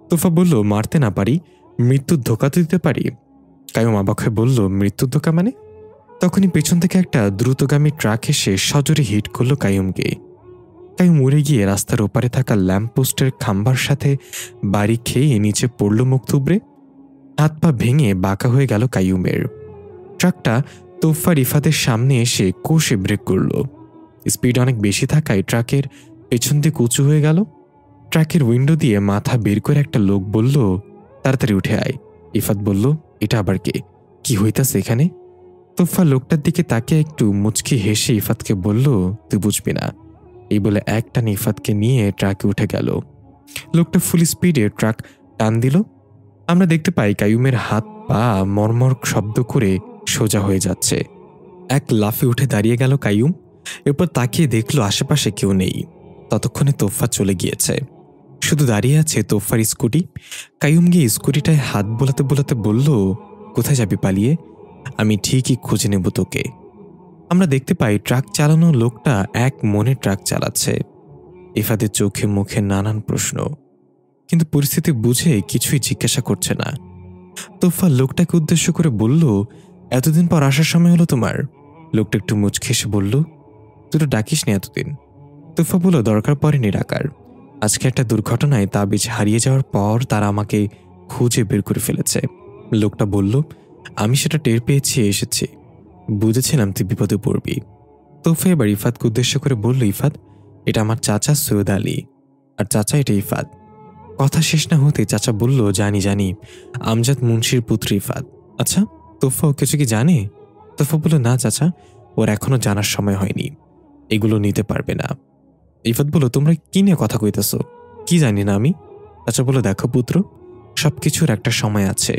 Speaker 2: তোফা বলল, মারতে না পারি, মৃত্যুর ধোকা তো দিতে পারি। কাইয়ুম অবাক হয়ে বলল, মৃত্যুর ধোকা মানে? তখনই পেছন থেকে একটা দ্রুতগামী ট্রাক এসে সজোরে হিট করল কাইয়ুমকে। কাইয়ুম উড়ে গিয়ে রাস্তার ওপারে থাকা ল্যাম্পপোস্টের খাম্বার সাথে বাড়ি খেয়ে নিচে পড়ল মুখ থুবড়ে। হাত পা ভেঙে বাঁকা হয়ে গেল কাইয়ুমের। ট্রাকটা তোফার ইফাতের সামনে এসে কষে ব্রেক করল। স্পিড অনেক বেশি থাকায় ট্রাকের পেছন দিকে উঁচু হয়ে গেল। ট্রাকের উইন্ডো দিয়ে মাথা বের করে একটা লোক বলল, তাড়াতাড়ি উঠে আয়। ইফাত বলল, এটা আবার কে? কি হইতাছে এখানে? তোফা লোকটার দিকে তাকিয়ে একটু মুচকি হেসে ইফাতকে বলল, তুই বুঝবি না। এই বলে একটানে ইফাতকে নিয়ে ট্রাকে উঠে গেল। লোকটা ফুল স্পিডে ট্রাক টান দিল। আমরা দেখতে পাই কাইয়ুমের হাত পা মরমর শব্দ করে সোজা হয়ে যাচ্ছে। এক লাফে উঠে দাঁড়িয়ে গেল কাইয়ুম। এরপর তাকিয়ে দেখল আশেপাশে কেউ নেই। ততক্ষণে তোফা চলে গিয়েছে। শুধু দাঁড়িয়ে আছে তোফার স্কুটি। কাইয়ুম গিয়ে স্কুটিটায় হাত বোলাতে বোলাতে বলল, কোথায় যাবি পালিয়ে? আমি ঠিকই খুঁজে নেব তোকে। আমরা দেখতে পাই ট্রাক চালানো লোকটা এক মনে ট্রাক চালাচ্ছে। ইফাদের চোখে মুখে নানান প্রশ্ন, কিন্তু পরিস্থিতি বুঝে কিছুই জিজ্ঞাসা করছে না। তোফা লোকটাকে উদ্দেশ্য করে বলল, এতদিন পর আসার সময় হলো তোমার? লোকটা একটু মুচকে এসে বলল, তুই তো ডাকিস নি এতদিন। তোফা বলল, দরকার পড়েনি ডাকার। আজকে একটা দুর্ঘটনায় তাবিজ হারিয়ে যাওয়ার পর তারা আমাকে খুঁজে বের করে ফেলেছে। লোকটা বলল, আমি সেটা টের পেয়েছি, এসেছি। বুঝেছিলাম তুই বিপদে পড়বি। তোফা এবার ইফাদকে উদ্দেশ্য করে বলল, ইফাদ, এটা আমার চাচা সৈয়দ আলী, আর চাচা এটা ইফাদ। কথা শেষ না হতে চাচা বলল, জানি জানি, আমজাদ মুন্সির পুত্র ইফাদ। আচ্ছা, তোফা ও কিছু কি জানে? তোফা বলল, না চাচা, ওর এখনো জানার সময় হয়নি, এগুলো নিতে পারবে না। ইফাদ বলল, তোমরা কি নিয়ে কথা কইতেছ? কি জানি না আমি? চাচা বলল, দেখো পুত্র, সবকিছুর একটা সময় আছে,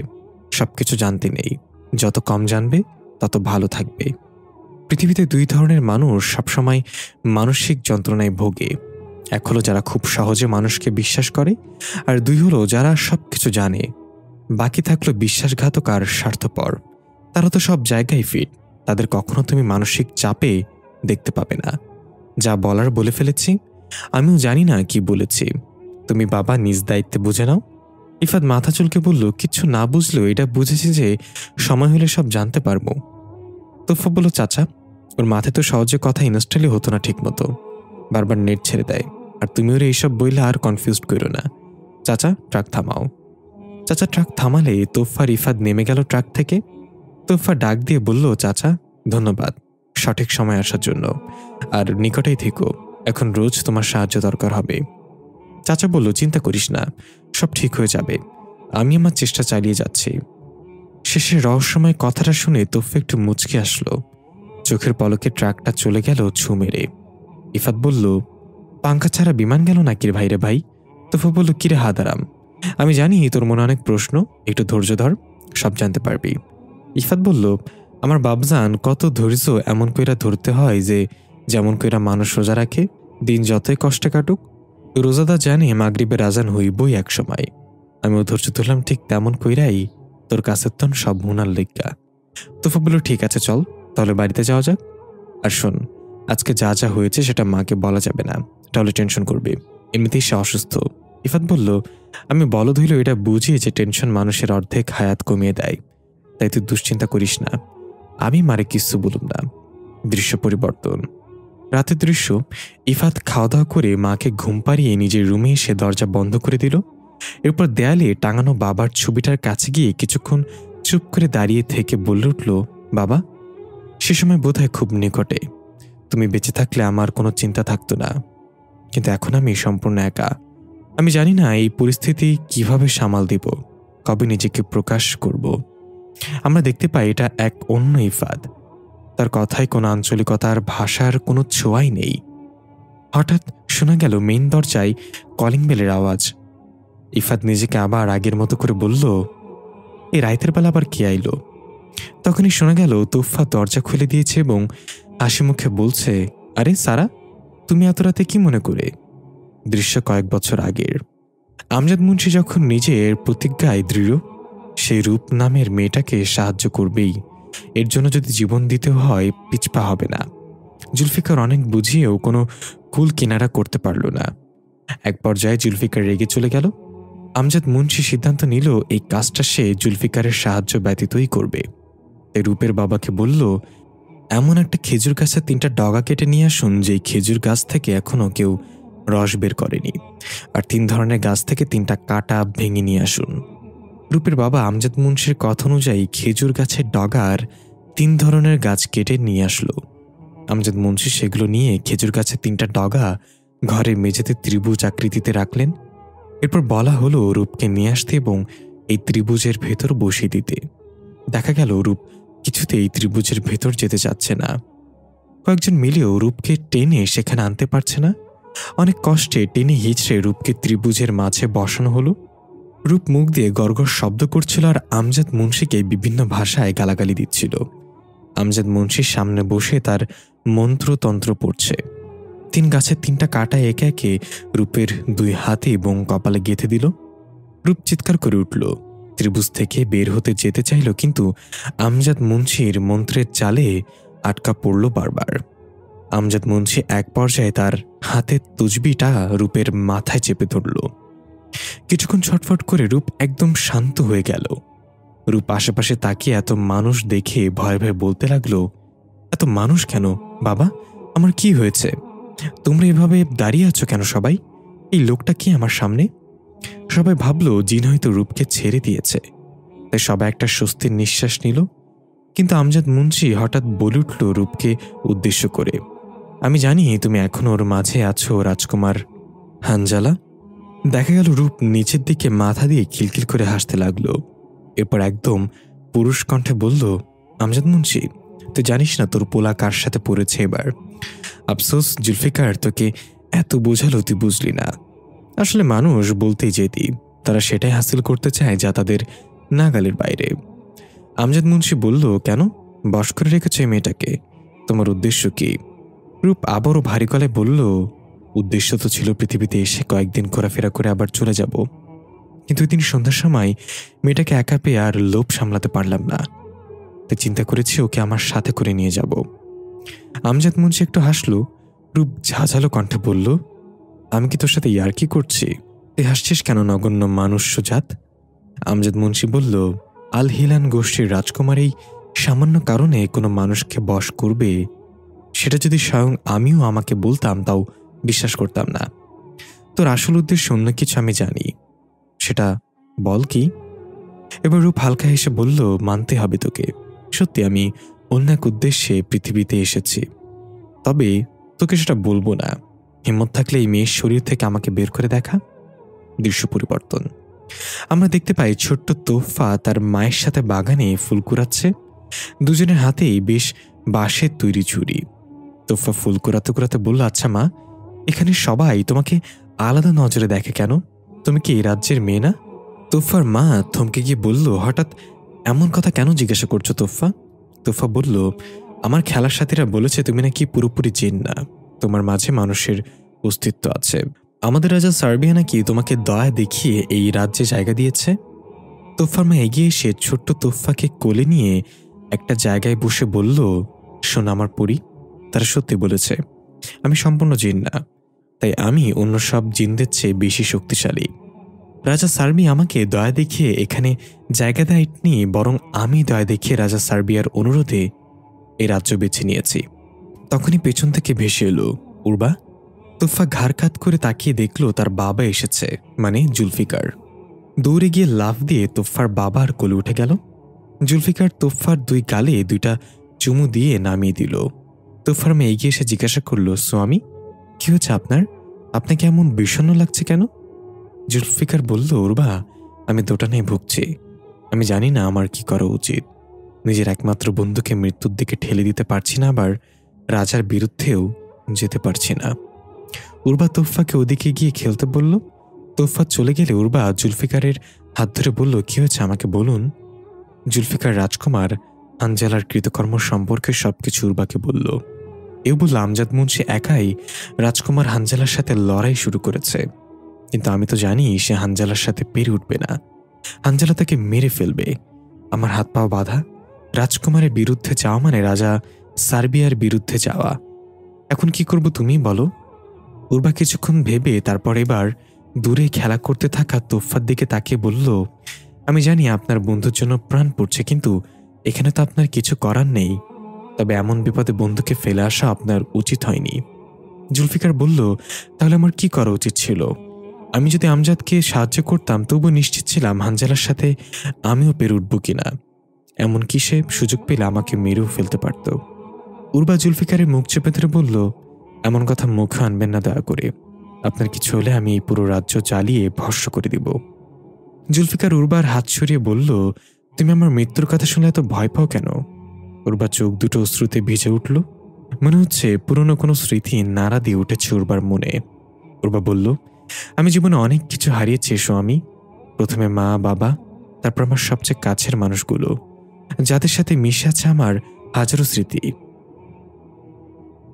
Speaker 2: সবকিছু জানতে নেই। যত কম জানবে তত ভালো থাকবে। পৃথিবীতে দুই ধরনের মানুষ সবসময় মানসিক যন্ত্রণায় ভোগে। এক হলো যারা খুব সহজে মানুষকে বিশ্বাস করে, আর দুই হলো যারা সবকিছু জানে। বাকি থাকলো বিশ্বাসঘাতক আর স্বার্থপর। তারা তো সব জায়গায় ফিট, তাদের কখনো তুমি মানসিক চাপে দেখতে পাবে না। যা বলার বলে ফেলেছি, আমিও জানি না কি বলেছি, তুমি বাবা নিজ দায়িত্বে বুঝে নাও। ইফাদ মাথা চুলকে বলল, কিচ্ছু না বুঝলেও এটা বুঝেছি যে সময় হলে সব জানতে পারবো। তোফা বলল, চাচা, ওর মাথায় তো সহজে কথা ইনস্টলই হতো না ঠিক মতো, বারবার নেট ছেড়ে দেয়। আর তুমি ওর এইসব বইলে আর কনফিউজড করো না। চাচা, ট্রাক থামাও। চাচা ট্রাক থামালে তোফার ইফাদ নেমে গেল ট্রাক থেকে। তোফা ডাক দিয়ে বলল, চাচা, ধন্যবাদ সঠিক সময় আসার জন্য, আর নিকটেই থেকো, এখন রোজ তোমার সাহায্য দরকার হবে। চাচা বলল, চিন্তা করিস না, সব ঠিক হয়ে যাবে, আমি আমার চেষ্টা চালিয়ে যাচ্ছি। শেষে রহস্যময় কথাটা শুনে তোফা একটু মুচকে আসলো। চোখের পলকে ট্রাকটা চলে গেল ছু মেরে। ইফাদ বলল, পাঙ্খা ছাড়া বিমান গেল নাকি রে ভাইরে ভাই? তোফা বলল, কিরে হাদারাম, আমি জানি তোর মনে অনেক প্রশ্ন, একটু ধৈর্য ধর, সব জানতে পারবি। ইফাদ বলল, আমার বাবজান, কত ধৈর্য এমন কইরা ধরতে হয় যে যেমন কইরা মানুষ রোজা রাখে, দিন যতই কষ্টে কাটুক, রোজাদার জানে মাগরিবের আজান হইবই এক সময়। আমিও ধৈর্য ধরলাম ঠিক তেমন কইরাই তোর কাছের তন সব হুনার লেগা। তোফা বলল, ঠিক আছে চল তাহলে বাড়িতে যাওয়া যাক। আর শোন, আজকে যা যা হয়েছে সেটা মাকে বলা যাবে না, তাহলে টেনশন করবে, এমনিতেই সে অসুস্থ। ইফাত বলল, আমি বলদ হইল এটা বুঝি যে টেনশন মানুষের অর্ধেক হায়াত কমিয়ে দেয়, তাই তুই দুশ্চিন্তা করিস না। আমি মারে কিচ্ছু বলুম না। দৃশ্য পরিবর্তন। রাতের দৃশ্য। ইফাত খাওয়া দাওয়া করে মাকে ঘুম পাড়িয়ে নিজের রুমে এসে দরজা বন্ধ করে দিল। এরপর দেয়ালে টাঙানো বাবার ছবিটার কাছে গিয়ে কিছুক্ষণ চুপ করে দাঁড়িয়ে থেকে বলে উঠল, বাবা, সে সময় বোধহয় খুব নিকটে, তুমি বেঁচে থাকলে আমার কোনো চিন্তা থাকতো না, কিন্তু এখন আমি সম্পূর্ণ একা। আমি জানি না এই পরিস্থিতি কিভাবে সামাল দিব, কবে নিজেকে প্রকাশ করব। আমরা দেখতে পাই এটা এক অন্য ইফাদ, তার কথায় কোনো আঞ্চলিকতার ভাষার কোনো ছোঁয়াই নেই। হঠাৎ শোনা গেল মেইন দরজায় কলিং বেলের আওয়াজ। ইফাদ নিজেকে আবার আগের মতো করে বলল, এই রাইতের বেলা আবার কে আইলো? তখনই শোনা গেল তোফা দরজা খুলে দিয়েছে এবং হাসি মুখে বলছে, আরে সারা, তুমি এত রাতে কি মনে করে? দৃশ্য কয়েক বছর আগের। আমজাদ মুন্সি যখন নিজের প্রতিজ্ঞায় দৃঢ়, সেই রূপ নামের মেয়েটাকে সাহায্য করবেই, এর জন্য যদি জীবন দিতেও হয় পিছপা হবে না। জুলফিকার অনেক বুঝিয়েও কোনো কুল কিনারা করতে পারল না। এক পর্যায়ে জুলফিকার রেগে চলে গেল। আমজাদ মুন্সি সিদ্ধান্ত নিল এই কাজটা সে জুলফিকারের সাহায্য ব্যতীতই করবে। তাই রূপের বাবাকে বলল, এমন একটা খেজুর গাছের 3টা ডগা কেটে নিয়ে আসুন যেই খেজুর গাছ থেকে এখনো কেউ রস বের করেনি, আর 3 ধরনের গাছ থেকে 3টা কাটা ভেঙে নিয়ে আসুন। রূপের বাবা আমজাদ মুন্সির কথা অনুযায়ী খেজুর গাছের ডগার 3 ধরনের গাছ কেটে নিয়ে আসলো। আমজাদ মুন্সি সেগুলো নিয়ে খেজুর গাছের 3টা ডগা ঘরের মেঝেতে ত্রিভুজ আকৃতিতে রাখলেন। এরপর বলা হলো রূপকে নিয়ে আসতে এবং এই ত্রিভুজের ভেতর বসিয়ে দিতে। দেখা গেল রূপ কিছুতেই ত্রিভুজের ভেতর যেতে চাচ্ছে না। কয়েকজন মিলেও রূপকে টেনে সেখানে আনতে পারছে না। অনেক কষ্টে টেনে হিচড়ে রূপকে ত্রিভুজের মাঝে বসানো হলো। রূপ মুখ দিয়ে গড়গড় শব্দ করছিল আর আমজাদ মুন্সিকে বিভিন্ন ভাষায় গালাগালি দিচ্ছিল। আমজাদ মুন্সির সামনে বসে তার মন্ত্রতন্ত্র পড়ছে। 3 গাছের 3টা কাঁটা একে একে রূপের 2 হাতে এবং কপালে গেঁথে দিল। রূপ চিৎকার করে উঠল, ত্রিভুজ থেকে বের হতে যেতে চাইল, কিন্তু আমজাদ মুন্সির মন্ত্রের জালে আটকা পড়ল বারবার। আমজাদ মুন্সি এক পর্যায়ে তার হাতের তসবিটা রূপের মাথায় চেপে ধরল। কিছুক্ষণ ছটফট করে রূপ একদম শান্ত হয়ে গেল। রূপ আশেপাশে তাকিয়ে এত মানুষ দেখে ভয়ে ভয়ে বলতে লাগলো, এত মানুষ কেন বাবা? আমার কি হয়েছে? তোমরা এভাবে দাঁড়িয়ে আছো কেন সবাই? এই লোকটা কি আমার সামনে? সবাই ভাবলো জিন হয়তো রূপকে ছেড়ে দিয়েছে, তাই সবাই একটা স্বস্তির নিঃশ্বাস নিল। কিন্তু আমজাদ মুন্সি হঠাৎ বলে উঠল রূপকে উদ্দেশ্য করে, আমি জানি তুমি এখনো ওর মাঝে আছো রাজকুমার হানজালা। দেখা গেল রূপ নিচের দিকে মাথা দিয়ে খিলখিল করে হাসতে লাগলো। এরপর একদম পুরুষ কণ্ঠে বলল, আমজাদ মুন্সি, তুই জানিস না তোর পোলা কার সাথে পড়েছে এবার? আফসোস জুলফিকার তোকে এত বোঝালো তুই বুঝলি না। আসলে মানুষ বলতেই যেতি, তারা সেটাই হাসিল করতে চায় যা তাদের নাগালের বাইরে। আমজাদ মুন্সি বলল, কেন বশ করে রেখেছ এই মেয়েটাকে? তোমার উদ্দেশ্য কি? রূপ আবারও ভারী গলায় বলল, উদ্দেশ্য তো ছিল পৃথিবীতে এসে কয়েকদিন ঘোরাফেরা করে আবার চলে যাব, কিন্তু ওই দিন সন্ধ্যার সময় মেয়েটাকে একা পেয়ে আর লোভ সামলাতে পারলাম না, তাই চিন্তা করেছি ওকে আমার সাথে করে নিয়ে যাব। আমজাদ মুন্সি একটু হাসল। রূপ ঝাঁঝালো কণ্ঠে বলল, আমি কি তোর সাথে ইয়ার্কি করছি? তুই হাসছিস কেন নগণ্য মানুষ্যজাত? আমজাদ মুন্সি বলল, আল হিলান গোষ্ঠীর রাজকুমার এই সামান্য কারণে কোনো মানুষকে বশ করবে, সেটা যদি স্বয়ং আমিও আমাকে বলতাম তাও বিশ্বাস করতাম না। তোর আসল উদ্দেশ্য অন্য কিছু আমি জানি, সেটা বল কি? এবার রূপ হালকা হেসে বলল, মানতে হবে তোকে, সত্যি আমি অন্য এক উদ্দেশ্যে পৃথিবীতে এসেছি, তবে তোকে সেটা বলবো না। হিম্মত থাকলে এই মেয়ের শরীর থেকে আমাকে বের করে দেখা। দৃশ্য পরিবর্তন। আমরা দেখতে পাই ছোট্ট তোফা তার মায়ের সাথে বাগানে ফুল কুড়াচ্ছে। দুজনের হাতেই বেশ বাঁশের তৈরি ছুরি। তোফা ফুল কুড়াতে কুড়াতে বলল, আচ্ছা মা, এখানে সবাই তোমাকে আলাদা নজরে দেখে কেন? তুমি কি এই রাজ্যের মেয়ে না? তোফার মা থমকে গিয়ে বলল, হঠাৎ এমন কথা কেন জিজ্ঞাসা করছো তোফা? তোফা বলল, আমার খেলার সাথীরা বলেছে তুমি নাকি পুরোপুরি জিন না, তোমার মাঝে মানুষের অস্তিত্ব আছে। আমাদের রাজা সার্বিয়া নাকি তোমাকে দয়া দেখিয়ে এই রাজ্যে জায়গা দিয়েছে। তোফার মা এগিয়ে এসে ছোট্ট তোফাকে কোলে নিয়ে একটা জায়গায় বসে বলল, শোন আমার পরী, তারা সত্যি বলেছে আমি সম্পূর্ণ জিন না, তাই আমি অন্য সব জিনদের চেয়ে বেশি শক্তিশালী। রাজা সার্বি আমাকে দয়া দেখিয়ে এখানে জায়গা দেয়নি, বরং আমি দয়া দেখিয়ে রাজা সার্বিয়ার অনুরোধে এই রাজ্য বেছে নিয়েছি। তখনই পেছন থেকে ভেসে এলো উর্বা। তোফা ঘাড় কাত করে তাকিয়ে দেখল তার বাবা এসেছে, মানে জুলফিকার। দৌড়ে গিয়ে লাফ দিয়ে তোফার বাবার কোলে উঠে গেল। জুলফিকার তোফার 2 গালে 2টা চুমু দিয়ে নামিয়ে দিল। তোফার মেয়ে এগিয়ে এসে জিজ্ঞাসা করল, স্বামী কি হচ্ছে আপনার? আপনাকে এমন বিষণ্ণ লাগছে কেন? জুলফিকার বলল, উর্বা, আমি দোটানায় ভুগছি। আমি জানি না আমার কি করা উচিত। নিজের একমাত্র বন্ধুকে মৃত্যুর দিকে ঠেলে দিতে পারছি না, আবার রাজার বিরুদ্ধেও যেতে পারছি না। উর্বা তোফাকে ওদিকে গিয়ে খেলতে বলল। তোফা চলে গেলে উর্বা জুলফিকারের হাত ধরে বলল, কি হয়েছে আমাকে বলুন। জুলফিকার রাজকুমার হানজালার কৃতকর্ম সম্পর্কে সবকিছু উর্বাকে বলল। এও বলল, আমজাদ মুন্সি একাই রাজকুমার হানজালার সাথে লড়াই শুরু করেছে, কিন্তু আমি তো জানি সে হানজালার সাথে পেরে উঠবে না। হানজালা তাকে মেরে ফেলবে। আমার হাত পা বাঁধা। রাজকুমারের বিরুদ্ধে যাওয়া মানে রাজা সার্বিয়ার বিরুদ্ধে যাওয়া। এখন কি করব তুমি বলো? উর্বা কিছুক্ষণ ভেবে তারপর এবার দূরে খেলা করতে থাকা তোফার দিকে তাকিয়ে বলল, আমি জানি আপনার বন্ধুর জন্য প্রাণ পড়ছে, কিন্তু এখানে তো আপনার কিছু করার নেই। তবে এমন বিপদে বন্ধুকে ফেলে আসা আপনার উচিত হয়নি। জুলফিকার বলল, তাহলে আমার কি করা উচিত ছিল? আমি যদি আমজাদকে সাহায্য করতাম তবু নিশ্চিত ছিলাম হানজালার সাথে আমিও পেরে উঠব কিনা। এমনকি সে সুযোগ পেলে আমাকে মেরেও ফেলতে পারত। উর্বা জুলফিকারের মুখ চেপে ধরে বলল, এমন কথা মুখে আনবেন না দয়া করে। আপনার কিছু হলে আমি এই পুরো রাজ্য জ্বালিয়ে ভস্ম করে দিব। জুলফিকার উর্বার হাত সরিয়ে বলল, তুমি আমার মৃত্যুর কথা শুনে এত ভয় পাও কেন? উর্বার চোখ দুটো অশ্রুতে ভিজে উঠল। মনে হচ্ছে পুরনো কোনো স্মৃতি নাড়া দিয়ে উঠেছে উর্বার মনে। উর্বা বলল, আমি জীবনে অনেক কিছু হারিয়েছি স্বামী। প্রথমে মা বাবা, তারপর আমার সবচেয়ে কাছের মানুষগুলো, যাদের সাথে মিশে আছে আমার হাজারো স্মৃতি।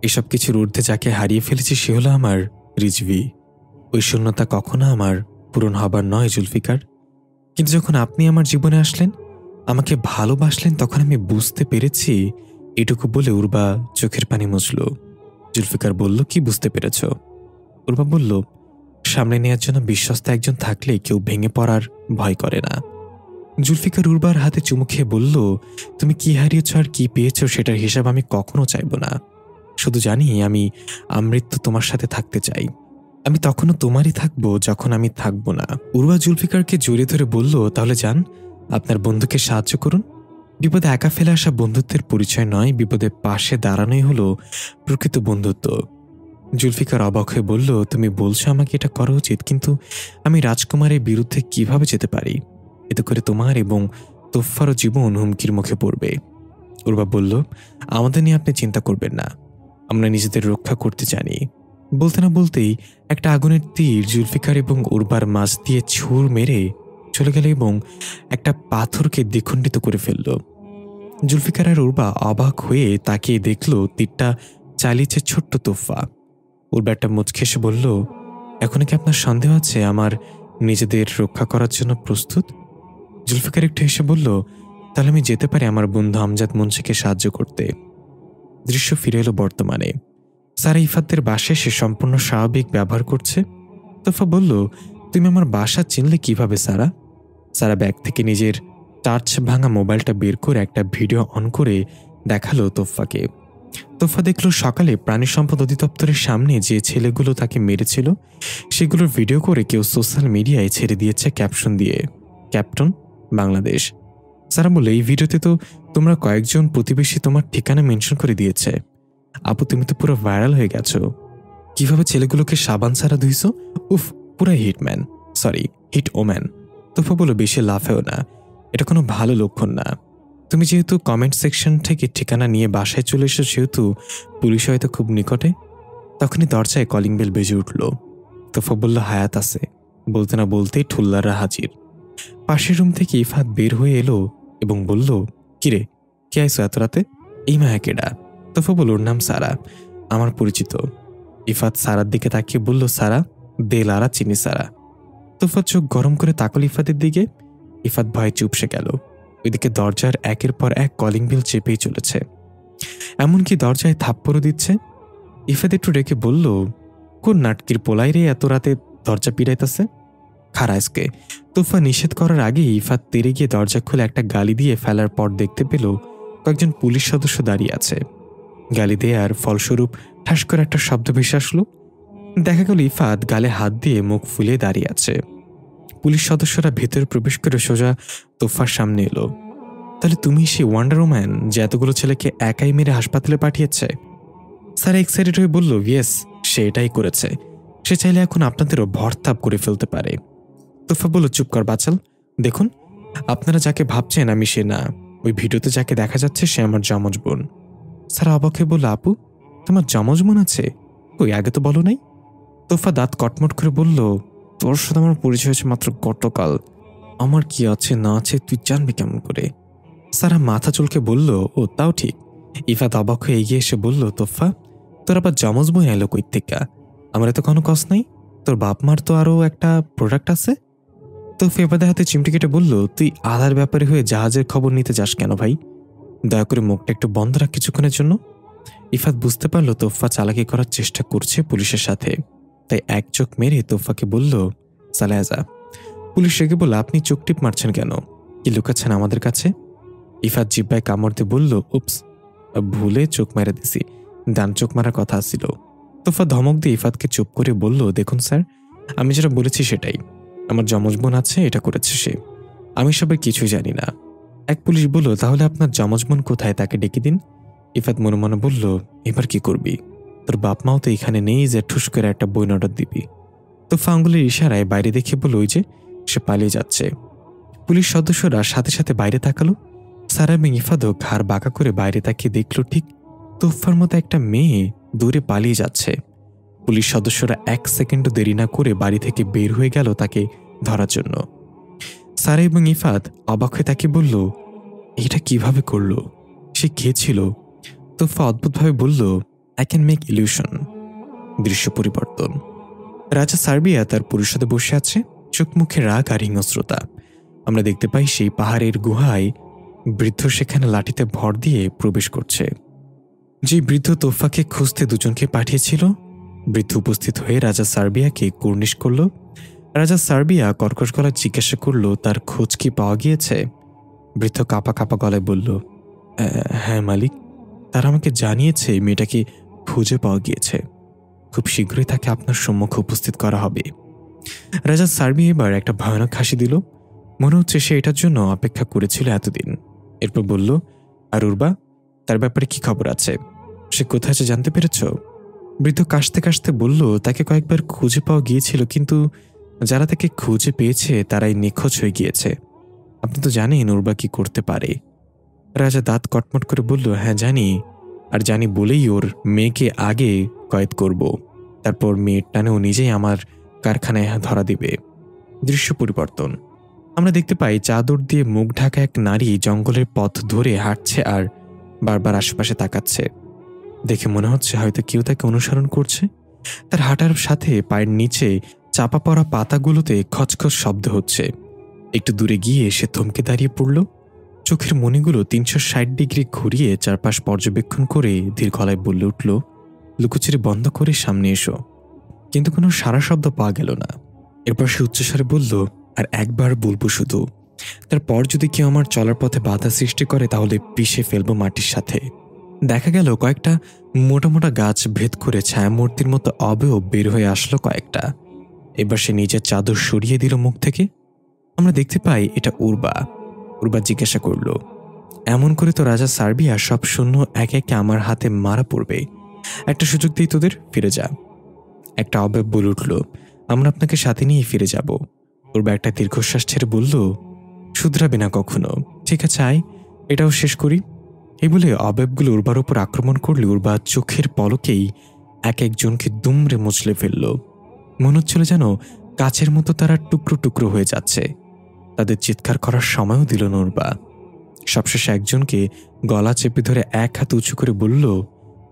Speaker 2: এসব কিছুর ঊর্ধ্বে যাকে হারিয়ে ফেলেছি সে হলো আমার রিজভি। ওই শূন্যতা কখনো আমার পূরণ হবার নয় জুলফিকার। কিন্তু যখন আপনি আমার জীবনে আসলেন, আমাকে ভালোবাসলেন, তখন আমি বুঝতে পেরেছি। এটুকু বলে উর্বা চোখের পানি মুছল। জুলফিকার বলল, কি বুঝতে পেরেছ? উর্বা বলল, সামনে নেওয়ার জন্য বিশ্বস্ত একজন থাকলে কেউ ভেঙে পড়ার ভয় করে না। জুলফিকার উর্বার হাতে চুমু খেয়ে বলল, তুমি কি হারিয়েছ আর কি পেয়েছ সেটার হিসাব আমি কখনো চাইব না। শুধু জানি আমি আমৃত্যু তোমার সাথে থাকতে চাই। আমি তখনও তোমারই থাকবো যখন আমি থাকবো না। উর্বা জুলফিকারকে জড়িয়ে ধরে বলল, তাহলে যান, আপনার বন্ধুকে সাহায্য করুন। বিপদে একা ফেলে আসা বন্ধুত্বের পরিচয় নয়, বিপদে পাশে দাঁড়ানোই হলো প্রকৃত বন্ধুত্ব। জুলফিকার অবাক হয়ে বলল, তুমি বলছো আমাকে এটা করা উচিত, কিন্তু আমি রাজকুমারের বিরুদ্ধে কিভাবে যেতে পারি? এতে করে তোমার এবং তোফারও জীবন হুমকির মুখে পড়বে। উর্বা বলল, আমাদের নিয়ে আপনি চিন্তা করবেন না, আমরা নিজেদের রক্ষা করতে জানি। বলতে না বলতেই একটা আগুনের তীর জুলফিকার এবং উর্বার মাঝ দিয়ে ছুর মেরে চলে গেল এবং একটা পাথরকে দ্বিখণ্ডিত করে ফেলল। জুলফিকার আর উর্বা অবাক হয়ে তাকিয়ে দেখল তীরটা চালিয়েছে ছোট্ট তোফা। উর্বা একটা মুচকি হেসে বলল, এখন কি আপনার সন্দেহ আছে আমার নিজেদের রক্ষা করার জন্য প্রস্তুত? জুলফিকার একটু হেসে বলল, তাহলে আমি যেতে পারি আমার বন্ধু আমজাদ মুন্সিকে সাহায্য করতে। দৃশ্য ফিরে এলো বর্তমানে। সারা ইফাতদের বাসায় সে সম্পূর্ণ স্বাভাবিক ব্যবহার করছে। তোফা বলল, তুমি আমার বাসা চিনলে কিভাবে সারা? সারা ব্যাগ থেকে নিজের টাচ ভাঙা মোবাইলটা বের করে একটা ভিডিও অন করে দেখালো তোফাকে। তোফা দেখল সকালে প্রাণী সম্পদ অধিদপ্তরের সামনে যে ছেলেগুলো তাকে মেরেছিল সেগুলোর ভিডিও করে কেউ সোশ্যাল মিডিয়ায় ছেড়ে দিয়েছে ক্যাপশন দিয়ে, ক্যাপ্টন বাংলাদেশ। সারা বলল, এই ভিডিওতে তো তোমরা কয়েকজন প্রতিবেশী তোমার ঠিকানা মেনশন করে দিয়েছে। আপু, তুমি তো পুরো ভাইরাল হয়ে গেছো। কিভাবে ছেলেগুলোকে সাবান ছাড়া ধুইছো? উফ, পুরা হিটম্যান, সরি হিট ওম্যান। তোফা বলো, বেশি লাফেও না, এটা কোনো ভালো লক্ষণ না। তুমি যেহেতু কমেন্ট সেকশন থেকে ঠিকানা নিয়ে বাসায় চলে এসো, সেহেতু পুলিশ হয়তো খুব নিকটে। তখনই দরজায় কলিং বেল বেজে উঠল। তোফা বলল, হায়াত আছে। বলতে না বলতেই ঠুল্লাররা হাজির। পাশের রুম থেকে ইফাত বের হয়ে এলো এবং বলল, কিরে, কে আইসো এত রাতে? এই মায়া কেডা? তোফা বলল, ওর নাম সারা, আমার পরিচিত। ইফাত সারার দিকে তাকিয়ে বলল, সারা দেলারা চিনি সারা। তোফা চোখ গরম করে তাকাল ইফাতের দিকে। ইফাত ভয়ে চুপসে গেল। ওইদিকে দরজার একের পর এক কলিং বেল চেপেই চলেছে, এমনকি দরজায় থাপ্পড়ও দিচ্ছে। ইফাত একটু ডেকে বলল, কোন নাটকির পোলাই রে এত রাতে দরজা পিড়াইতেছে? খারাজকে। তোফা নিষেধ করার আগেই ইফাত তেরে গিয়ে দরজা খুলে একটা গালি দিয়ে ফেলার পর দেখতে পেল কয়েকজন পুলিশ সদস্য দাঁড়িয়ে আছে। গালি দেয়ার ফলস্বরূপ ঠাস করে একটা শব্দ ভেসে আসলো। দেখা গেল ইফাত গালে হাত দিয়ে মুখ ফুলে দাঁড়িয়ে আছে। পুলিশ সদস্যরা ভেতরে প্রবেশ করে সোজা তোফার সামনে এলো। তাহলে তুমি সেই ওয়ান্ডার ওম্যান যে এতগুলো ছেলেকে একাই মেরে হাসপাতালে পাঠিয়েছে? স্যার এক্সাইটেড হয়ে বলল, ইয়েস, সে এটাই করেছে। সে চাইলে এখন আপনাদেরও ভরতাপ করে ফেলতে পারে। তোফা বলল, চুপ কর বাচাল। দেখুন, আপনারা যাকে ভাবছেন আমি সে না। ওই ভিডিওতে যাকে দেখা যাচ্ছে সে আমার যমজ বোন। স্যার অবাক হয়ে বলল, আপু, তোমার যমজ বোন আছে? ওই আগে তো বলো নাই। তোফা দাঁত কটমট করে বলল, তোর সাথে আমার পরিচয় হয়েছে মাত্র গতকাল। আমার কি আছে না আছে তুই জানবি কেমন করে? সারা মাথা চুলকে বলল, ও তাও ঠিক। ইফাত অবাক হয়ে এগিয়ে এসে বলল, তোফা, তোর আবার যমজ বোন এলো কই থেকে? আমার তো কোনো কষ্ট নাই। তোর বাপ মার তো আরো একটা প্রোডাক্ট আছে। তো ফেবাদের হাতে চিমটি কেটে বলল, তুই আধার ব্যাপারে হয়ে জাহাজের খবর নিতে যাস কেন ভাই? দয়া করে মুখটা একটু বন্ধ রাখ কিছুক্ষণের জন্য। ইফাত বুঝতে পারল তোফা চালাকি করার চেষ্টা করছে পুলিশের সাথে, তাই এক চোখ মেরে তোফাকে বলল, সালেজা। পুলিশ রেগে বলল, আপনি চোখ টিপ মারছেন কেন? কি লুকাচ্ছেন আমাদের কাছে? ইফাত জিব্বায় কামড় দিয়ে বলল, উপস, ভুলে চোখ মেরে দিছি, ডান চোখ মারার কথা ছিল। তোফা ধমক দিয়ে ইফাতকে চুপ করে বলল, দেখুন স্যার, আমি যেটা বলেছি সেটাই। আমার যমজ বোন আছে, এটা করেছে সে। আমি সবাই কিছুই জানি না। এক পুলিশ বলল, তাহলে আপনার যমজ বোন কোথায়, তাকে ডেকে দিন। ইফাত মনে মনে বলল, এবার কি করবি? তোর বাপ মাও তো এখানে নেই যে ঠুস করে একটা বইন অর্ডার দিবি। তোফা আঙ্গুলের ইশারায় বাইরে দেখে বলল, ওই যে সে পালিয়ে যাচ্ছে। পুলিশ সদস্যরা সাথে সাথে বাইরে তাকালো। সারা এবং ইফাতও ঘাড় বাঁকা করে বাইরে তাকিয়ে দেখল ঠিক তোফার মতো একটা মেয়ে দূরে পালিয়ে যাচ্ছে। পুলিশ সদস্যরা এক সেকেন্ডও দেরি না করে বাড়ি থেকে বের হয়ে গেল তাকে ধরার জন্য। সারা এবং ইফাত অবাক হয়ে তাকে বলল, এটা কিভাবে করলো? সে কে ছিল? তোফা অদ্ভুতভাবে বলল, আই ক্যান মেক ইলিউশন। দৃশ্য পরিবর্তন। রাজা সার্বিয়া তার পরিষদে বসে আছে, চোখ মুখে রাগ আর হিংস্রতা। আমরা দেখতে পাই সেই পাহাড়ের গুহায় বৃদ্ধ সেখানে লাঠিতে ভর দিয়ে প্রবেশ করছে। যে বৃদ্ধ তোফাকে খুঁজতে দুজনকে পাঠিয়েছিল, বৃদ্ধ উপস্থিত হয়ে রাজা সার্বিয়াকে কুর্নিশ করল। রাজা সার্বিয়া কর্কশ গলায় জিজ্ঞাসা করল তার খোঁজ কি পাওয়া গিয়েছে। বৃদ্ধ কাঁপা কাঁপা গলায় বলল, হ্যাঁ মালিক, তারা আমাকে জানিয়েছে মেয়েটাকে খুঁজে পাওয়া গিয়েছে। খুব শীঘ্রই তাকে আপনার সম্মুখে উপস্থিত করা হবে। রাজা সার্বিয়া এবার একটা ভয়ানক হাসি দিল। মনে হচ্ছে সে এটার জন্য অপেক্ষা করেছিল এতদিন। এরপর বলল, আর উর্বা, তার ব্যাপারে কি খবর আছে? সে কোথায় আছে জানতে পেরেছ? বৃদ্ধ কাশতে কাশতে বলল, তাকে কয়েকবার খুঁজে পাওয়া গিয়েছিল, কিন্তু যারা তাকে খুঁজে পেয়েছে তারাই নিখোঁজ হয়ে গিয়েছে। আপনি তো জানেন উর্বা কি করতে পারে। রাজা দাঁত কটমট করে বলল, হ্যাঁ জানি, আর জানি বলেই ওর মেয়েকে আগে কয়েদ করব, তারপর মেয়ের টানে ও নিজেই আমার কারখানায় ধরা দিবে। দৃশ্য পরিবর্তন। আমরা দেখতে পাই চাদর দিয়ে মুখ ঢাকা এক নারী জঙ্গলের পথ ধরে হাঁটছে আর বারবার আশেপাশে তাকাচ্ছে। দেখে মনে হচ্ছে হয়তো কেউ তাকে অনুসরণ করছে। তার হাঁটার সাথে পায়ের নিচে চাপা পড়া পাতাগুলোতে খচখচ শব্দ হচ্ছে। একটু দূরে গিয়ে সে থমকে দাঁড়িয়ে পড়ল। চোখের মণিগুলো 360 ডিগ্রি ঘুরিয়ে চারপাশ পর্যবেক্ষণ করে ধীর গলায় বলে উঠল, লুকোচুরি বন্ধ করে সামনে এসো। কিন্তু কোনো সারা শব্দ পাওয়া গেল না। এরপর সে উচ্চস্বরে বলল, আর একবার বলবো শুধু, তারপর যদি কেউ আমার চলার পথে বাধা সৃষ্টি করে তাহলে পিষে ফেলবো মাটির সাথে। দেখা গেল কয়েকটা মোটা মোটা গাছ ভেদ করে ছায়ামূর্তির মতো অবয়ব বের হয়ে আসলো কয়েকটা। এবার সে নিজের চাদর সরিয়ে দিল মুখ থেকে। আমরা দেখতে পাই এটা উর্বা। উর্বা জিজ্ঞাসা করল, এমন করে তো রাজা সার্বিয়া সব শূন্য একে একে আমার হাতে মারা পড়বে। একটা সুযোগ দিই তোদের, ফিরে যা। একটা অবয়ব বলে উঠল, আমরা আপনাকে সাথে নিয়ে ফিরে যাব। উর্বা একটা দীর্ঘশ্বাস ছেড়ে বলল, শুধরাবে না কখনো। ঠিক আছে, আয়, এটাও শেষ করি। এই বলে অবয়বগুলো উর্বার উপর আক্রমণ করলে উর্বা চোখের পলকেই এক একজনকে দুমড়ে মুচড়ে ফেলল। মনে হচ্ছিল যেন কাচের মতো তারা টুকরো টুকরো হয়ে যাচ্ছে। তাদের চিৎকার করার সময়ও দিল না উর্বা। সবশেষে একজনকে গলা চেপে ধরে এক হাত উঁচু করে বলল,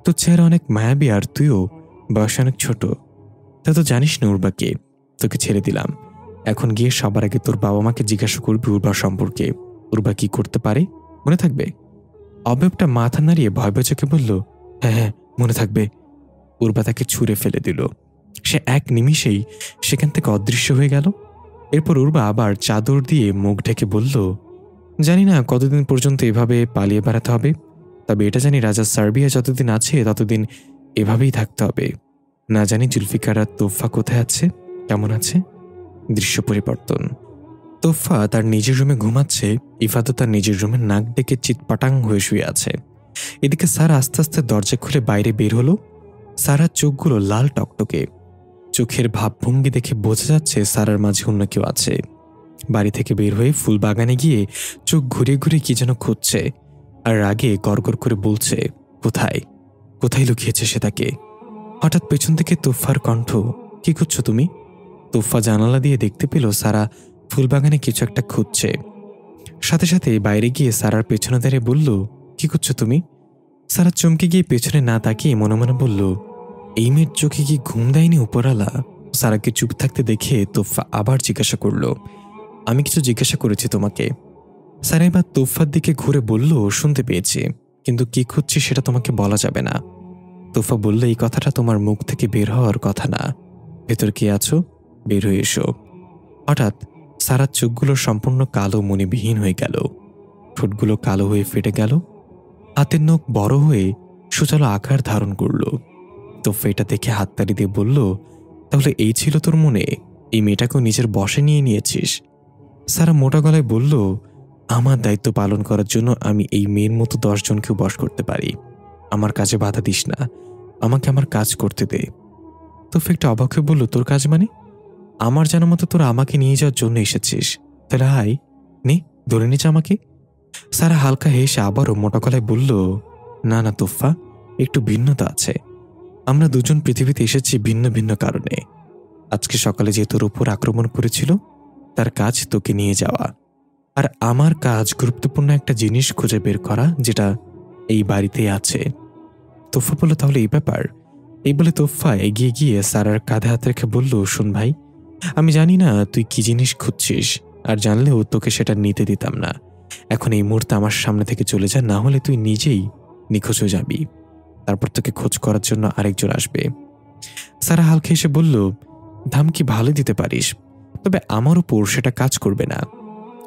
Speaker 2: তোর চেহারা অনেক মায়াবী, আর তুইও বয়স অনেক ছোট। তা তো জানিস না উর্বাকে, তোকে ছেড়ে দিলাম। এখন গিয়ে সবার আগে তোর বাবা মাকে জিজ্ঞাসা করবি উর্বা সম্পর্কে, উর্বা কি করতে পারে, মনে থাকবে? অবয়বটা মাথা নাড়িয়ে ভয় ভয় চোখে বলল, হ্যাঁ হ্যাঁ, মনে থাকবে। উর্বা তাকে ছুঁড়ে ফেলে দিল। সে এক নিমিষেই সেখান থেকে অদৃশ্য হয়ে গেল। এরপর উর্বা আবার চাদর দিয়ে মুখ ঢেকে বলল, জানি না কতদিন পর্যন্ত এভাবে পালিয়ে বেড়াতে হবে, তবে এটা জানি রাজা সার্বিয়া যতদিন আছে ততদিন এভাবেই থাকতে হবে। না জানি জুলফিকার আর তোফা কোথায় আছে, কেমন আছে। দৃশ্য পরিবর্তন। তোফা তার নিজের রুমে ঘুমাচ্ছে, ইফাতও তার নিজের রুমে নাক ডেকে চিৎপাটাং হয়ে শুয়ে আছে। এদিকে সারা আস্তে আস্তে দরজা খুলে বাইরে বের হলো। সারার চোখগুলো লাল টকটকে। চোখের ভাবভঙ্গি দেখে বোঝা যাচ্ছে সারার মাঝে অন্য কেউ আছে। বাড়ি থেকে বের হয়ে ফুল বাগানে গিয়ে চোখ ঘুরিয়ে ঘুরিয়ে কি যেন খুঁজছে, আর রাগে গড়গড় করে বলছে, কোথায় কোথায় লুকিয়েছে সে তাকে। হঠাৎ পেছন থেকে তোফার কণ্ঠ, কি করছো তুমি? তোফা জানালা দিয়ে দেখতে পেল সারা ফুলবাগানে কিছু একটা খুঁজছে। সাথে সাথে বাইরে গিয়ে সারার পেছনে দাঁড়িয়ে বলল, কি করছো তুমি? সারা চমকে গিয়ে পেছনে না তাকিয়ে মনে মনে বলল, এই মেয়ের চোখে কি ঘুম দেয়নি উপরালা? সারাকে চুপ থাকতে দেখে তোফা আবার জিজ্ঞাসা করল, আমি কিছু জিজ্ঞাসা করেছি তোমাকে। সারা এবার তোফার দিকে ঘুরে বলল, শুনতে পেয়েছি, কিন্তু কি খুঁজছি সেটা তোমাকে বলা যাবে না। তোফা বলল, এই কথাটা তোমার মুখ থেকে বের হওয়ার কথা না। ভেতর কে আছো, বের হয়ে এসো। হঠাৎ সারার চোখগুলো সম্পূর্ণ কালো মনিবিহীন হয়ে গেল। ঠোঁটগুলো কালো হয়ে ফেটে গেল। হাতের নখ বড় হয়ে সুচালো আকার ধারণ করল। তোফা এটা দেখে হাততালি দিয়ে বলল, তাহলে এই ছিল তোর মনে? এই মেয়েটাকেও নিজের বশে নিয়ে নিয়েছিস? সারা মোটা গলায় বলল, আমার দায়িত্ব পালন করার জন্য আমি এই মেয়ের মতো 10 জনকেও বশ করতে পারি। আমার কাজে বাধা দিস না, আমাকে আমার কাজ করতে দে। তোফা একটা অবাক হয়ে বলল, তোর কাজ মানে? আমার জানা মতো তোরা আমাকে নিয়ে যাওয়ার জন্য এসেছিস, তাহলে হাই নে, ধরে নিচ আমাকে। সারা হালকা হেসে আবারও মোটা গলায় বলল, না না তোফা, একটু ভিন্নতা আছে। আমরা দুজন পৃথিবীতে এসেছি ভিন্ন ভিন্ন কারণে। আজকে সকালে যে তোর উপর আক্রমণ করেছিল তার কাজ তোকে নিয়ে যাওয়া, আর আমার কাজ গুরুত্বপূর্ণ একটা জিনিস খুঁজে বের করা যেটা এই বাড়িতে আছে। তোফা বলল, তাহলে এই ব্যাপার? এই বলে তোফা এগিয়ে গিয়ে সারার কাঁধে হাত রেখে বলল, শোন ভাই, আমি জানি না তুই কি জিনিস খুঁজছিস, আর জানলেও তোকে সেটা নিতে দিতাম না। এখন এই মুহূর্তে আমার সামনে থেকে চলে যা, না হলে তুই নিজেই নিখোঁজ হয়ে যাবি। তারপর তোকে খোঁজ করার জন্য আরেকজন আসবে। সারা হালকা এসে বলল, ধামকি ভালো দিতে পারিস, তবে আমার উপর সেটা কাজ করবে না।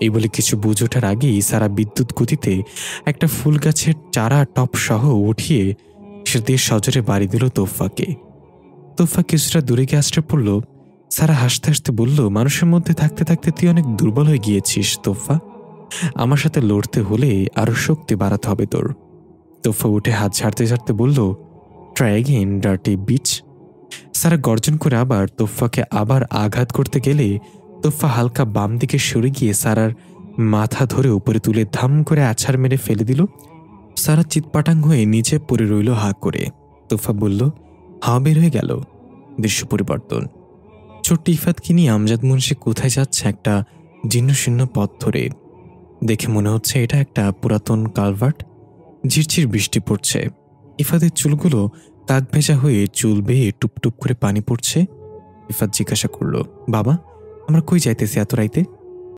Speaker 2: এই বলে কিছু বুঝে ওঠার আগেই সারা বিদ্যুৎ গতিতে একটা ফুল গাছের চারা টপ সহ উঠিয়ে সে দিয়ে সজোরে বাড়ি দিল তোফাকে। তোফা কিছুটা দূরে গিয়ে আশ্রয় পড়ল। সারা হাসতে হাসতে বলল, মানুষের মধ্যে থাকতে থাকতে তুই অনেক দুর্বল হয়ে গিয়েছিস তোফা। আমার সাথে লড়তে হলে আরো শক্তি বাড়াতে হবে তোর। তোফা উঠে হাত ঝাড়তে ঝাড়তে বলল, ট্রাই এগেইন ডার্টি বিচ। সারা গর্জন করে আবার তোফাকে আবার আঘাত করতে গেলে তোফা হালকা বাম দিকে সরে গিয়ে সারার মাথা ধরে উপরে তুলে ধাম করে আছাড় মেরে ফেলে দিল। সারা চিৎপাটাং হয়ে নিচে পড়ে রইল হা করে। তোফা বলল, হাওয়া বের হয়ে গেল। দৃশ্য পরিবর্তন। ছোট্ট ইফাতকে নিয়ে আমজাদ মুন্সি কোথায় যাচ্ছে একটা জীর্ণশীর্ণ পথ ধরে। দেখে মনে হচ্ছে এটা একটা পুরাতন কালভার্ট। ঝিরঝির বৃষ্টি পড়ছে। ইফাতের চুলগুলো কাক ভেজা হয়ে চুল বেয়ে টুপটুপ করে পানি পড়ছে। ইফাত জিজ্ঞাসা করল, বাবা, আমরা কই যাইতেছি এত রাইতে?